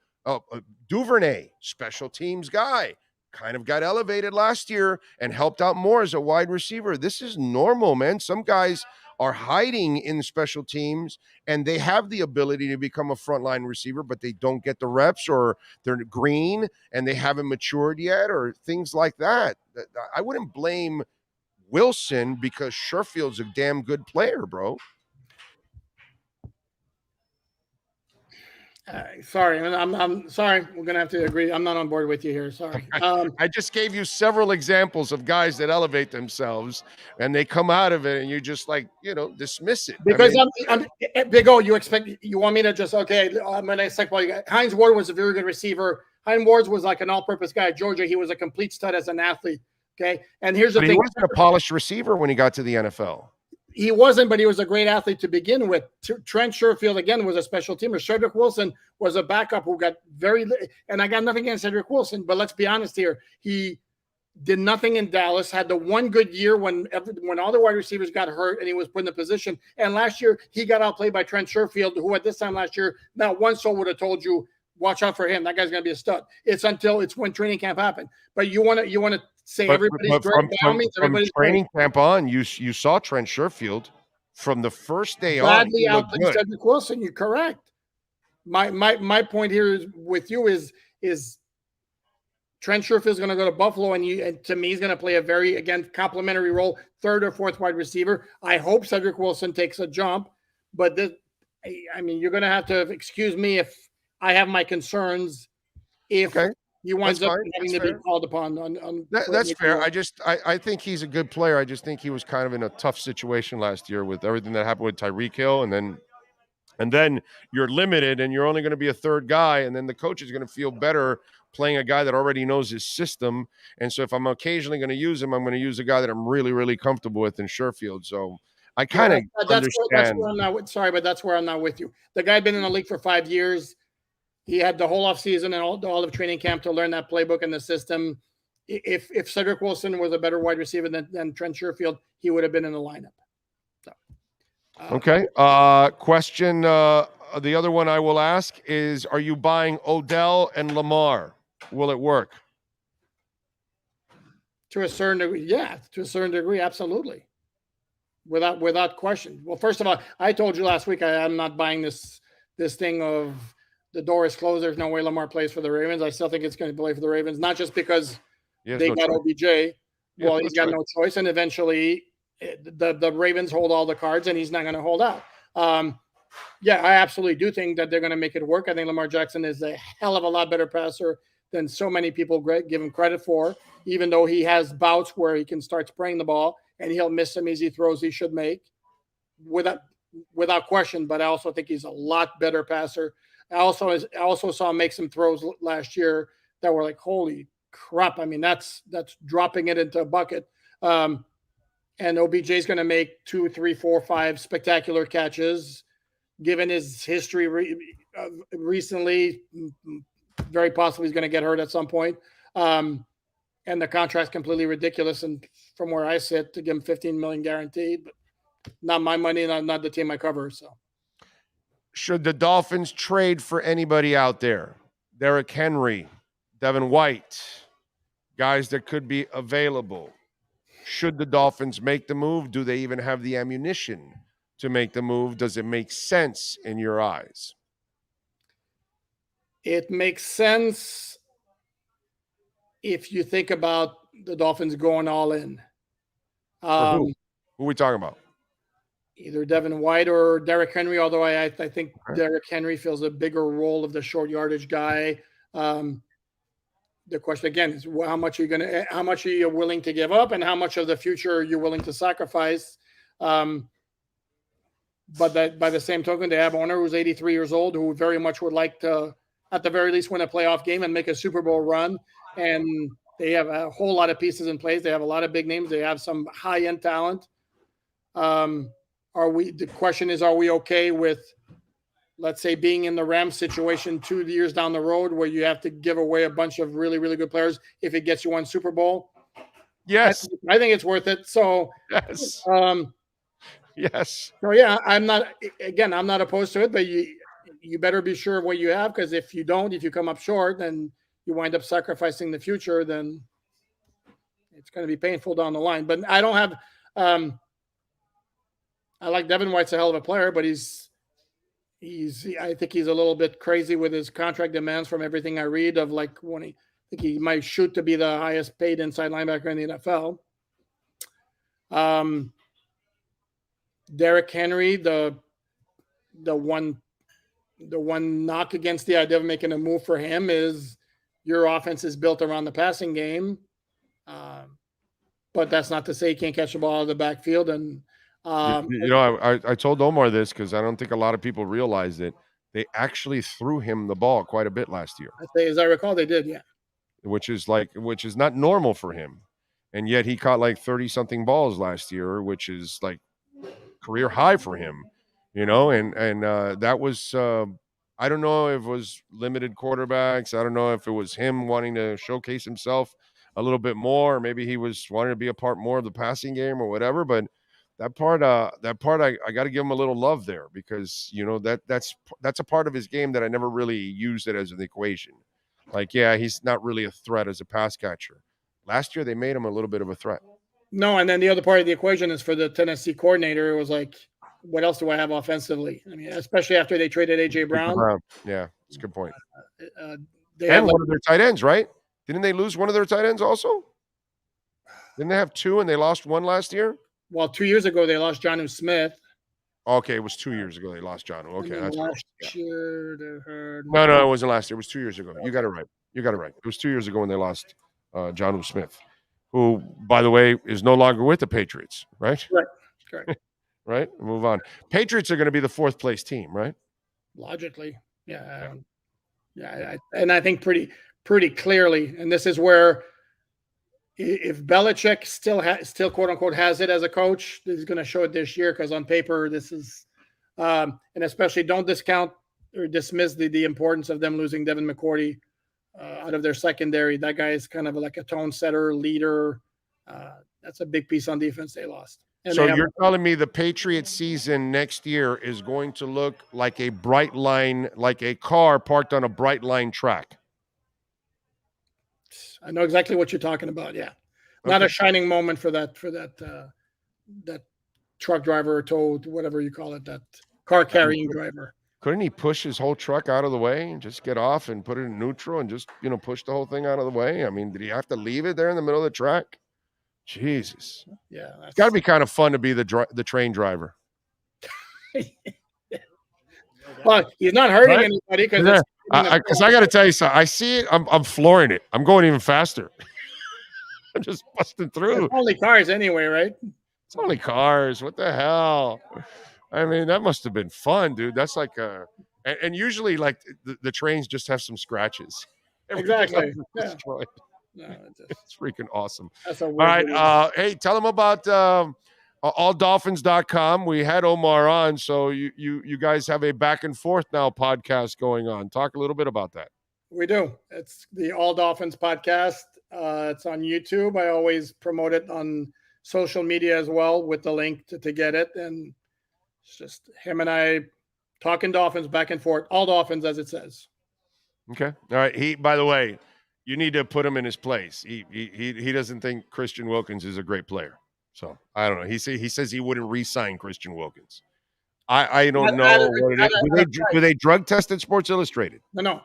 [SPEAKER 6] Duvernay, special teams guy, kind of got elevated last year and helped out more as a wide receiver. This is normal, man. Some guys are hiding in special teams and they have the ability to become a frontline receiver, but they don't get the reps, or they're green and they haven't matured yet, or things like that. I wouldn't blame Wilson because Sherfield's a damn good player, bro.
[SPEAKER 9] Sorry, I'm sorry. We're gonna have to agree. I'm not on board with you here. Sorry.
[SPEAKER 6] I just gave you several examples of guys that elevate themselves and they come out of it, and you just dismiss it.
[SPEAKER 9] Because I'm Big O. You want me to just I'm gonna say, Hines Ward was a very good receiver. Hines Ward was like an all-purpose guy at Georgia. He was a complete stud as an athlete. Okay, and here's the thing: he
[SPEAKER 6] wasn't a polished receiver when he got to the NFL.
[SPEAKER 9] He wasn't, but he was a great athlete to begin with. Trent Sherfield, again, was a special teamer. Cedric Wilson was a backup who got and I got nothing against Cedric Wilson, but let's be honest here. He did nothing in Dallas, had the one good year when all the wide receivers got hurt and he was put in the position. And last year, he got outplayed by Trent Sherfield, who at this time last year, not one soul would have told you, watch out for him. That guy's going to be a stud. It's when training camp happened. But you want to say everybody's
[SPEAKER 6] from training camp on, you saw Trent Sherfield from the first day
[SPEAKER 9] Bradley outplayed Cedric Wilson. You're correct. My point here is Trent Sherfield is going to go to Buffalo, and to me, he's going to play a very, again, complementary role, third or fourth wide receiver. I hope Cedric Wilson takes a jump, but you're going to have to excuse me if I have my concerns. If he winds up having to be called upon on
[SPEAKER 6] that's fair. I think he's a good player. I just think he was kind of in a tough situation last year with everything that happened with Tyreek Hill, and then you're limited and you're only going to be a third guy, and then the coach is going to feel better playing a guy that already knows his system. And so if I'm occasionally going to use him, I'm going to use a guy that I'm really, really comfortable with in Sherfield. So I kind of understand.
[SPEAKER 9] That's where I'm not sorry, but that's where I'm not with you. The guy had been in the league for 5 years. He had the whole offseason and all of training camp to learn that playbook and the system. If Cedric Wilson was a better wide receiver than Trent Sherfield, he would have been in the lineup. So,
[SPEAKER 6] okay. Question. The other one I will ask is, are you buying Odell and Lamar? Will it work?
[SPEAKER 9] To a certain degree, yeah. To a certain degree, absolutely. Without question. Well, first of all, I told you last week I'm not buying this thing of the door is closed. There's no way Lamar plays for the Ravens. I still think it's going to play for the Ravens, not just because they got OBJ. Well, he's got no choice, and eventually the Ravens hold all the cards, and he's not going to hold out. Yeah, I absolutely do think that they're going to make it work. I think Lamar Jackson is a hell of a lot better passer than so many people give him credit for, even though he has bouts where he can start spraying the ball and he'll miss some easy throws he should make without question. But I also think he's a lot better passer. I also saw him make some throws last year that were like, holy crap. I mean, that's dropping it into a bucket. And OBJ is going to make 2, 3, 4, 5 spectacular catches. Given his history recently, very possibly he's going to get hurt at some point. And the contract's completely ridiculous. And from where I sit, to give him $15 million guaranteed, but not my money, not the team I cover. So,
[SPEAKER 6] should the Dolphins trade for anybody out there? Derrick Henry, Devin White, guys that could be available. Should the Dolphins make the move? Do they even have the ammunition to make the move? Does it make sense in your eyes?
[SPEAKER 9] It makes sense if you think about the Dolphins going all in.
[SPEAKER 6] Who are we talking about?
[SPEAKER 9] Either Devin White or Derrick Henry, although I think Derrick Henry fills a bigger role of the short yardage guy. The question again is how much are you willing to give up, and how much of the future are you willing to sacrifice? But that by the same token, they have owner who's 83 years old, who very much would like to, at the very least, win a playoff game and make a Super Bowl run. And They have a whole lot of pieces in place. They have a lot of big names. They have some high-end talent. The question is, are we okay with, let's say, being in the Rams situation 2 years down the road where you have to give away a bunch of really, really good players if it gets you one Super Bowl?
[SPEAKER 6] Yes.
[SPEAKER 9] I think it's worth it. So,
[SPEAKER 6] yes. Yes.
[SPEAKER 9] So yeah, I'm not opposed to it, but you better be sure of what you have, because if you come up short, then you wind up sacrificing the future, then it's going to be painful down the line. But I don't have I like Devin White's a hell of a player, but I think he's a little bit crazy with his contract demands from everything I read of, like, when I think he might shoot to be the highest paid inside linebacker in the NFL. Derrick Henry, the one knock against the idea of making a move for him is your offense is built around the passing game. But that's not to say he can't catch the ball out of the backfield. And
[SPEAKER 6] I told Omar this because I don't think a lot of people realize it. They actually threw him the ball quite a bit last year.
[SPEAKER 9] As I recall, they did, yeah. Which
[SPEAKER 6] is not normal for him. And yet he caught like 30-something balls last year, which is like career high for him, and that was I don't know if it was limited quarterbacks. I don't know if it was him wanting to showcase himself a little bit more, or maybe he was wanting to be a part more of the passing game or whatever. But that part I got to give him a little love there, because that's a part of his game that I never really used it as an equation. Like, yeah, he's not really a threat as a pass catcher. Last year they made him a little bit of a threat.
[SPEAKER 9] No, and then the other part of the equation is for the Tennessee coordinator. It was like, what else do I have offensively? I mean, especially after they traded A.J. Brown.
[SPEAKER 6] Yeah, that's a good point.
[SPEAKER 9] They have
[SPEAKER 6] one of their tight ends, right? Didn't they lose one of their tight ends also? Didn't they have two and they lost one last year?
[SPEAKER 9] Well, 2 years ago they lost Jonnu Smith.
[SPEAKER 6] Okay, it was 2 years ago they lost Jonnu. Okay, that's
[SPEAKER 9] last year.
[SPEAKER 6] No, it wasn't last year. It was 2 years ago. You got it right. It was 2 years ago when they lost Jonnu Smith, who, by the way, is no longer with the Patriots, right?
[SPEAKER 9] Right. Correct.
[SPEAKER 6] Right. Move on. Patriots are going to be the fourth place team, right?
[SPEAKER 9] Logically, yeah. And I think pretty clearly. And this is where, if Belichick still quote unquote has it as a coach, he's going to show it this year, because on paper this is, and especially don't discount or dismiss the importance of them losing Devin McCourty out of their secondary. That guy is kind of like a tone setter, leader. That's a big piece on defense they lost. And
[SPEAKER 6] so you're telling me the Patriots season next year is going to look like a bright line, like a car parked on a bright line track?
[SPEAKER 9] I know exactly what you're talking about. Yeah. Not a shining moment for that truck driver or tow, whatever you call it, that car carrying driver.
[SPEAKER 6] Couldn't he push his whole truck out of the way and just get off and put it in neutral and just, push the whole thing out of the way? I mean, did he have to leave it there in the middle of the track? Jesus.
[SPEAKER 9] Yeah.
[SPEAKER 6] It's got to be kind of fun to be the train driver.
[SPEAKER 9] Well, he's not hurting anybody, because
[SPEAKER 6] I got to tell you something. I see it. I'm flooring it. I'm going even faster. I'm just busting through.
[SPEAKER 9] It's only cars anyway, right?
[SPEAKER 6] It's only cars. What the hell? I mean, that must have been fun, dude. That's like and usually like the trains just have some scratches.
[SPEAKER 9] Exactly. Yeah.
[SPEAKER 6] No, it's freaking awesome.
[SPEAKER 9] That's a
[SPEAKER 6] all right. Hey, tell them about alldolphins.com. We had Omar on, so you guys have a back and forth now podcast going on. Talk a little bit about that.
[SPEAKER 9] We do. It's the All Dolphins podcast. It's on YouTube. I always promote it on social media as well with the link to get it. And it's just him and I talking Dolphins back and forth. All Dolphins, as it says.
[SPEAKER 6] Okay. All right. By the way, you need to put him in his place. He doesn't think Christian Wilkins is a great player. So I don't know. He says he wouldn't re-sign Christian Wilkins. I don't know what it is. Do they drug test at Sports Illustrated?
[SPEAKER 9] No.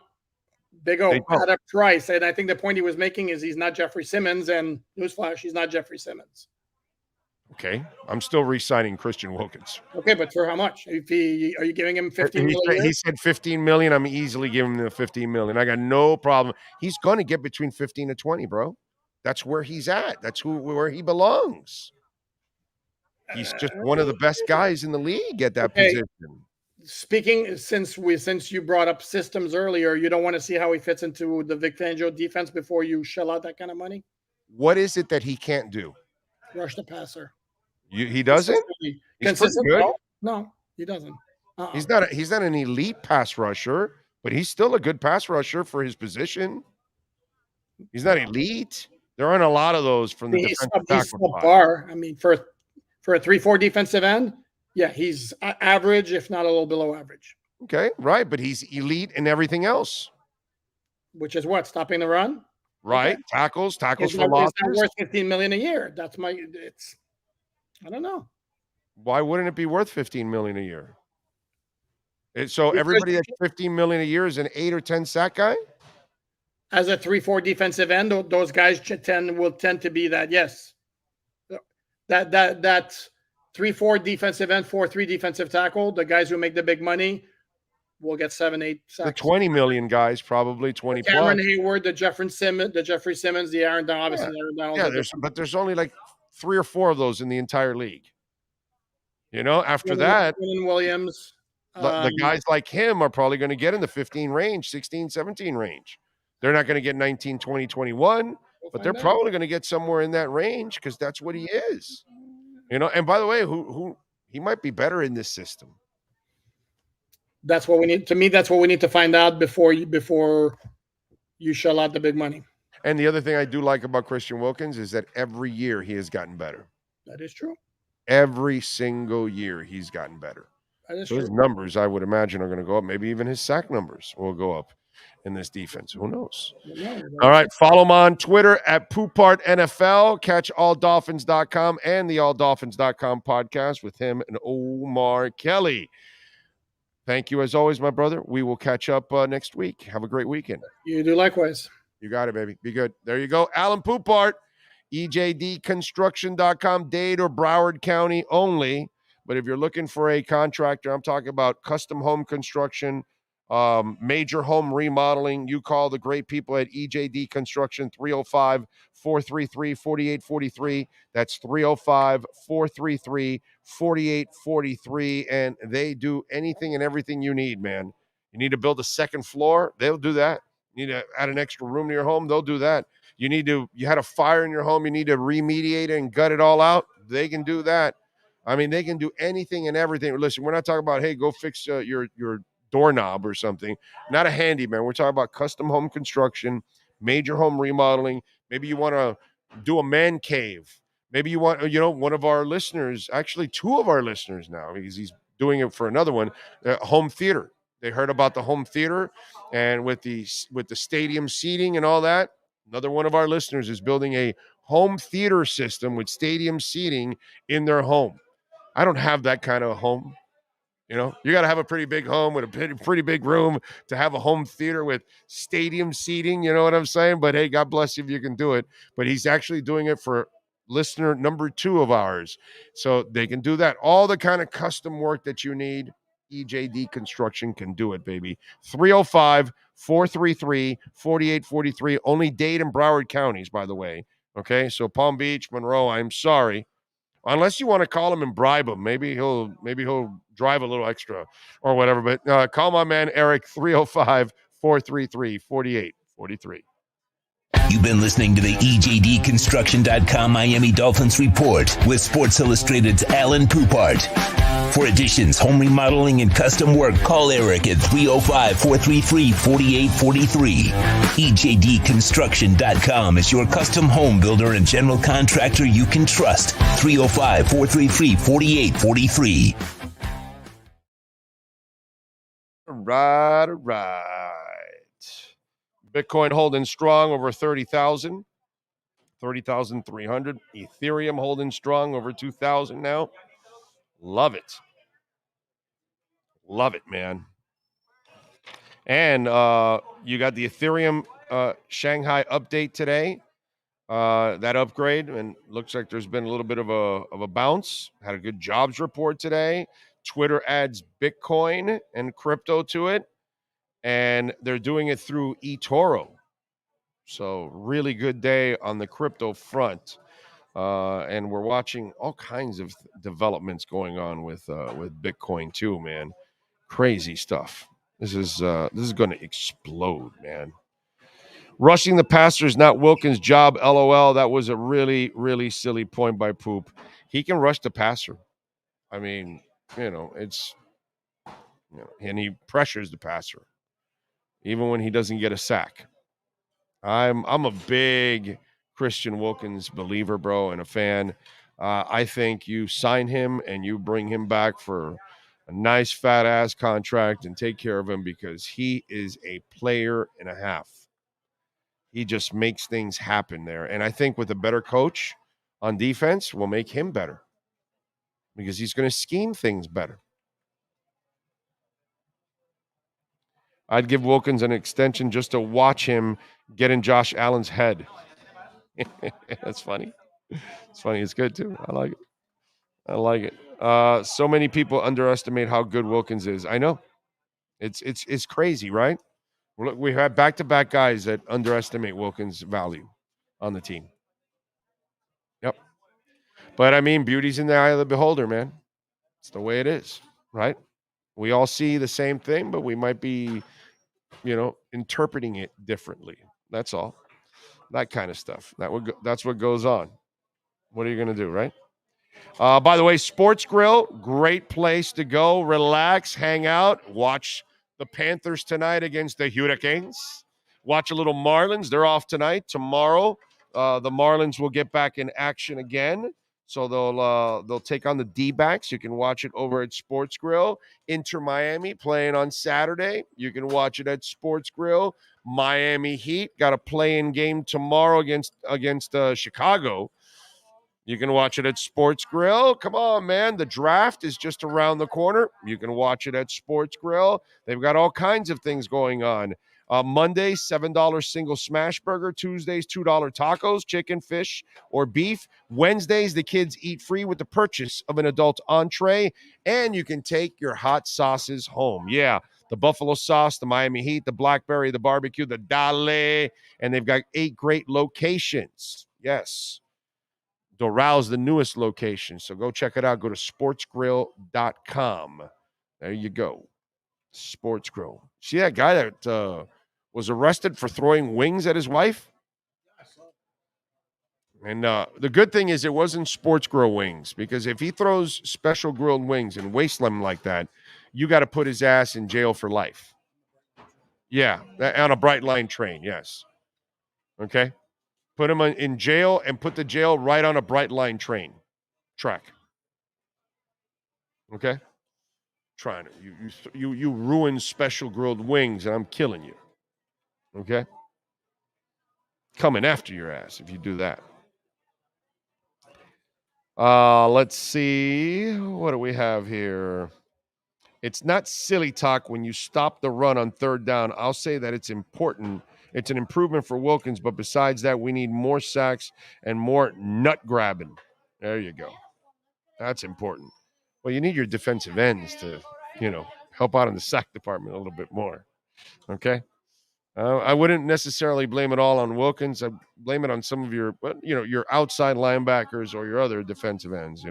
[SPEAKER 9] They go at a price. And I think the point he was making is he's not Jeffrey Simmons, and newsflash, he's not Jeffrey Simmons.
[SPEAKER 6] Okay. I'm still re-signing Christian Wilkins.
[SPEAKER 9] Okay, but for how much? Are you giving him $15 million?
[SPEAKER 6] He said $15 million. I'm easily giving him the $15 million. I got no problem. He's going to get between 15 and 20, bro. That's where he's at. That's where he belongs. He's just one of the best guys in the league at that position.
[SPEAKER 9] since you brought up systems earlier, you don't want to see how he fits into the Vic Fangio defense before you shell out that kind of money?
[SPEAKER 6] What is it that he can't do?
[SPEAKER 9] Rush the passer.
[SPEAKER 6] He doesn't? He's pretty good.
[SPEAKER 9] No, he doesn't.
[SPEAKER 6] He's not an elite pass rusher, but he's still a good pass rusher for his position. He's not elite. There aren't a lot of those from the defensive tackle
[SPEAKER 9] bar. I mean, for a 3-4 defensive end, yeah, he's average, if not a little below average.
[SPEAKER 6] Okay, right, but he's elite in everything else.
[SPEAKER 9] Which is what? Stopping the run?
[SPEAKER 6] Right, okay. Tackles for losses.
[SPEAKER 9] It's not worth $15 million a year. I don't know.
[SPEAKER 6] Why wouldn't it be worth $15 million a year? So everybody that's $15 million a year is an 8 or 10 sack guy?
[SPEAKER 9] As a 3-4 defensive end, those guys will tend to be that, yes. That 3-4 defensive end, 4-3 defensive tackle, the guys who make the big money will get 7-8 sacks.
[SPEAKER 6] The 20 million guys, probably 20 plus.
[SPEAKER 9] Cameron Hayward, the Jeffrey Simmons, the Aaron Donald, obviously.
[SPEAKER 6] Yeah, there's only like 3 or 4 of those in the entire league. After that,
[SPEAKER 9] Williams.
[SPEAKER 6] The guys like him are probably going to get in the 15 range, 16, 17 range. They're not going to get 19, 20, 21, but they're probably going to get somewhere in that range because that's what he is. And by the way, who he might be better in this system.
[SPEAKER 9] That's what we need. To me, that's what we need to find out before you shell out the big money.
[SPEAKER 6] And the other thing I do like about Christian Wilkins is that every year he has gotten better.
[SPEAKER 9] That is true.
[SPEAKER 6] Every single year he's gotten better.
[SPEAKER 9] That is
[SPEAKER 6] so
[SPEAKER 9] true.
[SPEAKER 6] His numbers, I would imagine, are going to go up. Maybe even his sack numbers will go up in this defense. Who knows? All right. Follow him on Twitter at PoopartNFL. Catch alldolphins.com and the alldolphins.com podcast with him and Omar Kelly. Thank you as always, my brother. We will catch up next week. Have a great weekend.
[SPEAKER 9] You do likewise.
[SPEAKER 6] You got it, baby. Be good. There you go. Alan Poupart, EJDconstruction.com, Dade or Broward County only. But if you're looking for a contractor, I'm talking about custom home construction, major home remodeling, you call the great people at EJD Construction, 305-433-4843. That's 305-433-4843. And they do anything and everything you need, man. You need to build a second floor, they'll do that. You need to add an extra room to your home, they'll do that. You had a fire in your home, you need to remediate it and gut it all out, they can do that. I mean, they can do anything and everything. Listen, we're not talking about, hey, go fix your doorknob or something. Not a handyman. We're talking about custom home construction, major home remodeling. Maybe you want to do a man cave. Maybe you want, one of our listeners, actually 2 of our listeners now, because he's doing it for another one, home theater. They heard about the home theater and with the stadium seating and all that. Another one of our listeners is building a home theater system with stadium seating in their home. I don't have that kind of a home. You got to have a pretty big home with a pretty big room to have a home theater with stadium seating. You know what I'm saying? But hey, God bless you if you can do it. But he's actually doing it for listener number 2 of ours. So they can do that. All the kind of custom work that you need, EJD Construction can do it, baby. 305-433-4843. Only Dade and Broward counties, by the way. Okay, so Palm Beach, Monroe, I'm sorry. Unless you want to call him and bribe him. Maybe he'll drive a little extra or whatever. But call my man Eric, 305-433-4843.
[SPEAKER 4] You've been listening to the EJDconstruction.com Miami Dolphins Report with Sports Illustrated's Alan Poupart. For additions, home remodeling, and custom work, call Eric at 305-433-4843. EJDconstruction.com is your custom home builder and general contractor you can trust. 305-433-4843.
[SPEAKER 6] All right. Bitcoin holding strong over 30,000, 30,300. Ethereum holding strong over 2,000 now. Love it. Love it, man. And you got the Ethereum Shanghai update today. That upgrade, and looks like there's been a little bit of a bounce. Had a good jobs report today. Twitter adds Bitcoin and crypto to it, and they're doing it through eToro. So really good day on the crypto front. And we're watching all kinds of developments going on with Bitcoin too, man. Crazy stuff. This is going to explode, man. Rushing the passer is not Wilkins' job. LOL. That was a really, really silly point by Poop. He can rush the passer. I mean, it's and he pressures the passer, even when he doesn't get a sack. I'm a big Christian Wilkins believer, bro, and a fan. I think you sign him and you bring him back for a nice fat ass contract and take care of him because he is a player and a half. He just makes things happen there. And I think with a better coach on defense, we'll make him better because he's going to scheme things better. I'd give Wilkins an extension just to watch him get in Josh Allen's head. That's funny. It's funny. It's good, too. I like it. So many people underestimate how good Wilkins is. I know. It's crazy, right? Look, we have back-to-back guys that underestimate Wilkins' value on the team. Yep. But, I mean, beauty's in the eye of the beholder, man. It's the way it is, right? We all see the same thing, but we might be, interpreting it differently. That's all. That kind of stuff. That's what goes on. What are you going to do, right? By the way, Sports Grill, great place to go. Relax, hang out, watch the Panthers tonight against the Hurricanes. Watch a little Marlins. They're off tonight. Tomorrow, the Marlins will get back in action again. So they'll take on the D-backs. You can watch it over at Sports Grill. Inter Miami playing on Saturday. You can watch it at Sports Grill. Miami Heat got a play-in game tomorrow against Chicago. You can watch it at Sports Grill. Come on, man. The draft is just around the corner. You can watch it at Sports Grill. They've got all kinds of things going on. Monday, $7 single smash burger. Tuesdays, $2 tacos, chicken, fish, or beef. Wednesdays, the kids eat free with the purchase of an adult entree. And you can take your hot sauces home. Yeah, the buffalo sauce, the Miami Heat, the blackberry, the barbecue, the Dale. And they've got 8 great locations. Yes. Doral's the newest location, so go check it out. Go to sportsgrill.com. There you go. Sports Grill. See that guy that was arrested for throwing wings at his wife? And the good thing is it wasn't Sports Grill wings, because if he throws special grilled wings and wastes them like that, you got to put his ass in jail for life. Yeah, on a Bright Line train, yes. Okay? Put him in jail and put the jail right on a Bright Line train track. Okay? Trying to you ruin special grilled wings and I'm killing you. Okay? Coming after your ass if you do that. Let's see. What do we have here? It's not silly talk when you stop the run on third down. I'll say that it's important. It's an improvement for Wilkins, but besides that, we need more sacks and more nut grabbing. There you go. That's important. Well, you need your defensive ends to, help out in the sack department a little bit more. Okay? I wouldn't necessarily blame it all on Wilkins. I blame it on some of your outside linebackers or your other defensive ends,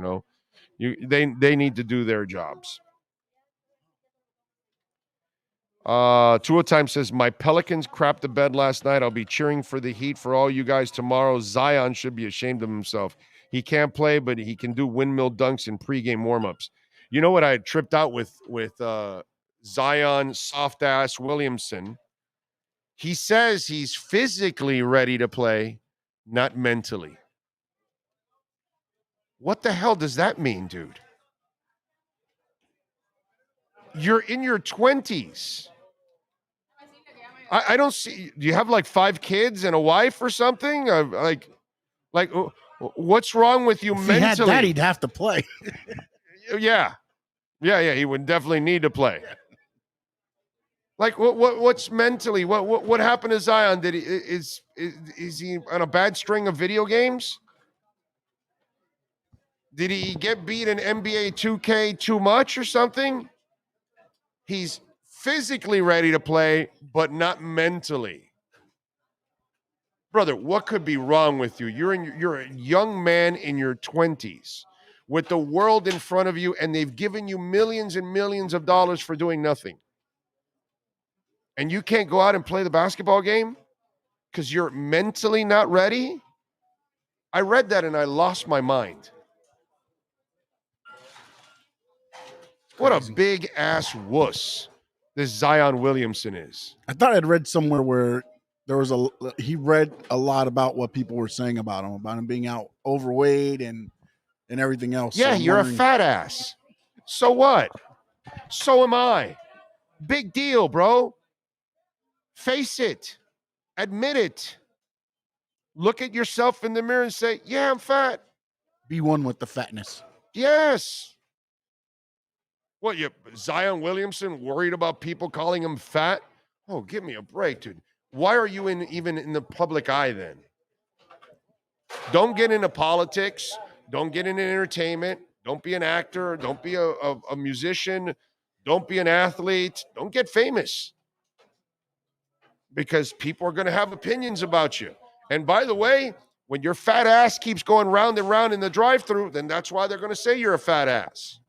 [SPEAKER 6] They need to do their jobs. Tua Time says, my Pelicans crapped the bed last night. I'll be cheering for the Heat for all you guys tomorrow. Zion should be ashamed of himself. He can't play, but he can do windmill dunks in pregame warmups. You know what I tripped out with Zion soft-ass Williamson? He says he's physically ready to play, not mentally. What the hell does that mean, dude? You're in your 20s. I don't see. Do you have like 5 kids and a wife or something? Like, what's wrong with you mentally?
[SPEAKER 7] If he had that, he'd have to play.
[SPEAKER 6] Yeah. He would definitely need to play. Like, what's mentally? What happened to Zion? Is he on a bad string of video games? Did he get beat in NBA 2K too much or something? He's physically ready to play, but not mentally. Brother, what could be wrong with you? You're a young man in your 20s. with the world in front of you, and they've given you millions and millions of dollars for doing nothing. And you can't go out and play the basketball game because you're mentally not ready? I read that and I lost my mind. What a big ass wuss this Zion Williamson is.
[SPEAKER 7] I thought I'd read somewhere where he read a lot about what people were saying about him being out overweight and everything else.
[SPEAKER 6] Yeah,
[SPEAKER 7] so
[SPEAKER 6] you're a fat ass. So what? So am I. Big deal, bro. Face it. Admit it. Look at yourself in the mirror and say, yeah, I'm fat.
[SPEAKER 7] Be one with the fatness.
[SPEAKER 6] Yes. What, Zion Williamson worried about people calling him fat? Oh, give me a break, dude. Why are you even in the public eye then? Don't get into politics. Don't get into entertainment. Don't be an actor. Don't be a musician. Don't be an athlete. Don't get famous. Because people are going to have opinions about you. And by the way, when your fat ass keeps going round and round in the drive-thru, then that's why they're going to say you're a fat ass.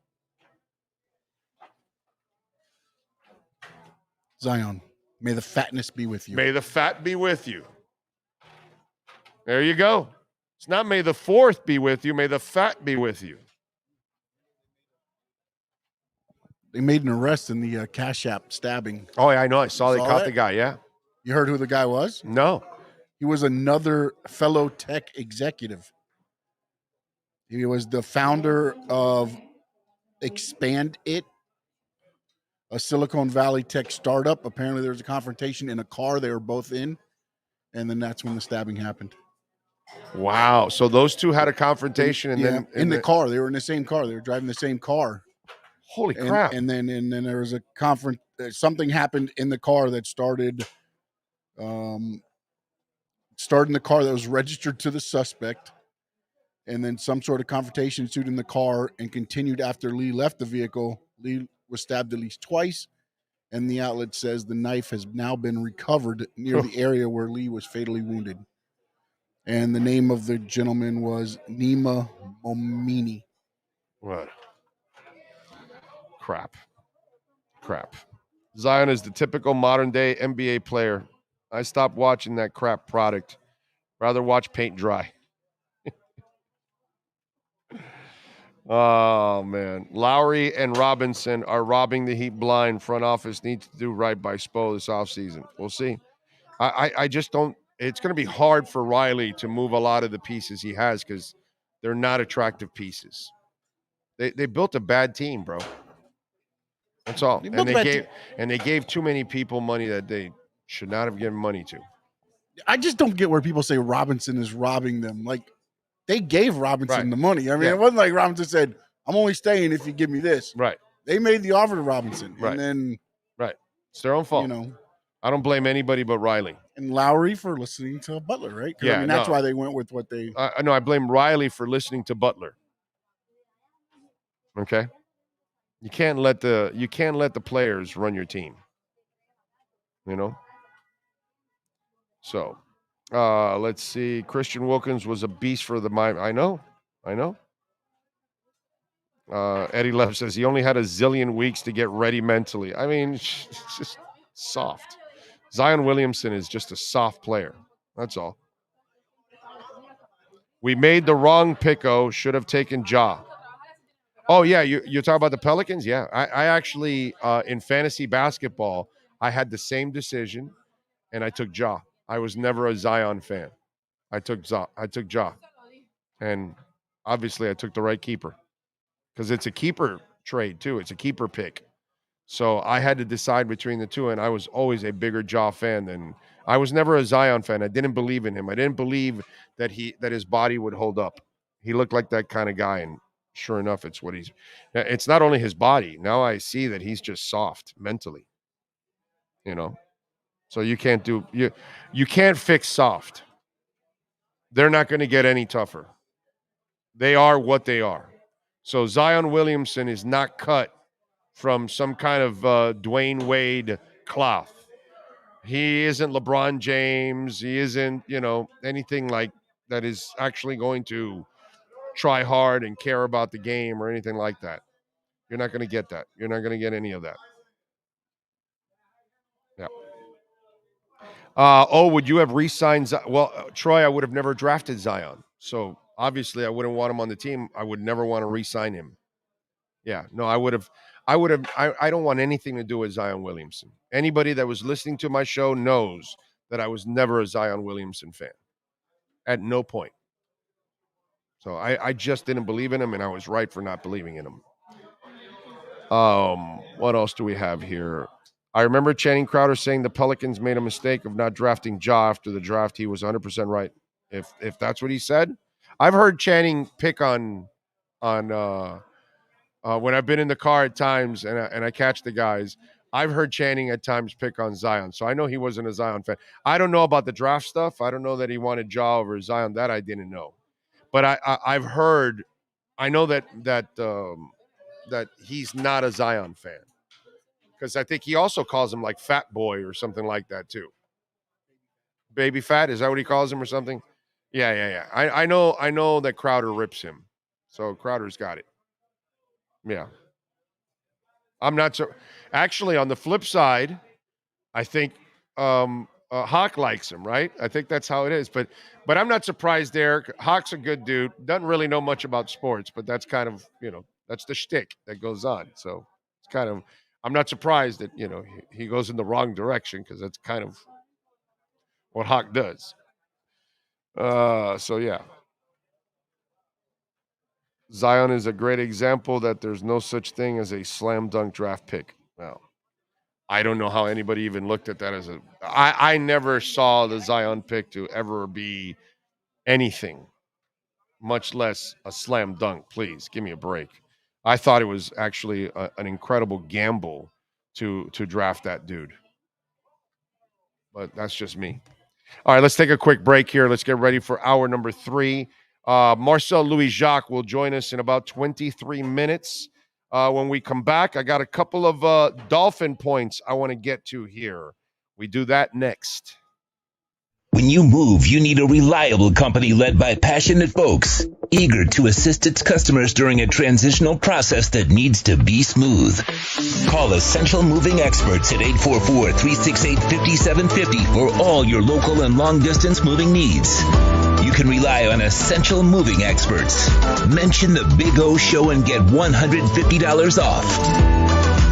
[SPEAKER 7] Zion, may the fatness be with you.
[SPEAKER 6] May the fat be with you. There you go. It's not may the fourth be with you. May the fat be with you.
[SPEAKER 7] They made an arrest in the Cash App stabbing.
[SPEAKER 6] Oh, yeah, I know. I saw they caught the guy, yeah.
[SPEAKER 7] You heard who the guy was?
[SPEAKER 6] No.
[SPEAKER 7] He was another fellow tech executive. He was the founder of Expand It, a Silicon Valley tech startup. Apparently there was a confrontation in a car they were both in, and then that's when the stabbing happened.
[SPEAKER 6] Wow. So those two had a confrontation and then
[SPEAKER 7] in the car. They were in the same car. They were driving the same car.
[SPEAKER 6] Holy crap.
[SPEAKER 7] And then there was a something happened in the car that started in the car that was registered to the suspect. And then some sort of confrontation ensued in the car and continued after Lee left the vehicle. Lee was stabbed at least twice, and the outlet says the knife has now been recovered near the area where Lee was fatally wounded. And the name of the gentleman was Nima Momini.
[SPEAKER 6] What? Crap. Zion is the typical modern-day NBA player. I stopped watching that crap product. Rather watch paint dry. Oh, man. Lowry and Robinson are robbing the Heat blind. Front office needs to do right by Spo this offseason. We'll see. I just don't. It's going to be hard for Riley to move a lot of the pieces he has because they're not attractive pieces. They built a bad team, bro. That's all. And they gave too many people money that they should not have given money to.
[SPEAKER 7] I just don't get where people say Robinson is robbing them. Like, they gave Robinson the money. I mean, it wasn't like Robinson said, I'm only staying if you give me this.
[SPEAKER 6] Right.
[SPEAKER 7] They made the offer to Robinson.
[SPEAKER 6] Right.
[SPEAKER 7] And then.
[SPEAKER 6] Right. It's their own fault. I don't blame anybody but Riley.
[SPEAKER 7] And Lowry for listening to Butler, right? Yeah. I mean, that's why they went with what they.
[SPEAKER 6] No, I blame Riley for listening to Butler. Okay. You can't let the players run your team. So, let's see. Christian Wilkins was a beast for the Miami. I know. Eddie Love says he only had a zillion weeks to get ready mentally. I mean, it's just soft. Zion Williamson is just a soft player. That's all. We made the wrong picko. Should have taken Ja. Oh, yeah, you're talking about the Pelicans? Yeah, I actually, in fantasy basketball, I had the same decision, and I took Ja. I was never a Zion fan. I took Ja. And obviously I took the right keeper because it's a keeper trade, too. It's a keeper pick. So I had to decide between the two, and I was always a bigger Ja fan than – I was never a Zion fan. I didn't believe in him. I didn't believe that his body would hold up. He looked like that kind of guy, and sure enough, it's what he's – it's not only his body. Now I see that he's just soft mentally, So you can't do – you can't fix soft. They're not going to get any tougher. They are what they are. So Zion Williamson is not cut from some kind of Dwayne Wade cloth. He isn't LeBron James. He isn't, anything like that is actually going to try hard and care about the game or anything like that. You're not going to get that. You're not going to get any of that. Yeah. Would you have re-signed? Well, Troy, I would have never drafted Zion. So obviously I wouldn't want him on the team. I would never want to re-sign him. Yeah, no, I would have. I don't want anything to do with Zion Williamson. Anybody that was listening to my show knows that I was never a Zion Williamson fan. At no point. So I just didn't believe in him, and I was right for not believing in him. What else do we have here? I remember Channing Crowder saying the Pelicans made a mistake of not drafting Ja after the draft. He was 100% right. If that's what he said, I've heard Channing pick on when I've been in the car at times and I catch the guys. I've heard Channing at times pick on Zion, so I know he wasn't a Zion fan. I don't know about the draft stuff. I don't know that he wanted Ja over Zion. That I didn't know, but I've heard. I know that he's not a Zion fan because I think he also calls him like Fat Boy or something like that too. Baby Fat, is that what he calls him or something? Yeah. I know that Crowder rips him, so Crowder's got it. Yeah. I'm not so. Actually, on the flip side, I think Hawk likes him, right? I think that's how it is. But I'm not surprised there. Hawk's a good dude. Doesn't really know much about sports, but that's kind of, that's the shtick that goes on. So it's kind of, I'm not surprised that, he goes in the wrong direction because that's kind of what Hawk does. So, yeah. Zion is a great example that there's no such thing as a slam dunk draft pick. Well, I don't know how anybody even looked at that as I never saw the Zion pick to ever be anything, much less a slam dunk. Please give me a break. I thought it was actually an incredible gamble to draft that dude. But that's just me. All right, let's take a quick break here. Let's get ready for hour number 3. Marcel Louis-Jacques will join us in about 23 minutes. When we come back, I got a couple of Dolphin points I want to get to here. We do that next.
[SPEAKER 4] When you move, you need a reliable company led by passionate folks, eager to assist its customers during a transitional process that needs to be smooth. Call Essential Moving Experts at 844-368-5750 for all your local and long-distance moving needs. You can rely on Essential Moving Experts. Mention the Big O Show and get $150 off.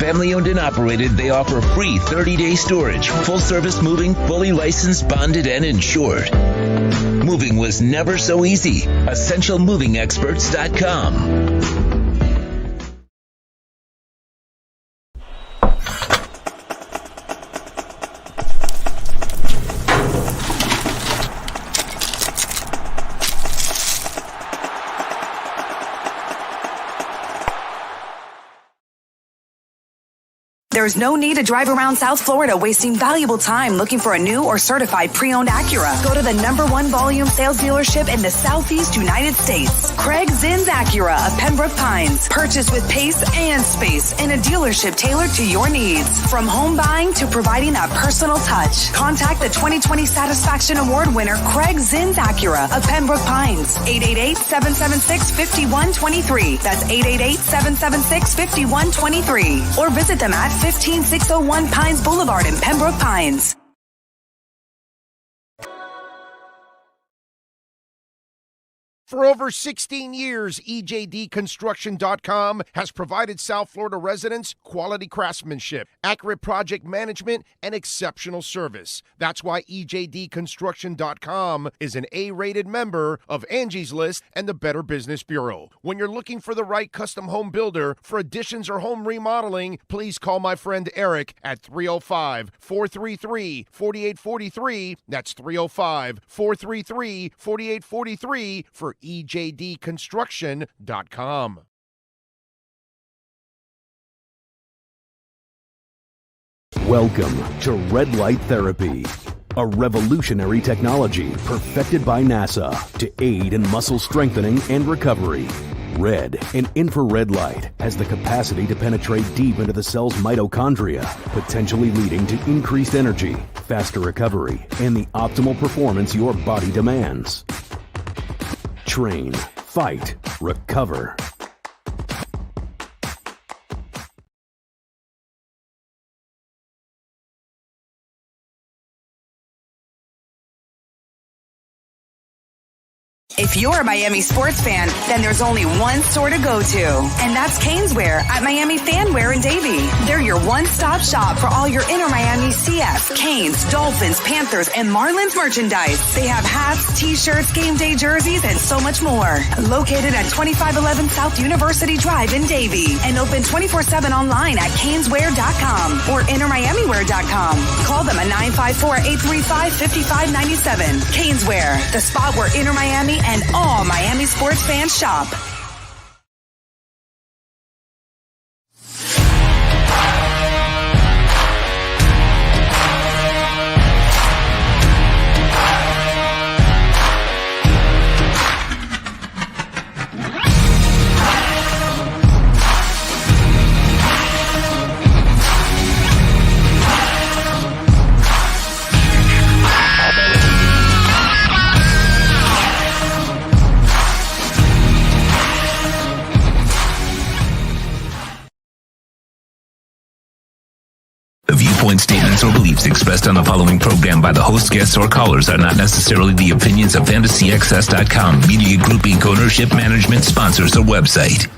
[SPEAKER 4] Family owned and operated, they offer free 30-day storage, full-service moving, fully licensed, bonded, and insured. Moving was never so easy. EssentialMovingExperts.com.
[SPEAKER 2] There's no need to drive around South Florida wasting valuable time looking for a new or certified pre-owned Acura. Go to the #1 volume sales dealership in the Southeast United States. Craig Zinn's Acura of Pembroke Pines. Purchase with pace and space in a dealership tailored to your needs. From home buying to providing that personal touch. Contact the 2020 Satisfaction Award winner Craig Zinn's Acura of Pembroke Pines. 888-776-5123. That's 888-776-5123. Or visit them at 15601 Pines Boulevard in Pembroke Pines.
[SPEAKER 3] For over 16 years, EJDconstruction.com has provided South Florida residents quality craftsmanship, accurate project management, and exceptional service. That's why EJDconstruction.com is an A-rated member of Angie's List and the Better Business Bureau. When you're looking for the right custom home builder for additions or home remodeling, please call my friend Eric at 305-433-4843. That's 305-433-4843 for EJDconstruction.com.
[SPEAKER 5] Welcome to Red Light Therapy, a revolutionary technology perfected by NASA to aid in muscle strengthening and recovery. Red and infrared light has the capacity to penetrate deep into the cell's mitochondria, potentially leading to increased energy, faster recovery, and the optimal performance your body demands. Train, fight, recover.
[SPEAKER 2] If you're a Miami sports fan, then there's only one store to go to, and that's Caneswear at Miami Fanwear in Davie. They're your one-stop shop for all your inner Miami CF, Canes, Dolphins, Panthers, and Marlins merchandise. They have hats, t-shirts, game day jerseys, and so much more. Located at 2511 South University Drive in Davie, and open 24/7 online at caneswear.com or innermiamiwear.com. Call them at 954-835-5597. Caneswear, the spot where inner Miami and all Miami sports fans shop.
[SPEAKER 4] Viewpoint statements or beliefs expressed on the following program by the host, guests, or callers are not necessarily the opinions of FantasyXS.com, Media Group Inc. ownership, management, sponsors, or website.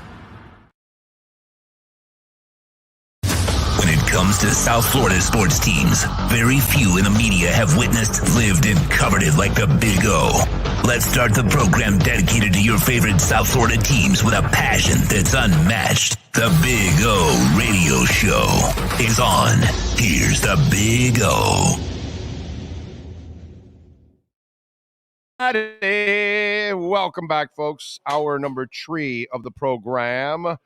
[SPEAKER 4] When it comes to South Florida sports teams, very few in the media have witnessed, lived, and covered it like the Big O. Let's start the program dedicated to your favorite South Florida teams with a passion that's unmatched. The Big O Radio Show is on. Here's the Big O.
[SPEAKER 6] Welcome back, folks. Hour number 3 of the program.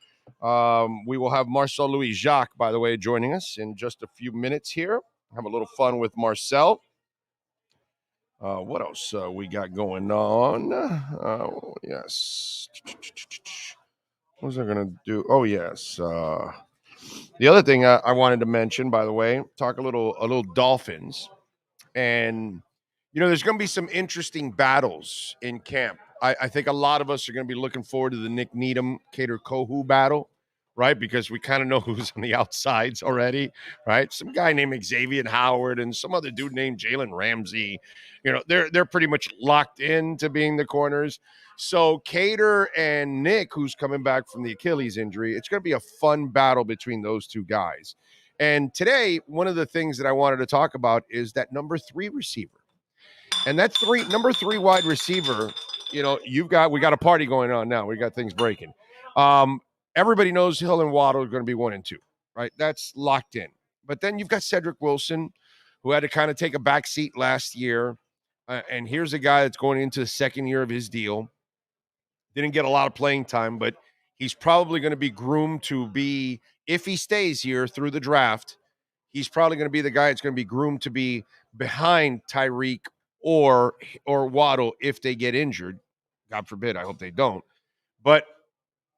[SPEAKER 6] We will have Marcel Louis-Jacques, by the way, joining us in just a few minutes here. Have a little fun with Marcel. What else we got going on? Yes. What was I going to do? Oh, yes. The other thing I wanted to mention, by the way, talk a little Dolphins. And, you know, there's going to be some interesting battles in camp. I think a lot of us are going to be looking forward to the Nick Needham, Kader Kohu battle, right? Because we kind of know who's on the outsides already, right? Some guy named Xavier Howard and some other dude named Jalen Ramsey. You know, they're pretty much locked into being the corners. So Kader and Nick, who's coming back from the Achilles injury, it's going to be a fun battle between those two guys. And today, one of the things that I wanted to talk about is that number 3 receiver. And that number 3 wide receiver, you know, we got a party going on now. We got things breaking. Everybody knows Hill and Waddle are going to be 1 and 2, right? That's locked in. But then you've got Cedric Wilson, who had to kind of take a back seat last year. And here's a guy that's going into the second year of his deal. Didn't get a lot of playing time, but he's probably going to be groomed to be, if he stays here through the draft, he's probably going to be the guy that's going to be groomed to be behind Tyreek or Waddle if they get injured. God forbid, I hope they don't. But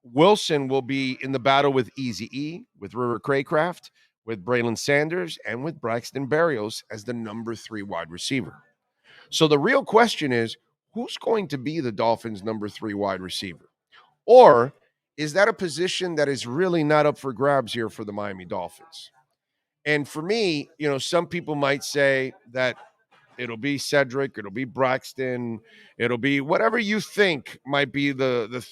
[SPEAKER 6] Wilson will be in the battle with Eazy-E, with River Craycraft, with Braylon Sanders, and with Braxton Berrios as the number 3 wide receiver. So the real question is, who's going to be the Dolphins' number 3 wide receiver? Or is that a position that is really not up for grabs here for the Miami Dolphins? And for me, you know, some people might say that it'll be Cedric, it'll be Braxton, it'll be whatever you think might be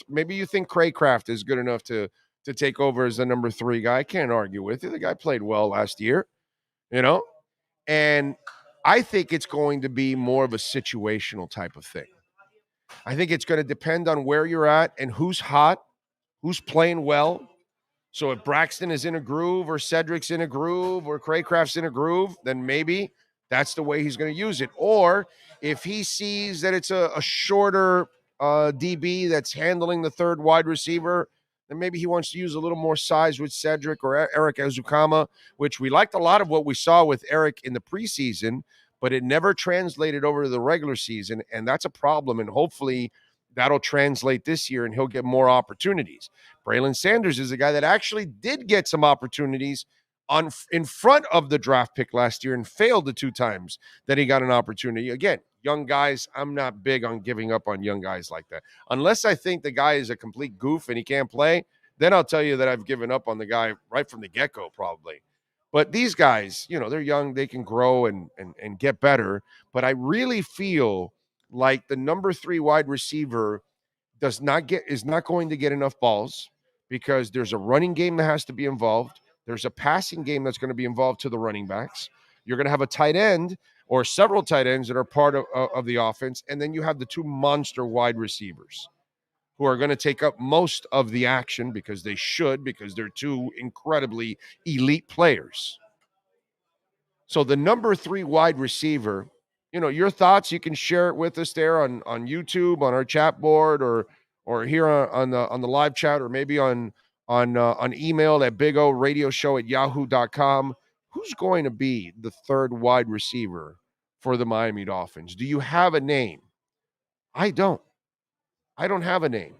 [SPEAKER 6] maybe you think Craycraft is good enough to take over as the number 3 guy. I can't argue with it. The guy played well last year, you know? And I think it's going to be more of a situational type of thing. I think it's going to depend on where you're at and who's hot, who's playing well. So if Braxton is in a groove or Cedric's in a groove or Craycraft's in a groove, then maybe that's the way he's going to use it. Or if he sees that it's a shorter DB that's handling the 3rd wide receiver, then maybe he wants to use a little more size with Cedric or Eric Ezukama, which we liked a lot of what we saw with Eric in the preseason, but it never translated over to the regular season, and that's a problem, and hopefully that'll translate this year and he'll get more opportunities. Braylon Sanders is a guy that actually did get some opportunities in front of the draft pick last year and failed the 2 times that he got an opportunity. Again, young guys, I'm not big on giving up on young guys like that. Unless I think the guy is a complete goof and he can't play, then I'll tell you that I've given up on the guy right from the get-go probably. But these guys, they're young, they can grow and get better. But I really feel like the number 3 wide receiver is not going to get enough balls because there's a running game that has to be involved. There's a passing game that's going to be involved to the running backs. You're going to have a tight end or several tight ends that are part of the offense. And then you have the 2 monster wide receivers who are going to take up most of the action because they're 2 incredibly elite players. So the number 3 wide receiver, your thoughts, you can share it with us there on YouTube, on our chat board, or here on the live chat, or maybe on email at bigoradioshow@yahoo.com. Who's going to be the 3rd wide receiver for the Miami Dolphins? Do you have a name? I don't have a name.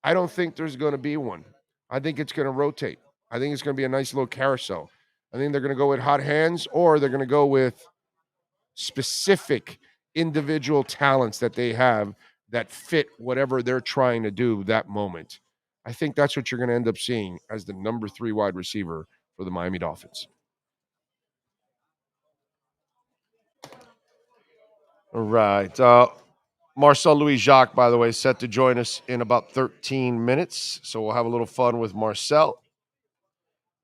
[SPEAKER 6] I don't think there's going to be one. I think it's going to rotate. I think it's going to be a nice little carousel. I think they're going to go with hot hands, or they're going to go with specific individual talents that they have that fit whatever they're trying to do that moment. I think that's what you're going to end up seeing as the number 3 wide receiver for the Miami Dolphins. All right. Marcel Louis-Jacques, by the way, set to join us in about 13 minutes. So we'll have a little fun with Marcel.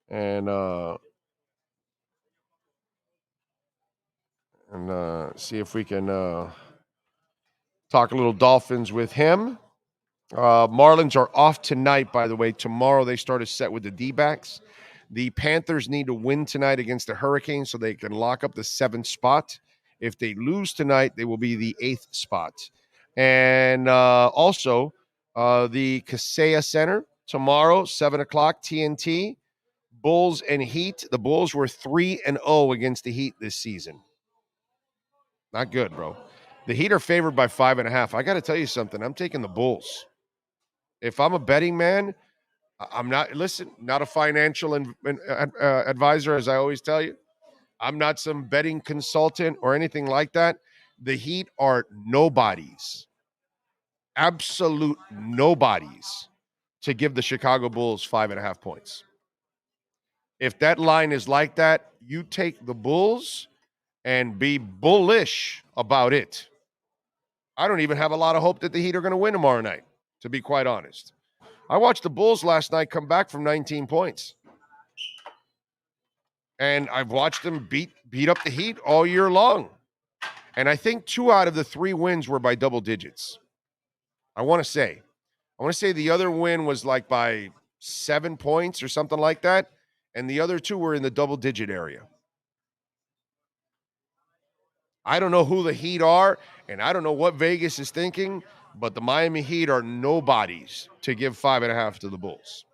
[SPEAKER 6] And see if we can talk a little Dolphins with him. Marlins are off tonight, by the way. Tomorrow they start a set with the D-backs. The Panthers need to win tonight against the Hurricanes so they can lock up the 7th spot. If they lose tonight, they will be the 8th spot. And also the Kaseya Center tomorrow, 7 o'clock, TNT. Bulls and Heat. The Bulls were 3-0 against the Heat this season. Not good, bro. The Heat are favored by 5.5. I got to tell you something. I'm taking the Bulls. If I'm a betting man, I'm not a financial advisor, as I always tell you. I'm not some betting consultant or anything like that. The Heat are nobodies, absolute nobodies, to give the Chicago Bulls 5.5 points. If that line is like that, you take the Bulls and be bullish about it. I don't even have a lot of hope that the Heat are going to win tomorrow night, to be quite honest. I watched the Bulls last night come back from 19 points. And I've watched them beat up the Heat all year long. And I think 2 out of the 3 wins were by double digits. I want to say the other win was like by 7 points or something like that. And the other 2 were in the double digit area. I don't know who the Heat are, and I don't know what Vegas is thinking, but the Miami Heat are nobodies to give 5.5 to the Bulls.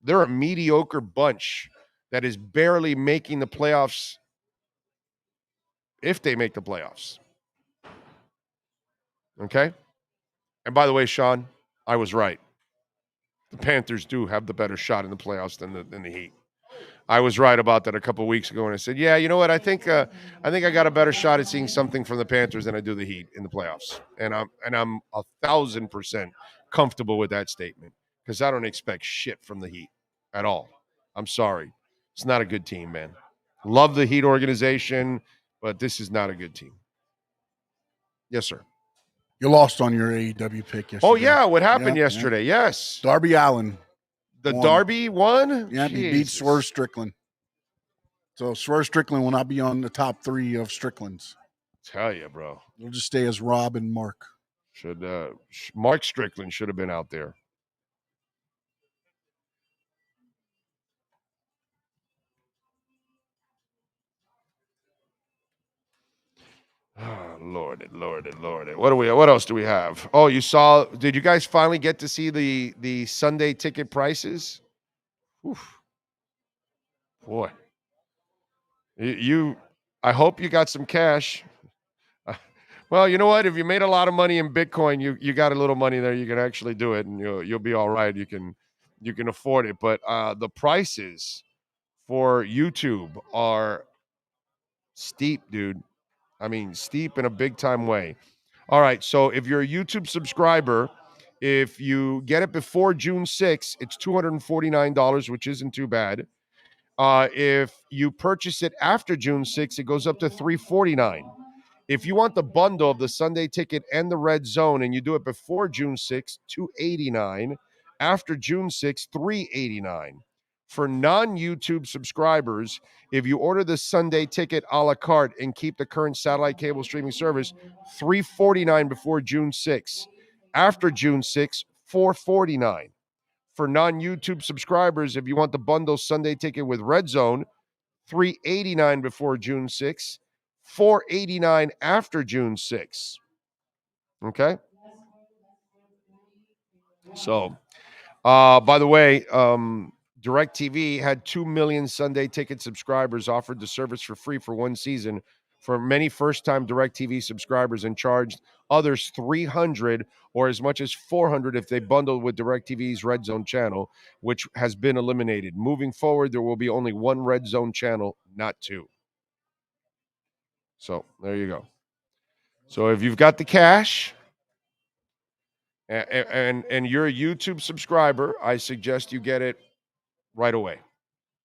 [SPEAKER 6] They're a mediocre bunch that is barely making the playoffs, if they make the playoffs. Okay? And by the way, Sean, I was right. The Panthers do have the better shot in the playoffs than the Heat. I was right about that a couple of weeks ago, and I said, yeah, you know what? I think I got a better shot at seeing something from the Panthers than I do the Heat in the playoffs. And I'm 1,000% comfortable with that statement because I don't expect shit from the Heat at all. I'm sorry. It's not a good team, man. Love the Heat organization, but this is not a good team. Yes, sir.
[SPEAKER 7] You lost on your AEW pick yesterday.
[SPEAKER 6] Oh, yeah. What happened yesterday? Yeah. Yes.
[SPEAKER 7] Darby Allin.
[SPEAKER 6] Darby won?
[SPEAKER 7] Yeah, he beat Swerve Strickland. So Swerve Strickland will not be on the top 3 of Strickland's.
[SPEAKER 6] Tell you, bro.
[SPEAKER 7] He'll just stay as Rob and Mark.
[SPEAKER 6] Mark Strickland should have been out there. Oh, Lord. What else do we have? Oh, did you guys finally get to see the Sunday ticket prices? Oof. Boy. I hope you got some cash. Well, you know what? If you made a lot of money in Bitcoin, you got a little money there, you can actually do it and you'll be all right. You can afford it. But the prices for YouTube are steep, dude. I mean, steep in a big time way. All right. So if you're a YouTube subscriber, if you get it before June 6th, it's $249, which isn't too bad. If you purchase it after June 6th, it goes up to $349. If you want the bundle of the Sunday ticket and the red zone and you do it before June 6th, $289. After June 6th, $389. For non-YouTube subscribers, if you order the Sunday ticket a la carte and keep the current satellite cable streaming service, $349 before June 6th. After June 6th, $449. For non-YouTube subscribers, if you want the bundle Sunday ticket with red zone, $389 before June 6th, $489 after June 6th. Okay? So, by the way, DirecTV had 2 million Sunday ticket subscribers offered the service for free for one season for many first-time DirecTV subscribers and charged others $300 or as much as $400 if they bundled with DirecTV's Red Zone channel, which has been eliminated. Moving forward, there will be only one Red Zone channel, not two. So there you go. So if you've got the cash and you're a YouTube subscriber, I suggest you get it right away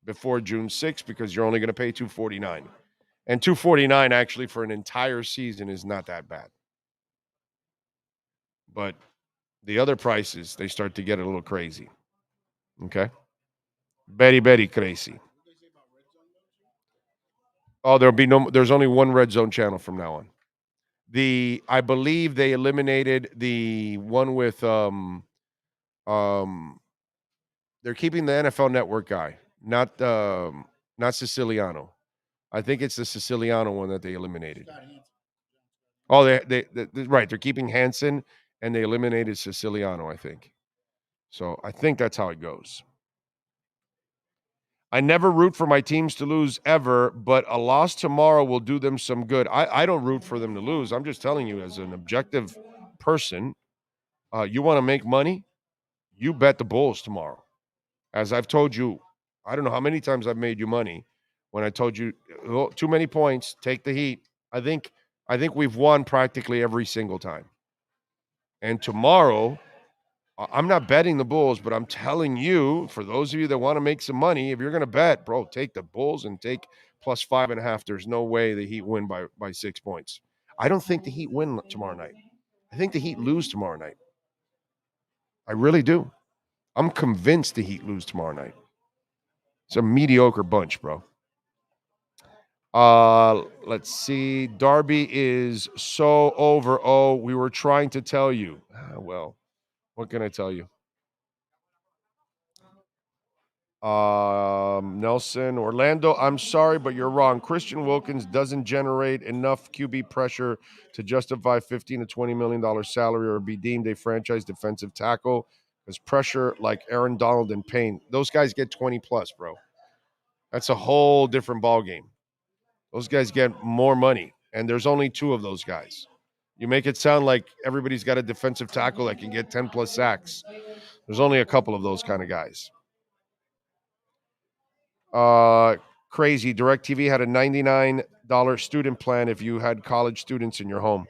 [SPEAKER 6] before June 6th because you're only going to pay $249. And $249 actually for an entire season is not that bad. But the other prices, they start to get a little crazy. Okay? Very, very crazy. Oh, there's only one Red Zone channel from now on. I believe they eliminated the one with they're keeping the NFL Network guy, not Siciliano. I think it's the Siciliano one that they eliminated. Oh, they right. They're keeping Hansen and they eliminated Siciliano, I think. So I think that's how it goes. I never root for my teams to lose ever, but a loss tomorrow will do them some good. I don't root for them to lose. I'm just telling you as an objective person, you want to make money, you bet the Bulls tomorrow. As I've told you, I don't know how many times I've made you money when I told you too many points, take the Heat. I think we've won practically every single time. And tomorrow, I'm not betting the Bulls, but I'm telling you, for those of you that want to make some money, if you're going to bet, bro, take the Bulls and take plus 5.5. There's no way the Heat win by 6 points. I don't think the Heat win tomorrow night. I think the Heat lose tomorrow night. I really do. I'm convinced the Heat lose tomorrow night. It's a mediocre bunch, bro. Let's see. Darby is so over. Oh, we were trying to tell you. Well, what can I tell you? Nelson, Orlando, I'm sorry, but you're wrong. Christian Wilkins doesn't generate enough QB pressure to justify $15 to $20 million salary or be deemed a franchise defensive tackle. There's pressure like Aaron Donald and Payne. Those guys get 20 plus, bro. That's a whole different ballgame. Those guys get more money, and there's only two of those guys. You make it sound like everybody's got a defensive tackle that can get 10 plus sacks. There's only a couple of those kind of guys. Crazy. DirecTV had a $99 student plan if you had college students in your home.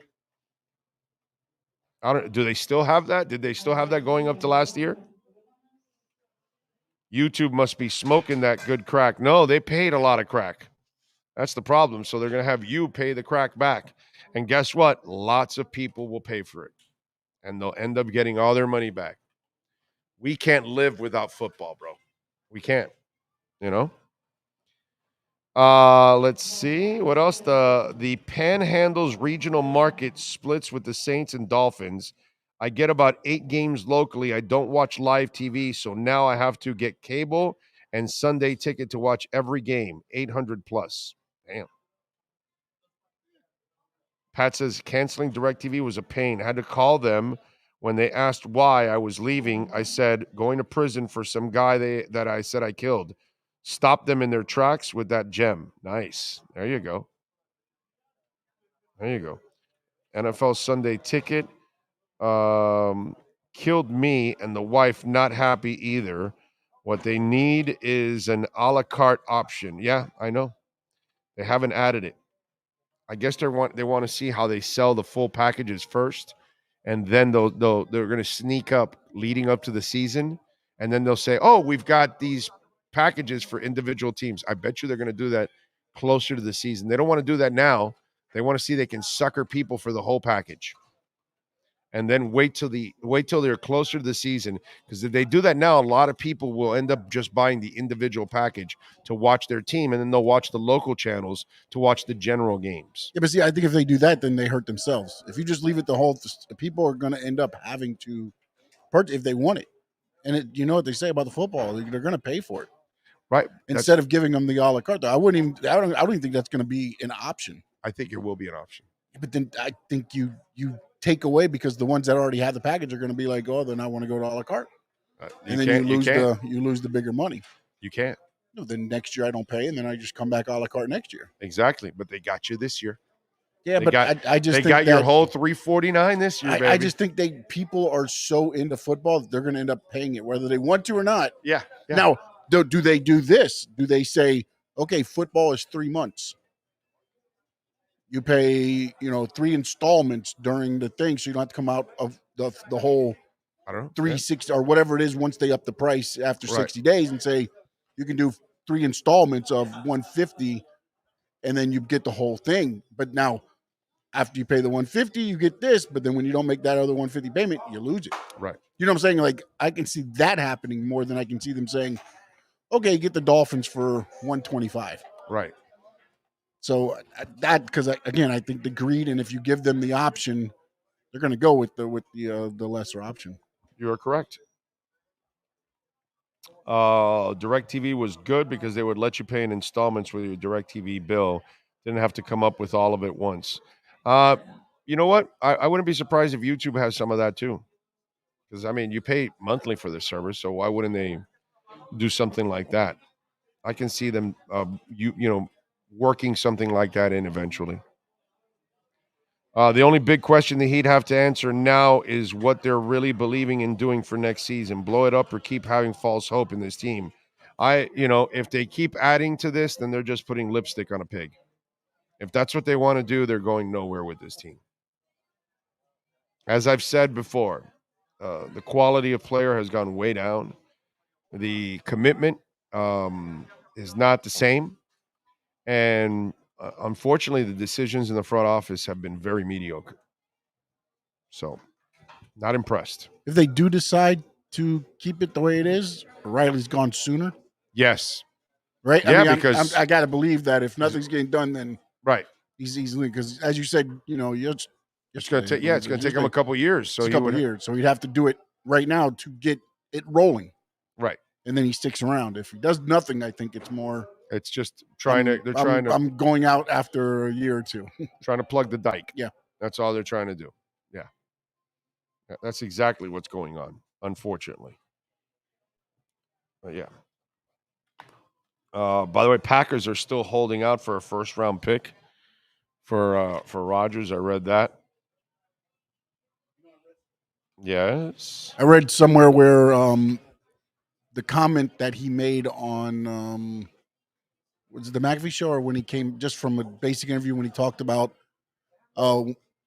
[SPEAKER 6] Do they still have that? Did they still have that going up to last year? YouTube must be smoking that good crack. No, they paid a lot of crack. That's the problem. So they're going to have you pay the crack back. And guess what? Lots of people will pay for it. And they'll end up getting all their money back. We can't live without football, bro. We can't, you know? Let's see. What else? The Panhandles regional market splits with the Saints and Dolphins. I get about 8 games locally. I don't watch live TV, so now I have to get cable and Sunday ticket to watch every game. 800 plus. Damn. Pat says canceling DirecTV was a pain. I had to call them when they asked why I was leaving. I said going to prison for some guy that I said I killed. Stop them in their tracks with that gem. Nice. There you go. There you go. NFL Sunday ticket. Killed me and the wife, not happy either. What they need is an a la carte option. Yeah, I know. They haven't added it. I guess they want to see how they sell the full packages first, and then they're going to sneak up leading up to the season, and then they'll say, "Oh, we've got these packages for individual teams." I bet you they're going to do that closer to the season. They don't want to do that now. They want to see they can sucker people for the whole package, and then wait till they're closer to the season. Because if they do that now, a lot of people will end up just buying the individual package to watch their team, and then they'll watch the local channels to watch the general games.
[SPEAKER 7] Yeah, but see, I think if they do that, then they hurt themselves. If you just leave it the whole, people are going to end up having to purchase if they want it. And you know what they say about the football? They're going to pay for it,
[SPEAKER 6] right?
[SPEAKER 7] Instead of giving them the a la carte. I don't even think that's going to be an option.
[SPEAKER 6] I think it will be an option.
[SPEAKER 7] But then I think you take away, because the ones that already have the package are going to be like, oh, then I want to go to a la carte, and then you lose the bigger money.
[SPEAKER 6] You can't.
[SPEAKER 7] No, then next year I don't pay, and then I just come back a la carte next year.
[SPEAKER 6] Exactly, but they got you this year.
[SPEAKER 7] Yeah, but I just think
[SPEAKER 6] got your whole $349 this year.
[SPEAKER 7] I just think people are so into football that they're going to end up paying it, whether they want to or not.
[SPEAKER 6] Yeah.
[SPEAKER 7] Now, do they do this? Do they say, okay, football is 3 months? You pay, 3 installments during the thing, so you don't have to come out of the whole,
[SPEAKER 6] I don't know,
[SPEAKER 7] 360 or whatever it is once they up the price after 60 days, and say you can do 3 installments of $150, and then you get the whole thing. But now, after you pay the $150, you get this, but then when you don't make that other $150 payment, you lose it.
[SPEAKER 6] Right.
[SPEAKER 7] You know what I'm saying? Like, I can see that happening more than I can see them saying, okay, get the Dolphins for $125.
[SPEAKER 6] Right.
[SPEAKER 7] So because again, I think the greed, and if you give them the option, they're going to go with the lesser option.
[SPEAKER 6] You are correct. DirecTV was good because they would let you pay in installments with your DirecTV bill. Didn't have to come up with all of it once. You know what? I wouldn't be surprised if YouTube has some of that too. Because, I mean, you pay monthly for the service, so why wouldn't they do something like that? I can see them, working something like that in eventually. The only big question the Heat have to answer now is what they're really believing in doing for next season. Blow it up or keep having false hope in this team. If they keep adding to this, then they're just putting lipstick on a pig. If that's what they want to do, they're going nowhere with this team. As I've said before, the quality of player has gone way down. The commitment is not the same. And unfortunately, the decisions in the front office have been very mediocre. So, not impressed.
[SPEAKER 7] If they do decide to keep it the way it is, Riley's gone sooner.
[SPEAKER 6] Yes.
[SPEAKER 7] Right?
[SPEAKER 6] Yeah, because
[SPEAKER 7] I got to believe that if nothing's getting done, then
[SPEAKER 6] right,
[SPEAKER 7] he's easily, because as you said,
[SPEAKER 6] it's going to take it's going to take him a couple of years. So
[SPEAKER 7] so he'd have to do it right now to get it rolling.
[SPEAKER 6] Right.
[SPEAKER 7] And then he sticks around. If he does nothing, I think it's more.
[SPEAKER 6] It's just I'm
[SPEAKER 7] going out after a year or two.
[SPEAKER 6] Trying to plug the dike.
[SPEAKER 7] Yeah.
[SPEAKER 6] That's all they're trying to do. Yeah. That's exactly what's going on, unfortunately. But yeah. By the way, Packers are still holding out for a first-round pick for Rodgers. I read that. Yes.
[SPEAKER 7] I read somewhere where the comment that he made on was it the McAfee show, or when he came just from a basic interview when he talked about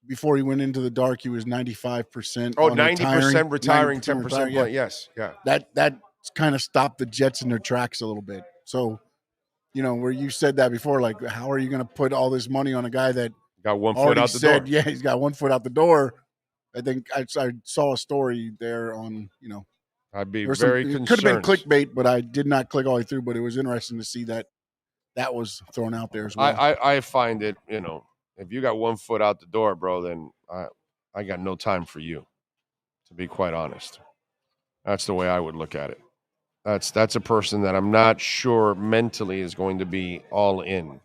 [SPEAKER 7] before he went into the dark, he was 95%.
[SPEAKER 6] Oh, 90% retiring, 10% playing. Yeah. Yes. Yeah.
[SPEAKER 7] That kind of stopped the Jets in their tracks a little bit. So, where you said that before, like, how are you going to put all this money on a guy that
[SPEAKER 6] got 1 foot out the door?
[SPEAKER 7] Yeah, he's got 1 foot out the door. I think I saw a story there on,
[SPEAKER 6] I'd be very concerned.
[SPEAKER 7] It could have been clickbait, but I did not click all the way through. But it was interesting to see that was thrown out there as well.
[SPEAKER 6] I find it, if you got 1 foot out the door, bro, then I got no time for you, to be quite honest. That's the way I would look at it. That's a person that I'm not sure mentally is going to be all in.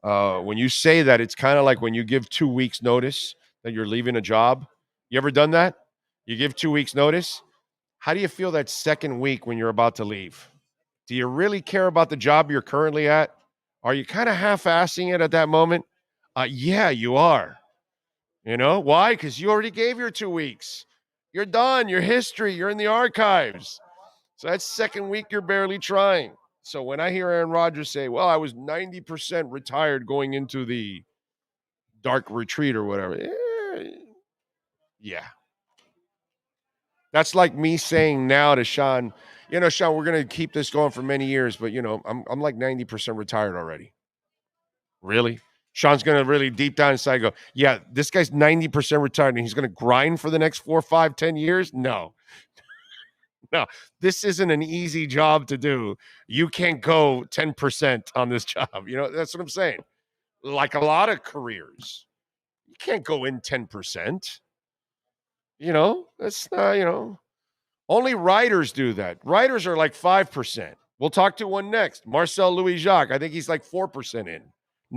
[SPEAKER 6] When you say that, it's kind of like when you give 2 weeks notice that you're leaving a job. You ever done that? You give 2 weeks notice. How do you feel that second week when you're about to leave? Do you really care about the job you're currently at? Are you kind of half-assing it at that moment? Yeah, you are. Why? Because you already gave your 2 weeks. You're done. You're history. You're in the archives. So that second week, you're barely trying. So when I hear Aaron Rodgers say, well, I was 90% retired going into the dark retreat or whatever. Yeah. That's like me saying now to Sean, Sean, we're going to keep this going for many years, but I'm like 90% retired already. Really? Sean's going to really deep down inside go, yeah, this guy's 90% retired and he's going to grind for the next 4, 5, 10 years? No. No, this isn't an easy job to do. You can't go 10% on this job. That's what I'm saying. Like a lot of careers, you can't go in 10%. That's not, only writers do that. Writers are like 5%. We'll talk to one next. Marcel Louis-Jacques. I think he's like 4% in,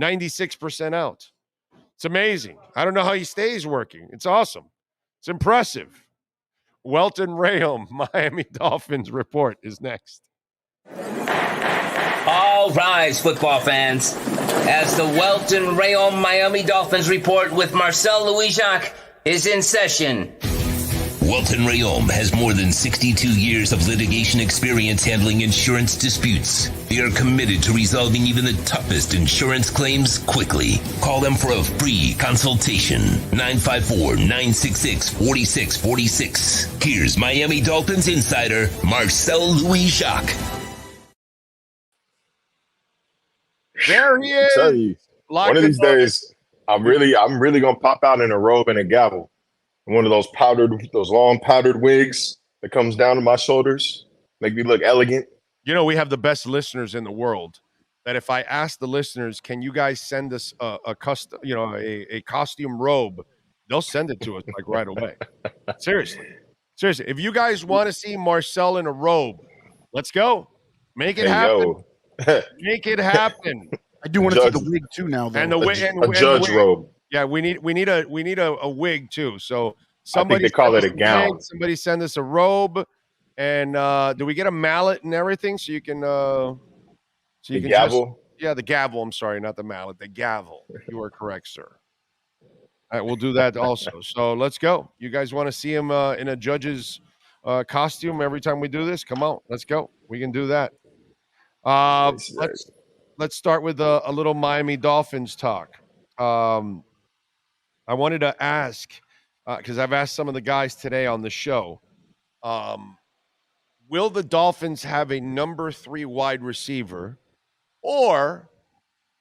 [SPEAKER 6] 96% out. It's amazing. I don't know how he stays working. It's awesome. It's impressive. Welton Rayom, Miami Dolphins report is next.
[SPEAKER 10] All rise, football fans, as the Welton Rayom Miami Dolphins report with Marcel Louis-Jacques is in session.
[SPEAKER 4] Welton Rayom has more than 62 years of litigation experience handling insurance disputes. They are committed to resolving even the toughest insurance claims quickly. Call them for a free consultation. 954-966-4646. Here's Miami Dolphins insider Marcel Louis-Jacques.
[SPEAKER 6] There he is.
[SPEAKER 11] I tell you, one of these days, I'm really gonna pop out in a robe and a gavel. One of those long powdered wigs that comes down to my shoulders, make me look elegant.
[SPEAKER 6] We have the best listeners in the world. That if I ask the listeners, can you guys send us a custom, a costume robe, they'll send it to us like right away. Seriously. If you guys want to see Marcel in a robe, let's go. Make it happen. Make it happen.
[SPEAKER 7] I do want to see the wig too now, though.
[SPEAKER 6] And the wig,
[SPEAKER 11] a judge robe.
[SPEAKER 6] Yeah, we need a wig too. So
[SPEAKER 11] somebody, I think they call it a gown.
[SPEAKER 6] Somebody send us a robe, and do we get a mallet and everything so you can the
[SPEAKER 11] gavel?
[SPEAKER 6] The gavel. I'm sorry, not the mallet. The gavel. You are correct, sir. All right, we'll do that also. So let's go. You guys want to see him in a judge's costume every time we do this? Come on, let's go. We can do that. Let's start with a little Miami Dolphins talk. I wanted to ask, because I've asked some of the guys today on the show, will the Dolphins have a number 3 wide receiver, or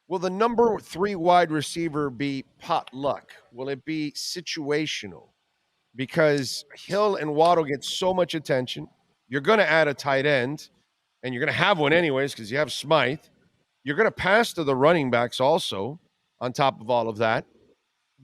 [SPEAKER 6] will the number 3 wide receiver be potluck? Will it be situational? Because Hill and Waddle get so much attention. You're going to add a tight end, and you're going to have one anyways because you have Smythe. You're going to pass to the running backs also on top of all of that.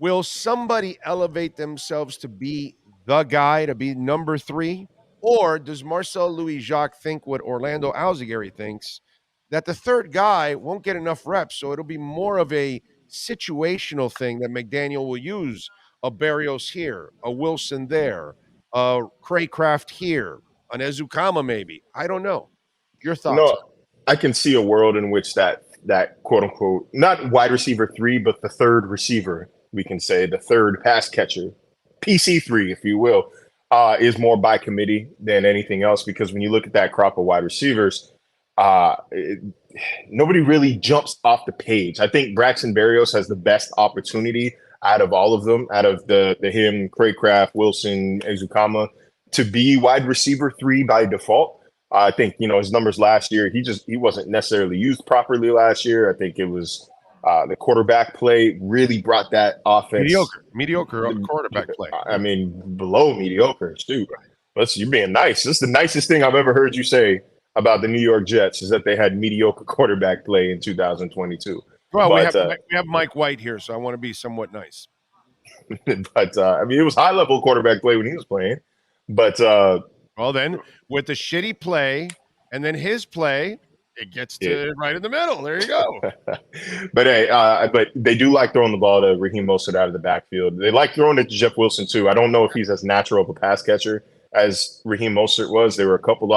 [SPEAKER 6] Will somebody elevate themselves to be the guy, to be number 3? Or does Marcel Louis-Jacques think what Orlando Alzagari thinks, that the third guy won't get enough reps, so it'll be more of a situational thing that McDaniel will use a Berrios here, a Wilson there, a Craycraft here, an Ezukama maybe. I don't know. Your thoughts?
[SPEAKER 11] No, I can see a world in which that quote unquote, not wide receiver 3, but the third receiver, we can say the third pass catcher, PC3, if you will, is more by committee than anything else. Because when you look at that crop of wide receivers, nobody really jumps off the page. I think Braxton Berrios has the best opportunity out of all of them, out of him, Craycraft, Wilson, Ezukama, to be wide receiver 3 by default. I think, his numbers last year, he wasn't necessarily used properly last year. I think it was the quarterback play really brought that offense.
[SPEAKER 6] Mediocre quarterback play.
[SPEAKER 11] I mean, below mediocre, dude. You're being nice. This is the nicest thing I've ever heard you say about the New York Jets, is that they had mediocre quarterback play in 2022.
[SPEAKER 6] Well, we have Mike White here, so I want to be somewhat nice.
[SPEAKER 11] But it was high level quarterback play when he was playing. But
[SPEAKER 6] well, then with the shitty play and then his play, it gets to right in the middle. There you go.
[SPEAKER 11] But hey, but they do like throwing the ball to Raheem Mostert out of the backfield. They like throwing it to Jeff Wilson too. I don't know if he's as natural of a pass catcher as Raheem Mostert was. There were a couple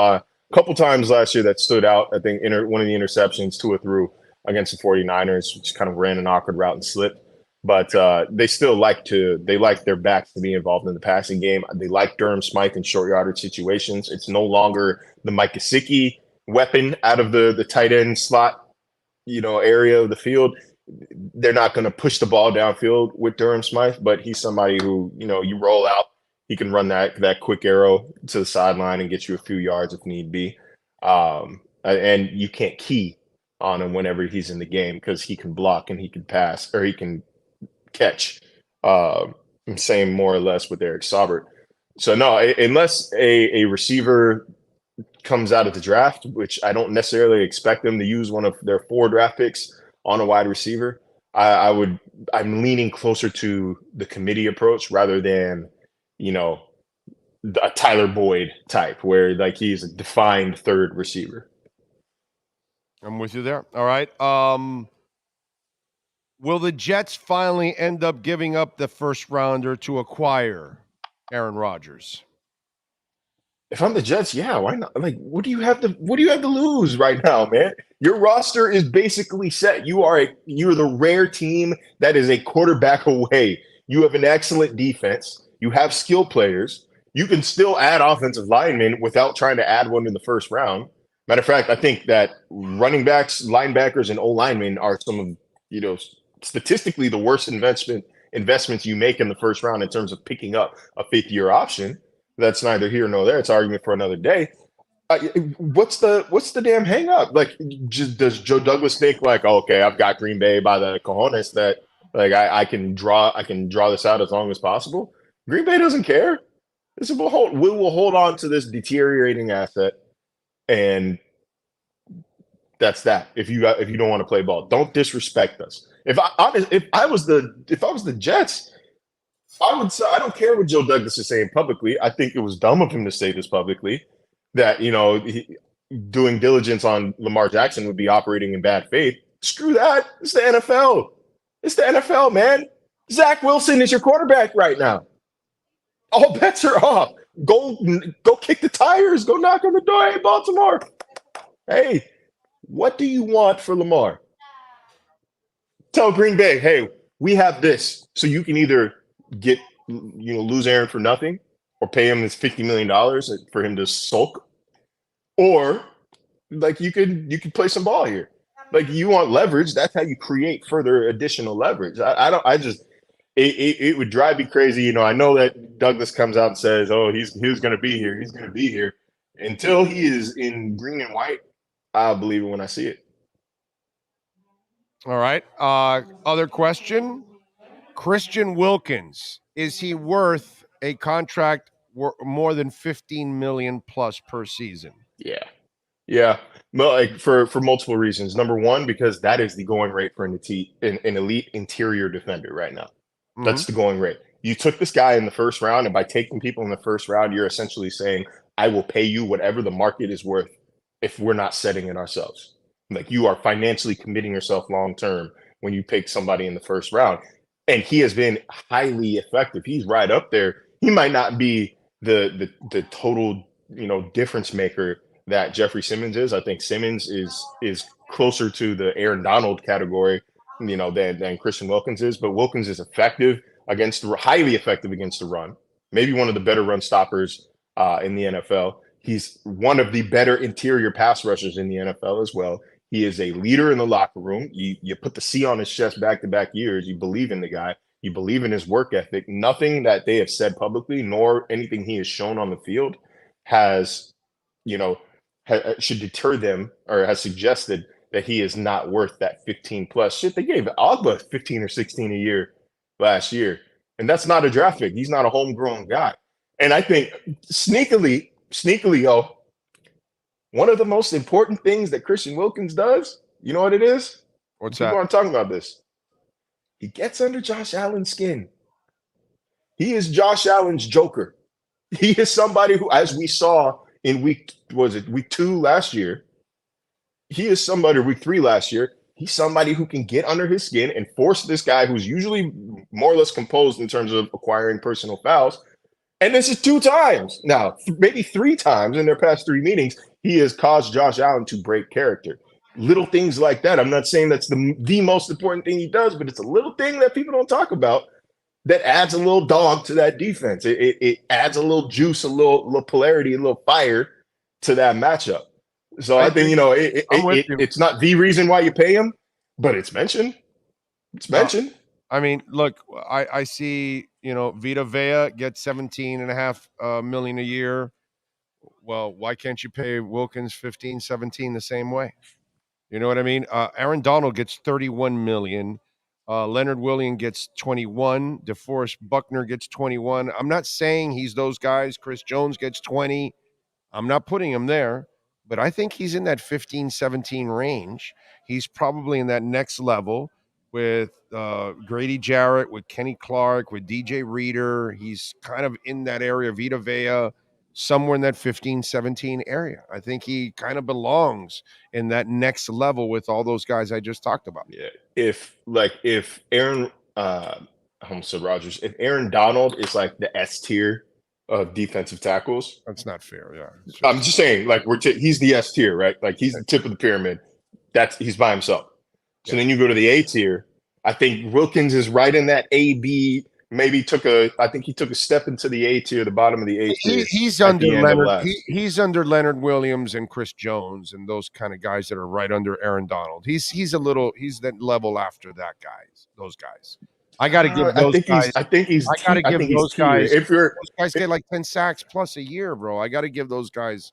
[SPEAKER 11] times last year that stood out. I think one of the interceptions, Tua threw against the 49ers, which kind of ran an awkward route and slipped. But they still like their backs to be involved in the passing game. They like Durham Smythe in short yardage situations. It's no longer the Mike Gesicki weapon out of the tight end slot, area of the field. they're not going to push the ball downfield with Durham Smythe, but he's somebody who, you roll out, he can run that quick arrow to the sideline and get you a few yards if need be. And you can't key on him whenever he's in the game because he can block and he can pass or he can catch. Same more or less with Eric Saubert. So no, unless a receiver comes out of the draft, which I don't necessarily expect them to use one of their 4 draft picks on a wide receiver, I'm leaning closer to the committee approach rather than, a Tyler Boyd type where like he's a defined third receiver.
[SPEAKER 6] I'm with you there. All right. Will the Jets finally end up giving up the first rounder to acquire Aaron Rodgers?
[SPEAKER 11] If I'm the Jets, yeah, why not? Like, what do you have to lose right now, man? Your roster is basically set. You're the rare team that is a quarterback away. You have an excellent defense. You have skill players. You can still add offensive linemen without trying to add one in the first round. Matter of fact, I think that running backs, linebackers, and O-linemen are some of, statistically the worst investments you make in the first round in terms of picking up a 5th-year option. That's neither here nor there. It's an argument for another day. What's the damn hang up? Like, does Joe Douglas think like, oh, okay, I've got Green Bay by the cojones that like I can draw this out as long as possible? Green Bay doesn't care. We will hold on to this deteriorating asset, and that's that. If you don't want to play ball, don't disrespect us. If I was the Jets, I would say I don't care what Joe Douglas is saying publicly. I think it was dumb of him to say this publicly, that doing diligence on Lamar Jackson would be operating in bad faith. Screw that. It's the NFL. It's the NFL, man. Zach Wilson is your quarterback right now. All bets are off. Go kick the tires. Go knock on the door. Hey, Baltimore. Hey, what do you want for Lamar? Tell Green Bay, hey, we have this. So you can either lose Aaron for nothing or pay him this $50 million for him to sulk. Or like you could play some ball here. Like you want leverage. That's how you create further additional leverage. It would drive me crazy. I know that Douglas comes out and says, oh, he's going to be here. He's going to be here. Until he is in green and white, I'll believe it when I see it.
[SPEAKER 6] All right. Other question. Christian Wilkins, is he worth a contract more than $15 million plus per season?
[SPEAKER 11] Yeah. Well, like for multiple reasons. Number one, because that is the going rate for an elite interior defender right now. Mm-hmm. That's the going rate. You took this guy in the first round, and by taking people in the first round, you're essentially saying, I will pay you whatever the market is worth if we're not setting it ourselves. Like you are financially committing yourself long term when you pick somebody in the first round. And he has been highly effective. He's right up there. He might not be the total, difference maker that Jeffrey Simmons is. I think Simmons is closer to the Aaron Donald category, than Christian Wilkins is. But Wilkins is highly effective against the run. Maybe one of the better run stoppers in the NFL. He's one of the better interior pass rushers in the NFL as well. He is a leader in the locker room. You put the C on his chest back-to-back years. You believe in the guy. You believe in his work ethic. Nothing that they have said publicly, nor anything he has shown on the field, should deter them or has suggested that he is not worth that 15 plus. Shit, they gave Agba 15 or 16 a year last year, and that's not a draft pick. He's not a homegrown guy. And I think sneakily, yo. One of the most important things that Christian Wilkins does, you know what it is?
[SPEAKER 6] What's that?
[SPEAKER 11] People aren't talking about this. He gets under Josh Allen's skin. He is Josh Allen's Joker. He is somebody who, as we saw in week 2 last year, he is somebody, week 3 last year, he's somebody who can get under his skin and force this guy who's usually more or less composed in terms of acquiring personal fouls. And this is 2 times now, maybe 3 times in their past 3 meetings, he has caused Josh Allen to break character. Little things like that. I'm not saying that's the most important thing he does, but it's a little thing that people don't talk about that adds a little dog to that defense. It adds a little juice, a little polarity, a little fire to that matchup. So I think, it's not the reason why you pay him, but it's mentioned. It's mentioned.
[SPEAKER 6] I mean, look, I see, Vita Vea gets $17.5 million a year. Well, why can't you pay Wilkins 15, 17 the same way? You know what I mean? Aaron Donald gets $31 million. Leonard Williams gets 21. DeForest Buckner gets 21. I'm not saying he's those guys. Chris Jones gets 20. I'm not putting him there, but I think he's in that 15, 17 range. He's probably in that next level with Grady Jarrett, with Kenny Clark, with DJ Reader. He's kind of in that area, Vita Vea, somewhere in that 15, 17 area. I think he kind of belongs in that next level with all those guys I just talked about.
[SPEAKER 11] Yeah. If Aaron, I almost said Rodgers, if Aaron Donald is like the S tier of defensive tackles,
[SPEAKER 6] that's not fair. Yeah,
[SPEAKER 11] I'm just saying, like he's the S tier, right? Like he's the tip of the pyramid. He's by himself. So then you go to the A tier. I think Wilkins is right in that A B. Maybe I think he took a step into the A tier, the bottom of the A tier.
[SPEAKER 6] He's under Leonard. He's under Leonard Williams and Chris Jones and those kind of guys that are right under Aaron Donald. He's that level after that guys. Those guys. I got to give those guys.
[SPEAKER 11] I think he's.
[SPEAKER 6] I got to give those guys.
[SPEAKER 11] Those
[SPEAKER 6] guys get like 10 sacks plus a year, bro. I got to give those guys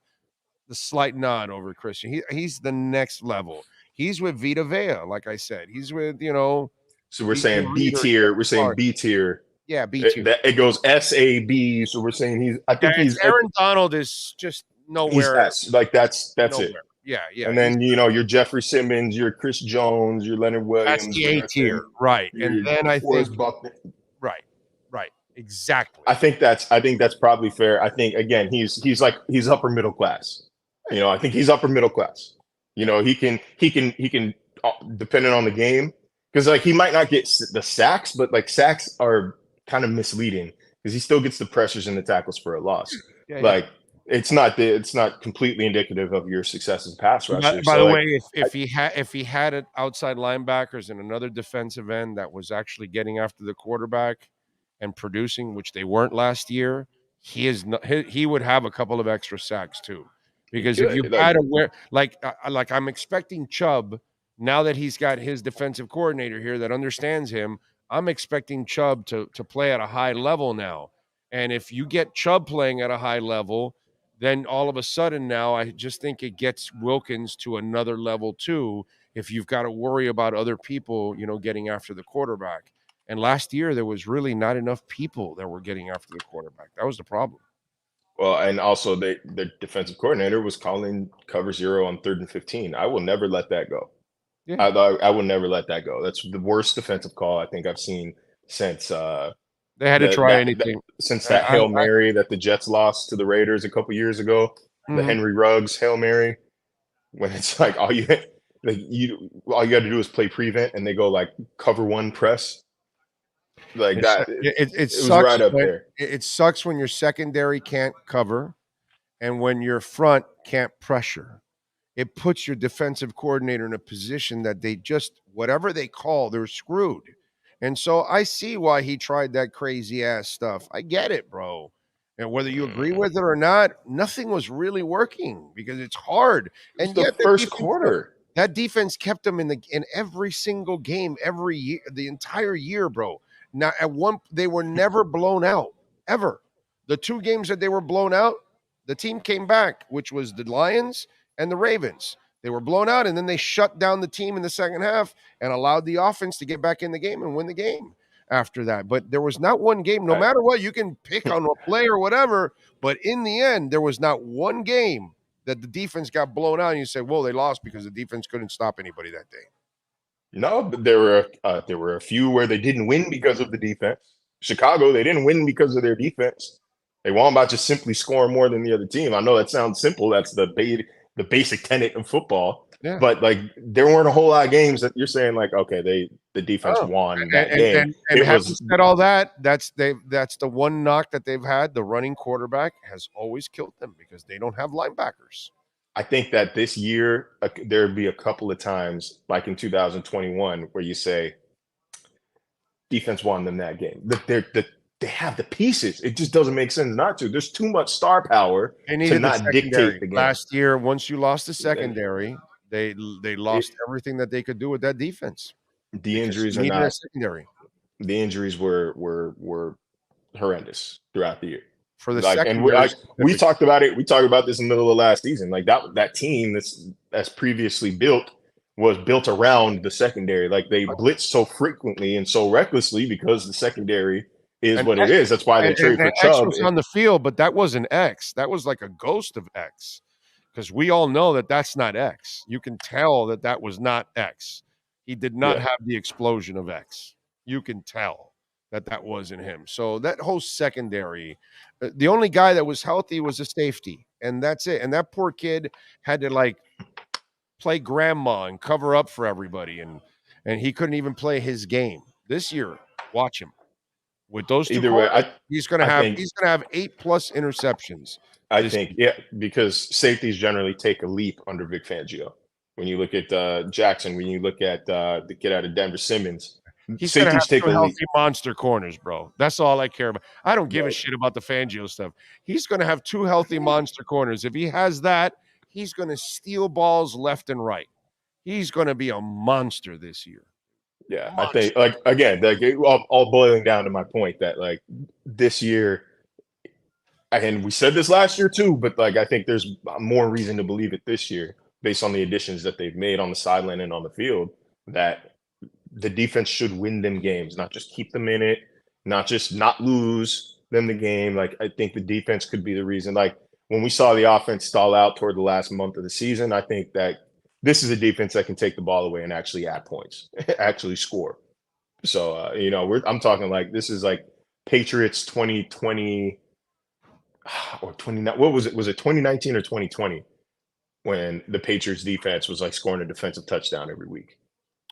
[SPEAKER 6] the slight nod over Christian. He's the next level. He's with Vita Vea, like I said. He's with
[SPEAKER 11] So we're saying B tier. We're saying B tier.
[SPEAKER 6] Yeah, B tier.
[SPEAKER 11] It goes S-A-B. So we're saying
[SPEAKER 6] Aaron Donald is just nowhere.
[SPEAKER 11] He's S. Like that's nowhere. It.
[SPEAKER 6] Yeah.
[SPEAKER 11] And then your Jeffrey Simmons, your Chris Jones, your Leonard Williams.
[SPEAKER 6] That's the A tier, right? And then I think right, exactly.
[SPEAKER 11] I think that's probably fair. I think again he's upper middle class. I think he's upper middle class. He can depending on the game, because like he might not get the sacks, but like sacks are kind of misleading because he still gets the pressures and the tackles for a loss. Yeah. It's not completely indicative of your success as a pass rusher.
[SPEAKER 6] By the way, if he had outside linebackers and another defensive end that was actually getting after the quarterback and producing, which they weren't last year, he would have a couple of extra sacks too. Because if you had I'm expecting Chubb, now that he's got his defensive coordinator here that understands him, I'm expecting Chubb to play at a high level now. And if you get Chubb playing at a high level, then all of a sudden now I just think it gets Wilkins to another level too, if you've got to worry about other people, getting after the quarterback. And last year there was really not enough people that were getting after the quarterback. That was the problem.
[SPEAKER 11] Well, and also the defensive coordinator was calling cover 0 on 3rd and 15. I will never let that go. Yeah. I will never let that go. That's the worst defensive call I think I've seen since
[SPEAKER 6] they had to try anything.
[SPEAKER 11] Since that Hail Mary that the Jets lost to the Raiders a couple years ago, the Henry Ruggs Hail Mary, when it's like all you got to do is play prevent and they go like cover 1 press. Like that, it
[SPEAKER 6] sucks
[SPEAKER 11] was right up there.
[SPEAKER 6] It sucks when your secondary can't cover, and when your front can't pressure. It puts your defensive coordinator in a position that they just whatever they call, they're screwed. And so I see why he tried that crazy ass stuff. I get it, bro. And whether you agree with it or not, nothing was really working because it's hard. And
[SPEAKER 11] the first quarter,
[SPEAKER 6] that defense kept them in every single game, every year, the entire year, bro. Now, they were never blown out, ever. The 2 games that they were blown out, the team came back, which was the Lions and the Ravens. They were blown out, and then they shut down the team in the second half and allowed the offense to get back in the game and win the game after that. But there was not one game, no matter what, you can pick on a play or whatever, but in the end, there was not one game that the defense got blown out and you said, well, they lost because the defense couldn't stop anybody that day.
[SPEAKER 11] No, but there were a few where they didn't win because of the defense. Chicago, they didn't win because of their defense. They won by just simply scoring more than the other team. I know that sounds simple. That's the basic tenet of football. Yeah. But like there weren't a whole lot of games that you're saying like, okay, the defense won that game.
[SPEAKER 6] And having said all that, that's the one knock that they've had. The running quarterback has always killed them because they don't have linebackers.
[SPEAKER 11] I think that this year there'd be a couple of times, like in 2021, where you say defense won them that game. They have the pieces. It just doesn't make sense not to. There's too much star power to not dictate the game.
[SPEAKER 6] Last year, once you lost the secondary, they lost everything that they could do with that defense.
[SPEAKER 11] The injuries are not secondary. The injuries were horrendous throughout the year.
[SPEAKER 6] For the
[SPEAKER 11] like, and we talked about it. We talked about this in the middle of last season. Like that team that's previously built was built around the secondary. Like they blitz so frequently and so recklessly because the secondary is what it is. That's why they trade for Chubb.
[SPEAKER 6] X was on the field, but that wasn't X. That was like a ghost of X, because we all know that that's not X. You can tell that was not X. He did not have the explosion of X. You can tell that wasn't him. So that whole secondary, the only guy that was healthy was a safety, and that's it. And that poor kid had to like play grandma and cover up for everybody, and he couldn't even play his game this year. Watch him with those two.
[SPEAKER 11] Either way,
[SPEAKER 6] he's gonna have 8+ interceptions.
[SPEAKER 11] I think, because safeties generally take a leap under Vic Fangio. When you look at Jackson, when you look at the kid out of Denver, Simmons,
[SPEAKER 6] he's gonna have two healthy monster corners, bro. That's all I care about. I don't give a shit about the Fangio stuff. He's gonna have two healthy monster corners. If he has that, he's gonna steal balls left and right. He's gonna be a monster this year.
[SPEAKER 11] Yeah, I think, like, again, all boiling down to my point that, like, this year, and we said this last year too, but like I think there's more reason to believe it this year based on the additions that they've made on the sideline and on the field, that the defense should win them games, not just keep them in it, not just not lose them the game. Like, I think the defense could be the reason. Like, when we saw the offense stall out toward the last month of the season, I think that this is a defense that can take the ball away and actually add points, actually score. So, I'm talking like this is like Patriots 2020 or 29. What was it? Was it 2019 or 2020 when the Patriots defense was like scoring a defensive touchdown every week?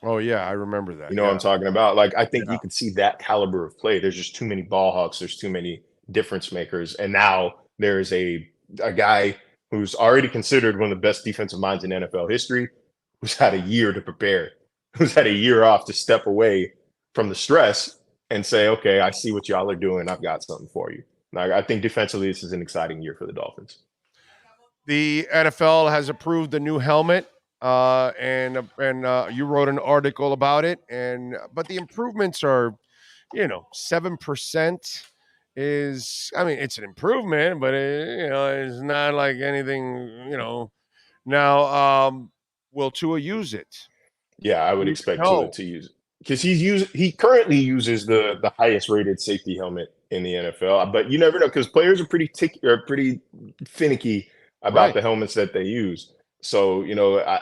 [SPEAKER 6] Oh yeah, I remember that.
[SPEAKER 11] You know what I'm talking about? Like, I think you can see that caliber of play. There's just too many ball hawks. There's too many difference makers. And now there's a guy who's already considered one of the best defensive minds in NFL history, who's had a year to prepare, who's had a year off to step away from the stress and say, okay, I see what y'all are doing. I've got something for you. Now, I think defensively, this is an exciting year for the Dolphins.
[SPEAKER 6] The NFL has approved the new helmet, and you wrote an article about it. But the improvements are, 7% is. I mean, it's an improvement, but it's not like anything. Now, will Tua use it?
[SPEAKER 11] Yeah, I would expect Tua to use it because he currently uses the highest rated safety helmet in the NFL, but you never know because players are pretty finicky about the helmets that they use. So,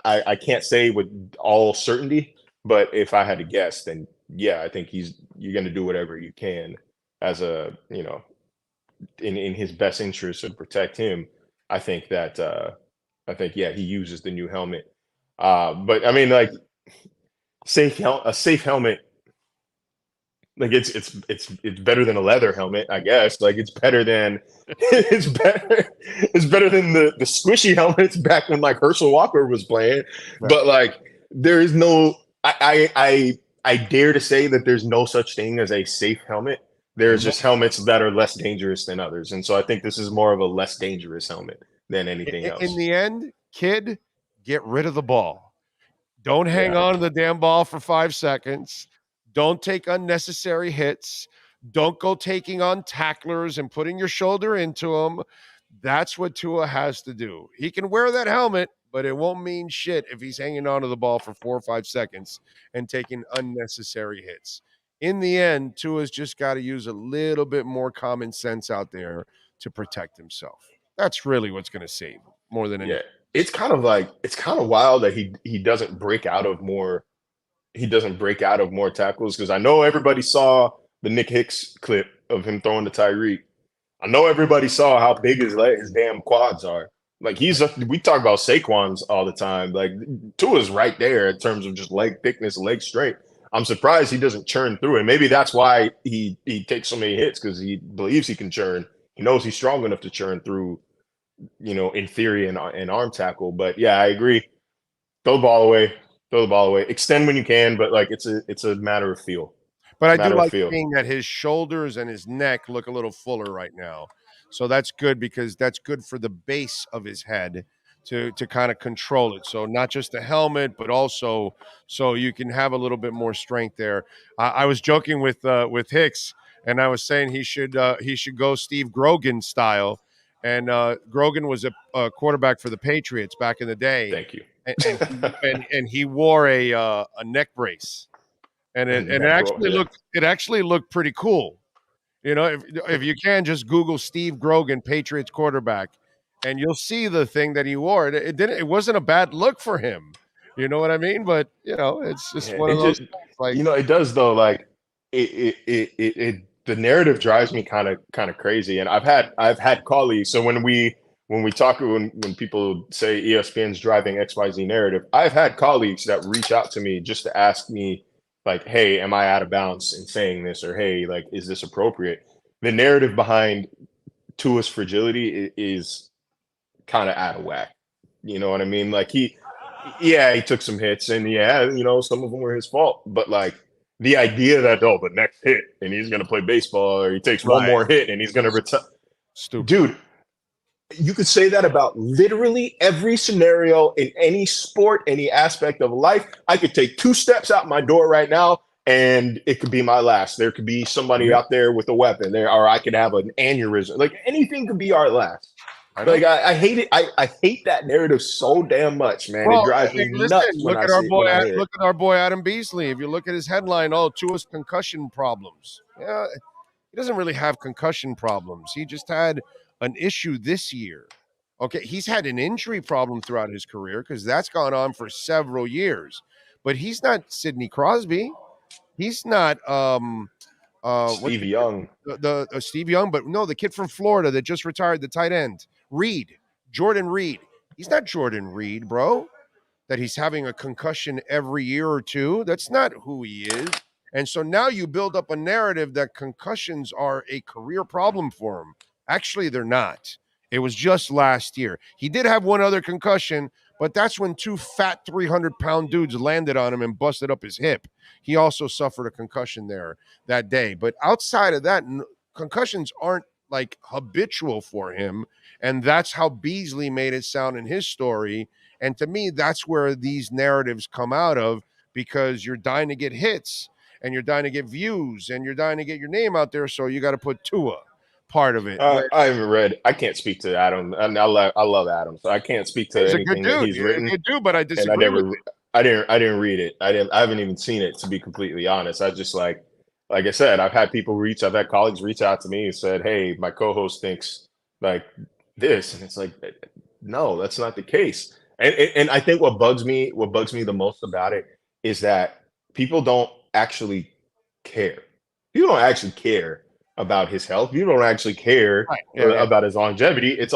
[SPEAKER 11] I can't say with all certainty, but if I had to guess, then yeah, I think you're going to do whatever you can as in his best interest to protect him. I think that he uses the new helmet. But I mean, like, a safe helmet, like it's better than a leather helmet, I guess. Like, it's better than the squishy helmets back when like Herschel Walker was playing. Right. But like, there is no, I dare to say that there's no such thing as a safe helmet. There's just helmets that are less dangerous than others, and so I think this is more of a less dangerous helmet than anything else.
[SPEAKER 6] In the end, kid, get rid of the ball. Don't hang on to the damn ball for 5 seconds. Don't take unnecessary hits. Don't go taking on tacklers and putting your shoulder into them. That's what Tua has to do. He can wear that helmet, but it won't mean shit if he's hanging on to the ball for 4 or 5 seconds and taking unnecessary hits. In the end, Tua's just got to use a little bit more common sense out there to protect himself. That's really what's going to save him more than anything.
[SPEAKER 11] Yeah, it's kind of wild that he doesn't break out of more. He doesn't break out of more tackles, because I know everybody saw the Nick Hicks clip of him throwing to Tyreek. I know everybody saw how big his damn quads are. Like, we talk about Saquon's all the time. Like, Tua's right there in terms of just leg thickness, leg strength. I'm surprised he doesn't churn through it. Maybe that's why he takes so many hits, because he believes he can churn. He knows he's strong enough to churn through, in theory, an arm tackle. But yeah, I agree. Throw the ball away. Extend when you can, but like, it's a matter of feel.
[SPEAKER 6] But I do like seeing that his shoulders and his neck look a little fuller right now. So that's good, because that's good for the base of his head to kind of control it. So not just the helmet, but also so you can have a little bit more strength there. I was joking with Hicks, and I was saying he should go Steve Grogan style. And Grogan was a quarterback for the Patriots back in the day.
[SPEAKER 11] Thank you.
[SPEAKER 6] And he wore a neck brace, and it actually looked pretty cool. You know, if you can, just Google Steve Grogan, Patriots quarterback, and you'll see the thing that he wore. It wasn't a bad look for him. You know what I mean? But it's just one of those things, like,
[SPEAKER 11] it does though. Like it the narrative drives me kind of crazy. And I've had colleagues. So when people say ESPN's driving XYZ narrative, I've had colleagues that reach out to me just to ask me, like, hey, am I out of bounds in saying this? Or, hey, like, is this appropriate? The narrative behind Tua's fragility is kind of out of whack. You know what I mean? Like, he took some hits, and some of them were his fault. But, like, the idea that, the next hit and he's going to play baseball, or he takes one more hit and he's going to retire.
[SPEAKER 6] Stupid.
[SPEAKER 11] Dude, you could say that about literally every scenario in any sport, any aspect of life. I could take 2 steps out my door right now and it could be my last. There could be somebody out there with a weapon there, or I could have an aneurysm. Like, anything could be our last. I hate it. I hate that narrative so damn much, man. It drives me nuts.
[SPEAKER 6] Look at our boy Adam Beasley. If you look at his headline, Tua's concussion problems. Yeah, he doesn't really have concussion problems. He just had an issue this year. Okay, he's had an injury problem throughout his career because that's gone on for several years. But he's not Sidney Crosby. He's not
[SPEAKER 11] Steve Young.
[SPEAKER 6] The Steve Young, but no, the kid from Florida that just retired, the tight end. Jordan Reed. He's not Jordan Reed, bro. That he's having a concussion every year or two. That's not who he is. And so now you build up a narrative that concussions are a career problem for him. Actually, they're not. It was just last year. He did have one other concussion, but that's when 2 fat 300-pound dudes landed on him and busted up his hip. He also suffered a concussion there that day. But outside of that, concussions aren't like habitual for him. And that's how Beasley made it sound in his story. And to me, that's where these narratives come out of, because you're dying to get hits and you're dying to get views and you're dying to get your name out there. So you got to put Tua part of it.
[SPEAKER 11] I haven't read. I can't speak to Adam. I love Adam, so I can't speak to anything that he's written.
[SPEAKER 6] He's a good dude, but I disagree with it.
[SPEAKER 11] I didn't read it. I haven't even seen it, to be completely honest. I just like I said, I've had colleagues reach out to me and said, hey, my co-host thinks like this, and it's like, no, that's not the case. And I think what bugs me the most about it is that people don't actually care. People don't actually care about his health. You don't actually care about his longevity. It's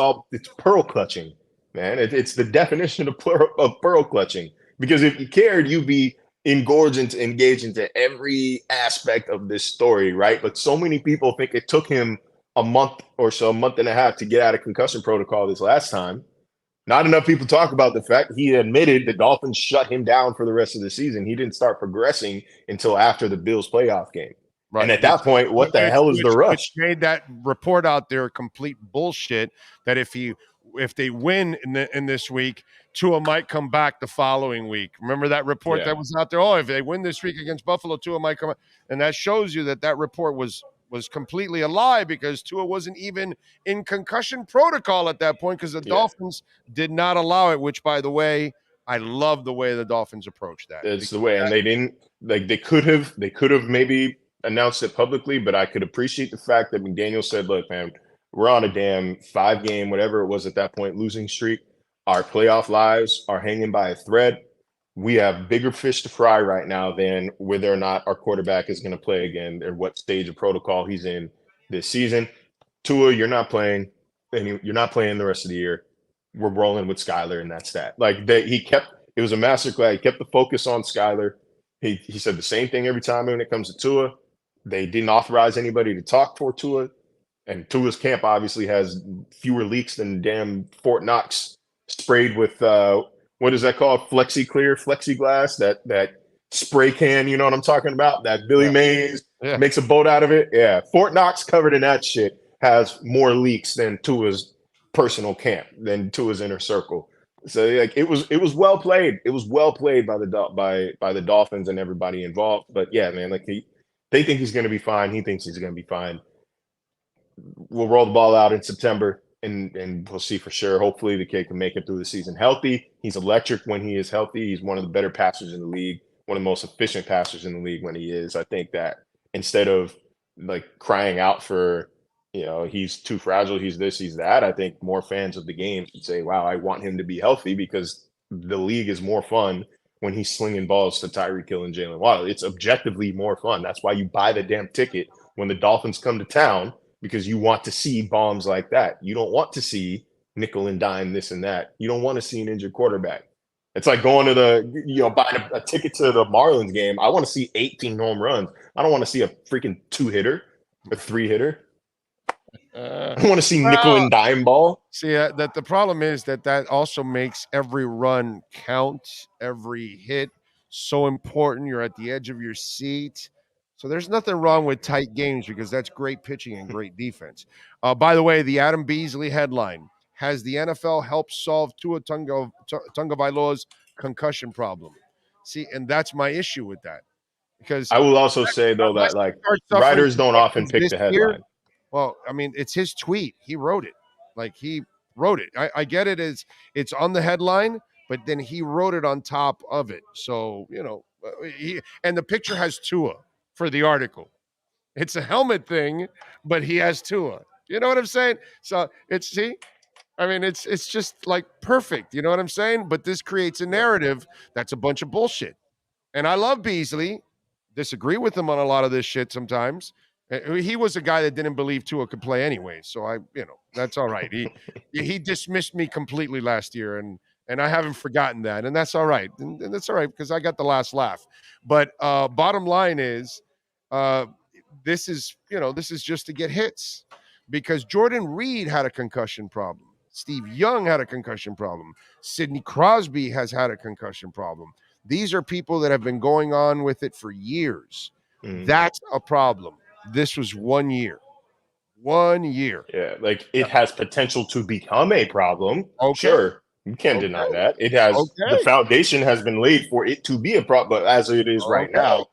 [SPEAKER 11] pearl clutching, man. It's the definition of pearl clutching. Because if you cared, you'd be engaged into every aspect of this story, right? But so many people think it took him a month and a half to get out of concussion protocol this last time. Not enough people talk about the fact he admitted the Dolphins shut him down for the rest of the season. He didn't start progressing until after the Bills playoff game. Right. And at that point, what the hell is the rush?
[SPEAKER 6] Which made that report out there complete bullshit, that if they win in this week, Tua might come back the following week. Remember that report that was out there? If they win this week against Buffalo, Tua might come back. And that shows you that report was completely a lie, because Tua wasn't even in concussion protocol at that point, because the Dolphins did not allow it, which, by the way, I love the way the Dolphins approached that.
[SPEAKER 11] It's the way, and they didn't, like, they could have maybe announced it publicly, but I could appreciate the fact that McDaniel said, look, man, we're on a damn 5-game, whatever it was at that point, losing streak. Our playoff lives are hanging by a thread. We have bigger fish to fry right now than whether or not our quarterback is going to play again, or what stage of protocol he's in this season. Tua, you're not playing, and you're not playing the rest of the year. We're rolling with Skyler, and that's that. Like, it was a masterclass. He kept the focus on Skyler. He said the same thing every time when it comes to Tua. They didn't authorize anybody to talk for Tua. And Tua's camp obviously has fewer leaks than damn Fort Knox sprayed with, what is that called? Flexiglass, that spray can, you know what I'm talking about? That Billy Mays makes a boat out of it. Yeah, Fort Knox covered in that shit has more leaks than Tua's personal camp, than Tua's inner circle. So like it was well played. It was well played by the Dolphins and everybody involved. But yeah, man, like they think he's going to be fine. He thinks he's going to be fine. We'll roll the ball out in September, and we'll see for sure. Hopefully, the kid can make it through the season healthy. He's electric when he is healthy. He's one of the better passers in the league, one of the most efficient passers in the league when he is. I think that instead of like crying out for, he's too fragile, he's this, he's that, I think more fans of the game should say, wow, I want him to be healthy because the league is more fun when he's slinging balls to Tyreek Hill and Jalen Waddle. It's objectively more fun. That's why you buy the damn ticket when the Dolphins come to town, because you want to see bombs like that. You don't want to see nickel and dime this and that. You don't want to see an injured quarterback. It's like going to buying a ticket to the Marlins game. I want to see 18 home runs. I don't want to see a freaking 2-hitter, a 3-hitter. I want to see nickel and dime ball.
[SPEAKER 6] See, that the problem is that also makes every run count, every hit so important. You're at the edge of your seat. So there's nothing wrong with tight games because that's great pitching and great defense. By the way, the Adam Beasley headline: has the NFL helped solve Tua Tagovailoa's concussion problem? See, and that's my issue with that. Because
[SPEAKER 11] I will also say though that like writers don't often pick the headline.
[SPEAKER 6] Well, I mean, it's his tweet. He wrote it. Like he wrote it. I get it as it's on the headline, but then he wrote it on top of it. So, and the picture has Tua for the article. It's a helmet thing, but he has Tua. You know what I'm saying? So it's just like perfect. You know what I'm saying? But this creates a narrative that's a bunch of bullshit. And I love Beasley. Disagree with him on a lot of this shit sometimes. He was a guy that didn't believe Tua could play anyway, so that's all right. He dismissed me completely last year, and I haven't forgotten that, and that's all right. And that's all right because I got the last laugh. But bottom line is, this is just to get hits because Jordan Reed had a concussion problem. Steve Young had a concussion problem. Sidney Crosby has had a concussion problem. These are people that have been going on with it for years. That's a problem. This was 1 year. 1 year.
[SPEAKER 11] Yeah, like it has potential to become a problem. Okay. Sure. You can't deny that. It has the foundation has been laid for it to be a problem, but as it is right now,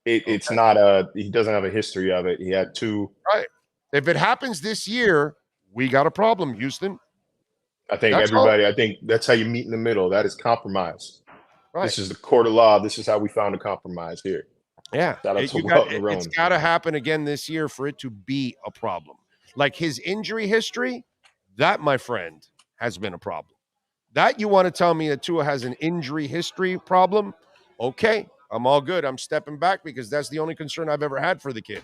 [SPEAKER 11] it's not he doesn't have a history of it. He had 2.
[SPEAKER 6] Right. If it happens this year, we got a problem, Houston.
[SPEAKER 11] I think I think that's how you meet in the middle. That is compromise. Right. This is the court of law. This is how we found a compromise here.
[SPEAKER 6] Yeah, it's got to happen again this year for it to be a problem. Like his injury history, that, my friend, has been a problem. That you want to tell me that Tua has an injury history problem? Okay, I'm all good. I'm stepping back because that's the only concern I've ever had for the kid.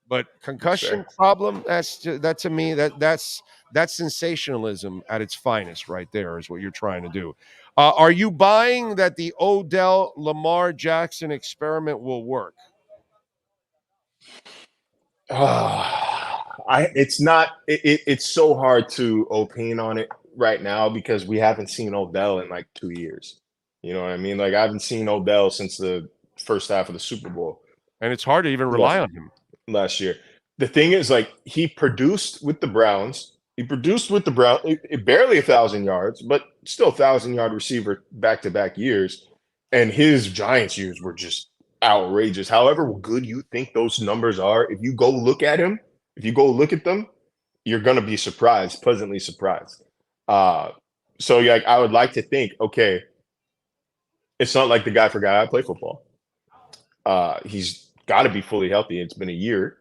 [SPEAKER 6] But concussion problem, that to me, that's sensationalism at its finest right there is what you're trying to do. Are you buying that the Odell Lamar Jackson experiment will work?
[SPEAKER 11] It's not. It's so hard to opine on it right now because we haven't seen Odell in like 2 years. You know what I mean? Like I haven't seen Odell since the first half of the Super Bowl,
[SPEAKER 6] and it's hard to even rely on him.
[SPEAKER 11] Last year, the thing is, like he produced with the Browns. Barely 1,000 yards, but still 1,000-yard receiver back-to-back years. And his Giants years were just outrageous. However good you think those numbers are, if you go look at them, you're going to be surprised, pleasantly surprised. So like, I would like to think, okay, it's not like the guy forgot how to play football. He's got to be fully healthy. It's been a year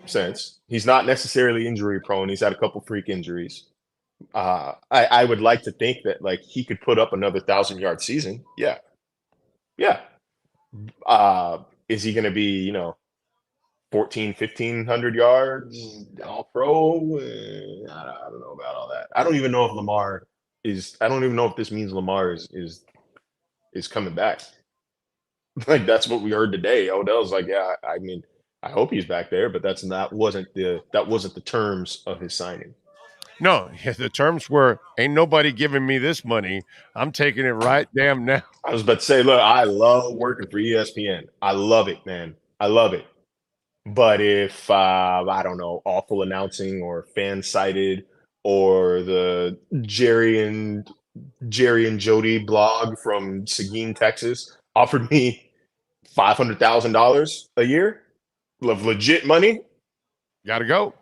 [SPEAKER 11] since. He's not necessarily injury prone. He's had a couple freak injuries. I would like to think that like he could put up another 1,000-yard season. Yeah. Is he going to be, 1,500 yards all pro? I don't know about all that. I don't even know if this means Lamar is coming back. Like that's what we heard today. Odell's like, yeah, I mean, I hope he's back there, but that wasn't the terms of his signing.
[SPEAKER 6] No, the terms were, ain't nobody giving me this money. I'm taking it right damn now.
[SPEAKER 11] I was about to say, look, I love working for ESPN. I love it, man. I love it. But if, I don't know, awful announcing or fan-sided or the Jerry and Jerry and Jody blog from Seguin, Texas, offered me $500,000 a year of legit money,
[SPEAKER 6] gotta go.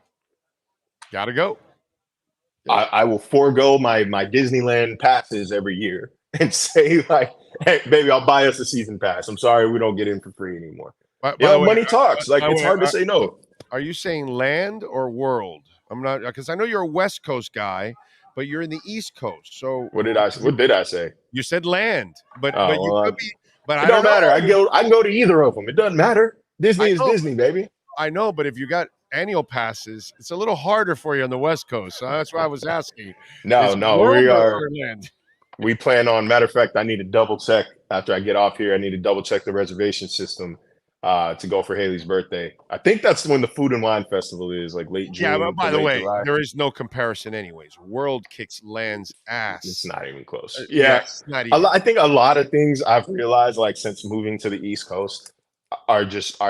[SPEAKER 11] I will forego my Disneyland passes every year and say like, hey, baby, I'll buy us a season pass. I'm sorry we don't get in for free anymore.
[SPEAKER 6] By the way,
[SPEAKER 11] money talks. Like, it's hard to say no.
[SPEAKER 6] Are you saying land or world? I'm not, because I know you're a West Coast guy, but you're in the East Coast. So
[SPEAKER 11] What did I say?
[SPEAKER 6] You said land, but
[SPEAKER 11] Oh,
[SPEAKER 6] you
[SPEAKER 11] well,
[SPEAKER 6] could be. But
[SPEAKER 11] it
[SPEAKER 6] I
[SPEAKER 11] don't
[SPEAKER 6] don't
[SPEAKER 11] matter.
[SPEAKER 6] know.
[SPEAKER 11] I can go to either of them. It doesn't matter. Disney is Disney, baby.
[SPEAKER 6] I know, but if you got annual passes, it's a little harder for you on the West Coast. So that's why I was asking.
[SPEAKER 11] No,
[SPEAKER 6] world
[SPEAKER 11] we
[SPEAKER 6] or
[SPEAKER 11] are.
[SPEAKER 6] land?
[SPEAKER 11] We plan on. Matter of fact, I need to double check after I get off here. I need to double check the reservation system to go for Haley's birthday. I think that's when the Food and Wine Festival is, like late June.
[SPEAKER 6] Yeah, but by the way,
[SPEAKER 11] July.
[SPEAKER 6] there is no comparison, anyways. World kicks land's ass.
[SPEAKER 11] It's not even close.
[SPEAKER 6] Yeah, it's not even.
[SPEAKER 11] I think a lot of things I've realized, like since moving to the East Coast, are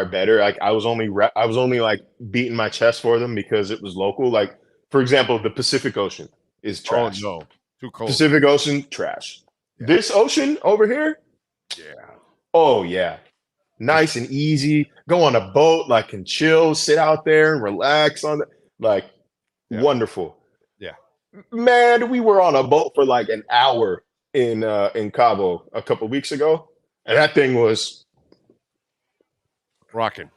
[SPEAKER 11] better. Like I was only like beating my chest for them because it was local. Like for example, the Pacific Ocean is trash.
[SPEAKER 6] Oh no, too cold.
[SPEAKER 11] Pacific Ocean trash. Yeah. This ocean over here, oh yeah, nice and easy. Go on a boat, like and chill, sit out there and relax on wonderful.
[SPEAKER 6] Yeah,
[SPEAKER 11] man, we were on a boat for like an hour in Cabo a couple weeks ago, and that thing was
[SPEAKER 6] rocking.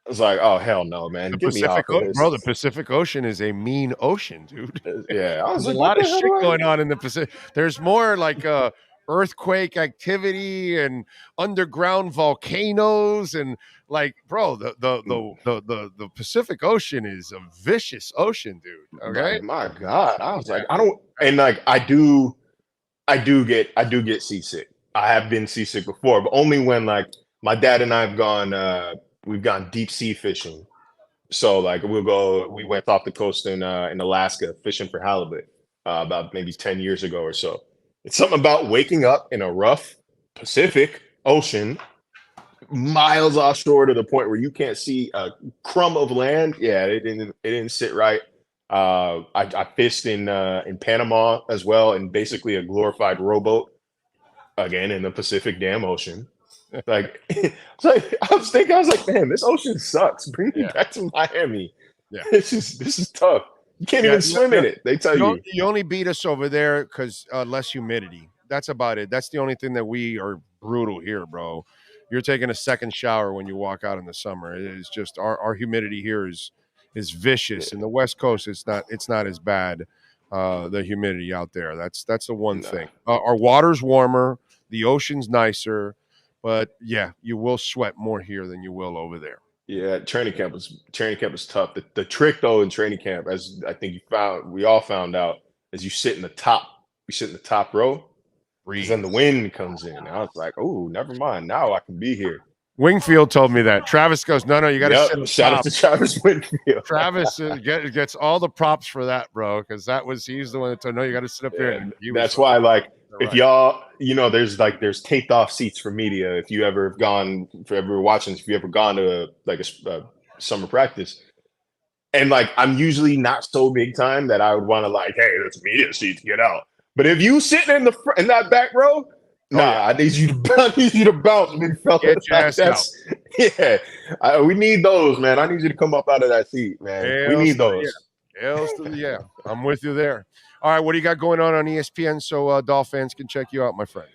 [SPEAKER 11] I was like, oh hell no, man!
[SPEAKER 6] The
[SPEAKER 11] Get
[SPEAKER 6] Pacific,
[SPEAKER 11] me off of this.
[SPEAKER 6] Bro. The Pacific Ocean is a mean ocean, dude.
[SPEAKER 11] Yeah, I was
[SPEAKER 6] There's
[SPEAKER 11] like,
[SPEAKER 6] a lot of shit going on in the Pacific. There's more like earthquake activity and underground volcanoes and like, bro, the Pacific Ocean is a vicious ocean, dude. Okay,
[SPEAKER 11] my God, I was like, I don't, and like I do get seasick. I have been seasick before, but only when like my dad and I have gone. We've gone deep sea fishing. So like we went off the coast in Alaska fishing for halibut about maybe 10 years ago or so. It's something about waking up in a rough Pacific Ocean, miles offshore to the point where you can't see a crumb of land. Yeah, it didn't sit right. I fished in Panama as well, in basically a glorified rowboat, again in the Pacific damn ocean. Like, I was like, man, this ocetion sucks. Bring me back to Miami.
[SPEAKER 6] Yeah,
[SPEAKER 11] this is tough. You can't even swim in it. They tell you.
[SPEAKER 6] You only beat us over there because less humidity. That's about it. That's the only thing that we are brutal here, bro. You're taking a second shower when you walk out in the summer. It is just our humidity here is vicious. In the West Coast, it's not as bad. The humidity out there. That's the one thing. Our water's warmer. The ocean's nicer. But yeah, you will sweat more here than you will over there.
[SPEAKER 11] Yeah, training camp was tough. The trick though in training camp, as I think we all found out, is you sit in the top row, because then the wind comes in. And I was like, oh, never mind. Now I can be here.
[SPEAKER 6] Wingfield told me that. Travis goes, no, you got to sit.
[SPEAKER 11] Shout out to Travis Wingfield.
[SPEAKER 6] Travis gets all the props for that, bro, because he's the one that told, no, you got to sit up here. And
[SPEAKER 11] that's why, like, if y'all, there's taped off seats for media. If you ever gone to a summer practice, and like, I'm usually not so big time that I would want to like, hey, there's media seats, get out. But if you sitting in in that back row, I need you to bounce, big fella.
[SPEAKER 6] Get your ass out.
[SPEAKER 11] Yeah, we need those, man. I need you to come up out of that seat, man. We need those.
[SPEAKER 6] Yeah, I'm with you there. All right, what do you got going on ESPN so Dolph fans can check you out, my friend?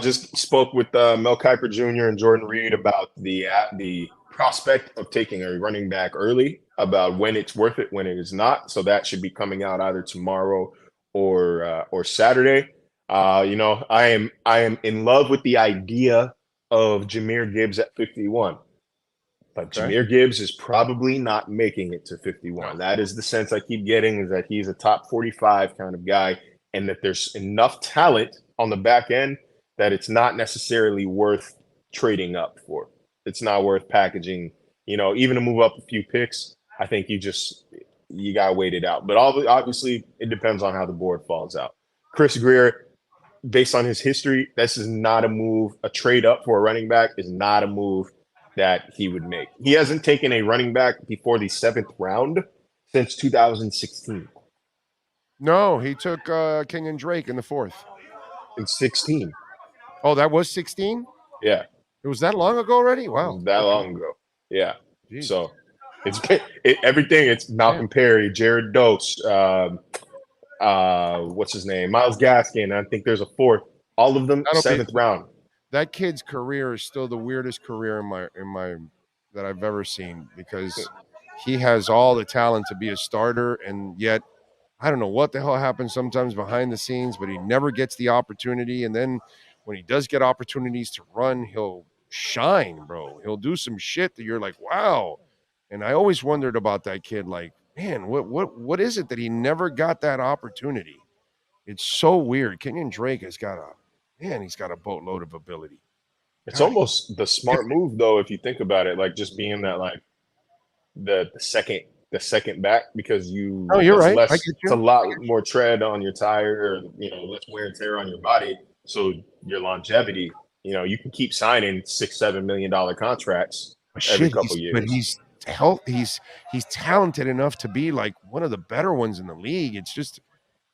[SPEAKER 11] Just spoke with Mel Kiper Jr. and Jordan Reed about the prospect of taking a running back early, about when it's worth it, when it is not. So that should be coming out either tomorrow or Saturday. I am in love with the idea of Jahmyr Gibbs at 51. But Jahmyr Gibbs is probably not making it to 51. That is the sense I keep getting, is that he's a top 45 kind of guy, and that there's enough talent on the back end that it's not necessarily worth trading up for. It's not worth packaging, even to move up a few picks. I think you got to wait it out. But obviously, it depends on how the board falls out. Chris Greer, based on his history, this is not a move. A trade up for a running back is not a move that he would make. He hasn't taken a running back before the 7th round since 2016.
[SPEAKER 6] No, he took Kenyon Drake in the 4th.
[SPEAKER 11] In 16.
[SPEAKER 6] Oh, that was 16?
[SPEAKER 11] Yeah.
[SPEAKER 6] It was that long ago already? Wow.
[SPEAKER 11] That long ago. Yeah.
[SPEAKER 6] Jeez.
[SPEAKER 11] So it's everything. It's Malcolm Perry, Jared Dose, what's his name? Myles Gaskin. I think there's a 4th. All of them 7th round.
[SPEAKER 6] That kid's career is still the weirdest career in my that I've ever seen, because he has all the talent to be a starter, and yet I don't know what the hell happens sometimes behind the scenes, but he never gets the opportunity. And then when he does get opportunities to run, he'll shine, bro. He'll do some shit that you're like, wow. And I always wondered about that kid, like, man, what is it that he never got that opportunity? It's so weird. Kenyon Drake he's got a boatload of ability.
[SPEAKER 11] It's almost the smart move, though, if you think about it, like just being that, like the second back, because you're right. It's a lot more tread on your tire, or less wear and tear on your body. So your longevity, you can keep signing $6-7 million contracts every couple years.
[SPEAKER 6] But he's talented enough to be like one of the better ones in the league.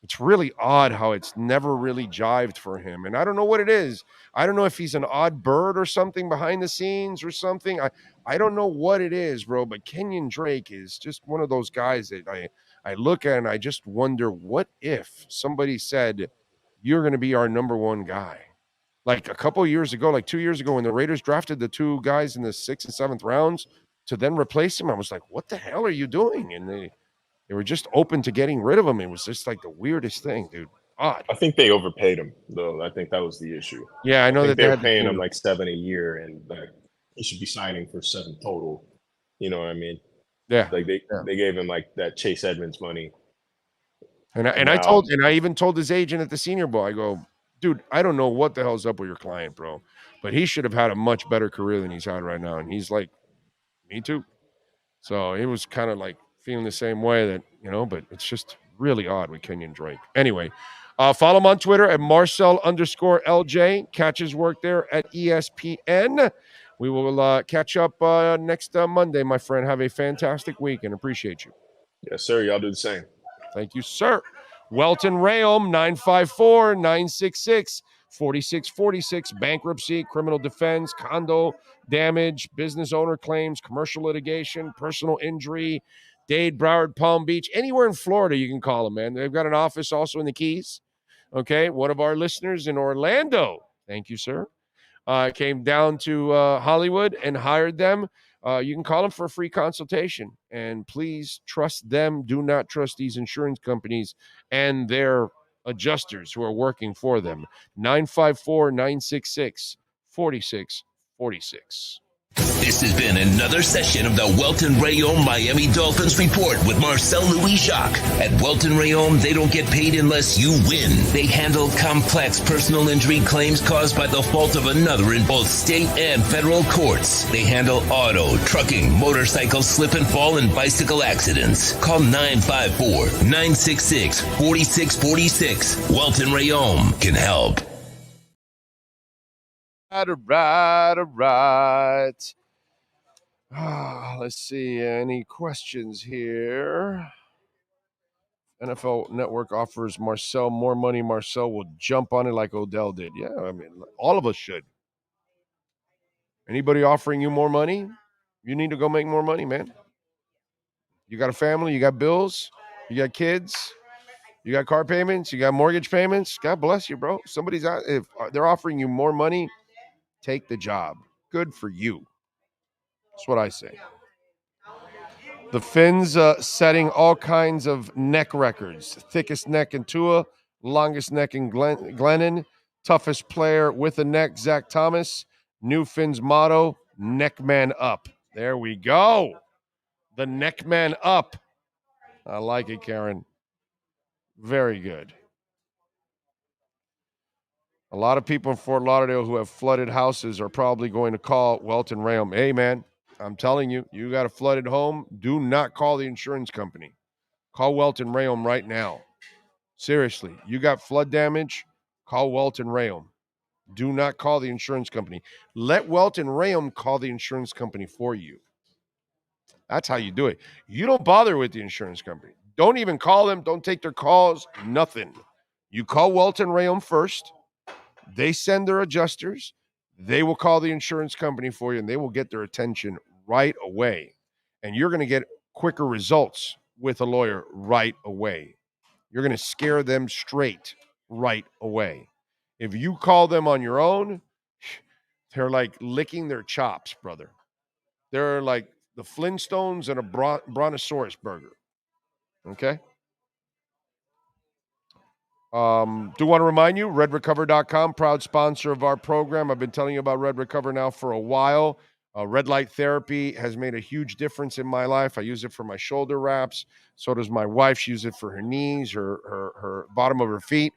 [SPEAKER 6] It's really odd how it's never really jived for him. And I don't know what it is. I don't know if he's an odd bird or something behind the scenes or something. I don't know what it is, bro. But Kenyon Drake is just one of those guys that I look at and I just wonder, what if somebody said, you're going to be our number one guy? Like a couple of years ago, like 2 years ago, when the Raiders drafted the 2 guys in the 6th and 7th rounds to then replace him, I was like, what the hell are you doing? And they were just open to getting rid of him. It was just like the weirdest thing, dude. Odd.
[SPEAKER 11] I think they overpaid him, though. I think that was the issue.
[SPEAKER 6] Yeah, I know that
[SPEAKER 11] they were paying him like $7 a year, and like he should be signing for $7 total. You know what I mean?
[SPEAKER 6] Yeah.
[SPEAKER 11] Like they gave him like that Chase Edmonds money.
[SPEAKER 6] And I even told his agent at the Senior Bowl, I go, dude, I don't know what the hell's up with your client, bro, but he should have had a much better career than he's had right now. And he's like, me too. So it was kind of like feeling the same way that, but it's just really odd with Kenyon Drake. Anyway, follow him on Twitter at Marcel_LJ. Catch his work there at ESPN. We will catch up next Monday, my friend. Have a fantastic week and appreciate you.
[SPEAKER 11] Yes, sir. Y'all do the same.
[SPEAKER 6] Thank you, sir. Welton Rayom, 954-966-4646. Bankruptcy, criminal defense, condo damage, business owner claims, commercial litigation, personal injury, Dade, Broward, Palm Beach, anywhere in Florida you can call them, man. They've got an office also in the Keys. Okay, one of our listeners in Orlando, thank you, sir, came down to Hollywood and hired them. You can call them for a free consultation. And please trust them. Do not trust these insurance companies and their adjusters who are working for them. 954-966-4646.
[SPEAKER 4] This has been another session of the Welton Rayom Miami Dolphins Report with Marcel Louis-Jacques. At Welton Rayom, they don't get paid unless you win. They handle complex personal injury claims caused by the fault of another in both state and federal courts. They handle auto, trucking, motorcycle slip and fall, and bicycle accidents. Call 954-966-4646. Welton Rayom can help.
[SPEAKER 6] All right. Let's see. Any questions here? NFL Network offers Marcel more money. Marcel will jump on it like Odell did. Yeah, I mean, all of us should. Anybody offering you more money? You need to go make more money, man. You got a family. You got bills. You got kids. You got car payments. You got mortgage payments. God bless you, bro. Somebody's out. If they're offering you more money, take the job. Good for you. That's what I say. The Finns setting all kinds of neck records. Thickest neck in Tua, longest neck in Glennon, toughest player with a neck, Zach Thomas. New Finns motto, neck man up. There we go. The neck man up. I like it, Karen. Very good. A lot of people in Fort Lauderdale who have flooded houses are probably going to call Welton Rayom. Hey, man, I'm telling you, you got a flooded home. Do not call the insurance company. Call Welton Rayom right now. Seriously, you got flood damage, call Welton Rayom. Do not call the insurance company. Let Welton Rayom call the insurance company for you. That's how you do it. You don't bother with the insurance company. Don't even call them. Don't take their calls. Nothing. You call Welton Rayom first. They send their adjusters. They will call the insurance company for you, and they will get their attention right away. And you're going to get quicker results with a lawyer right away. You're going to scare them straight right away. If you call them on your own, they're like licking their chops, brother. They're like the Flintstones and a brontosaurus burger. Okay? Do want to remind you, redrecover.com, proud sponsor of our program. I've been telling you about Red Recover now for a while. Red light therapy has made a huge difference in my life. I use it for my shoulder wraps. So does my wife. She uses it for her knees, her bottom of her feet.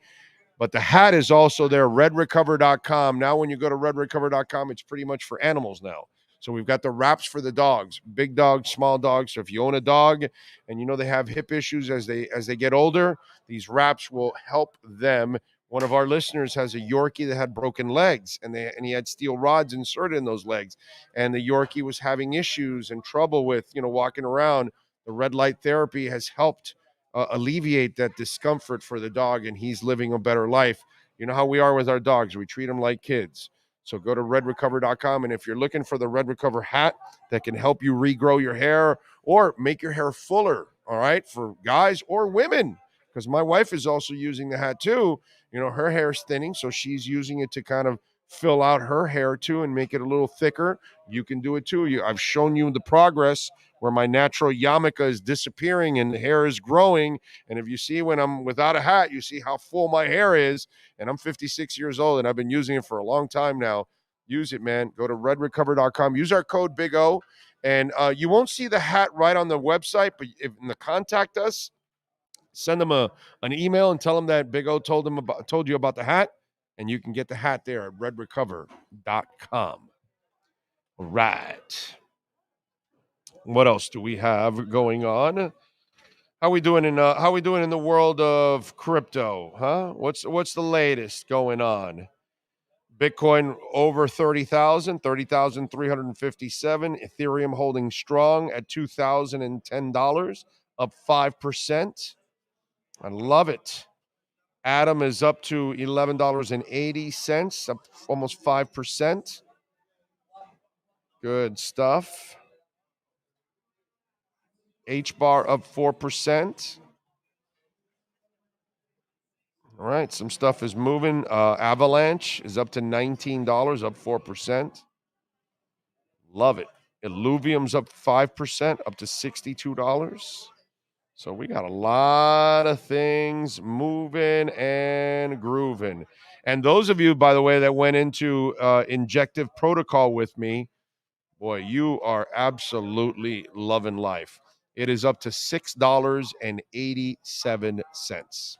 [SPEAKER 6] But the hat is also there, redrecover.com. Now, when you go to redrecover.com, it's pretty much for animals now. So we've got the wraps for the dogs, big dogs, small dogs. So if you own a dog and you know they have hip issues as they get older, these wraps will help them. One of our listeners has a Yorkie that had broken legs, and he had steel rods inserted in those legs. And the Yorkie was having issues and trouble with, walking around. The red light therapy has helped alleviate that discomfort for the dog, and he's living a better life. You know how we are with our dogs. We treat them like kids. So go to redrecover.com, and if you're looking for the Red Recover hat that can help you regrow your hair or make your hair fuller, all right, for guys or women, because my wife is also using the hat too. Her hair's thinning, so she's using it to kind of fill out her hair too and make it a little thicker. You can do it too. I've shown you the progress where my natural yarmulke is disappearing and the hair is growing. And if you see when I'm without a hat, you see how full my hair is. And I'm 56 years old, and I've been using it for a long time now. Use it, man. Go to redrecover.com. Use our code Big O. And you won't see the hat right on the website, but if in the contact us, send them an email and tell them that Big O told you about the hat, and you can get the hat there at redrecover.com. All right. What else do we have going on? How we doing in the world of crypto, huh? What's the latest going on? Bitcoin over 30,357. Ethereum holding strong at $2,010, up 5%. I love it. Atom is up to $11.80, up almost 5%. Good stuff. H-bar up 4%. All right, some stuff is moving. Avalanche is up to $19, up 4%. Love it. Illuvium's up 5%, up to $62. So we got a lot of things moving and grooving. And those of you, by the way, that went into Injective Protocol with me, boy, you are absolutely loving life. It is up to $6.87.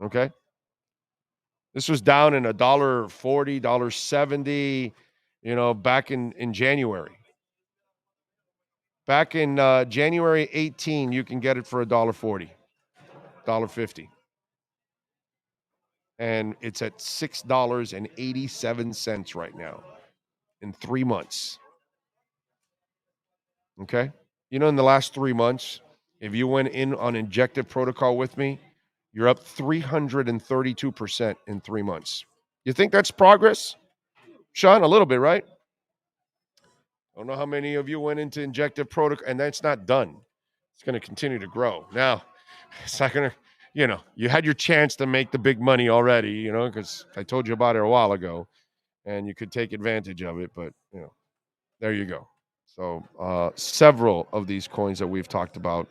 [SPEAKER 6] Okay? This was down in $1.40, $1.70, back in January. Back in January 18, you can get it for $1.40, $1.50. And it's at $6.87 right now in 3 months. Okay? In the last 3 months, if you went in on Injective Protocol with me, you're up 332% in 3 months. You think that's progress? Sean, a little bit, right? I don't know how many of you went into Injective Protocol, and that's not done. It's going to continue to grow. Now, it's not going to, you had your chance to make the big money already, because I told you about it a while ago, and you could take advantage of it, but, there you go. So several of these coins that we've talked about,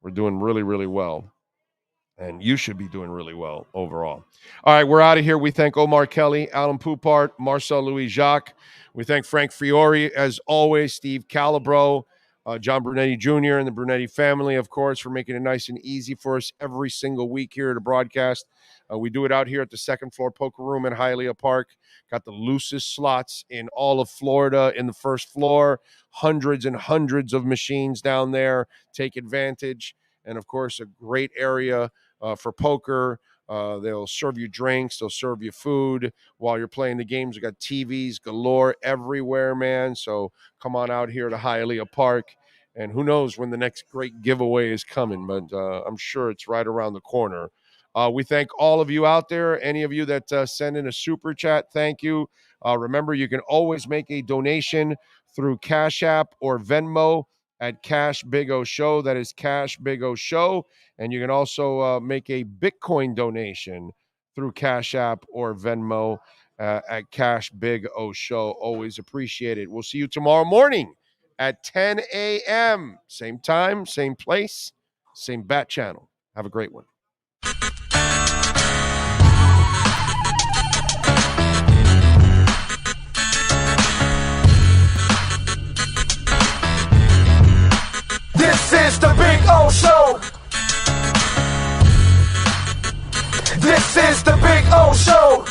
[SPEAKER 6] we're doing really, really well. And you should be doing really well overall. All right, we're out of here. We thank Omar Kelly, Alan Poupart, Marcel Louis-Jacques. We thank Frank Fiore, as always, Steve Calabro, John Brunetti Jr., and the Brunetti family, of course, for making it nice and easy for us every single week here to broadcast. We do it out here at the second floor poker room in Hialeah Park. Got the loosest slots in all of Florida in the first floor. Hundreds and hundreds of machines down there. Take advantage. And, of course, a great area for poker. They'll serve you drinks. They'll serve you food while you're playing the games. We got TVs galore everywhere, man. So come on out here to Hialeah Park And who knows when the next great giveaway is coming, but I'm sure it's right around the corner. We thank all of you out there. Any of you that send in a super chat, thank you. Remember, you can always make a donation through Cash App or Venmo at Cash Big O Show. That is Cash Big O Show. And you can also make a Bitcoin donation through Cash App or Venmo at Cash Big O Show. Always appreciate it. We'll see you tomorrow morning at 10 a.m. Same time, same place, same bat channel. Have a great one.
[SPEAKER 1] This is the Big O Show. This is the Big O Show.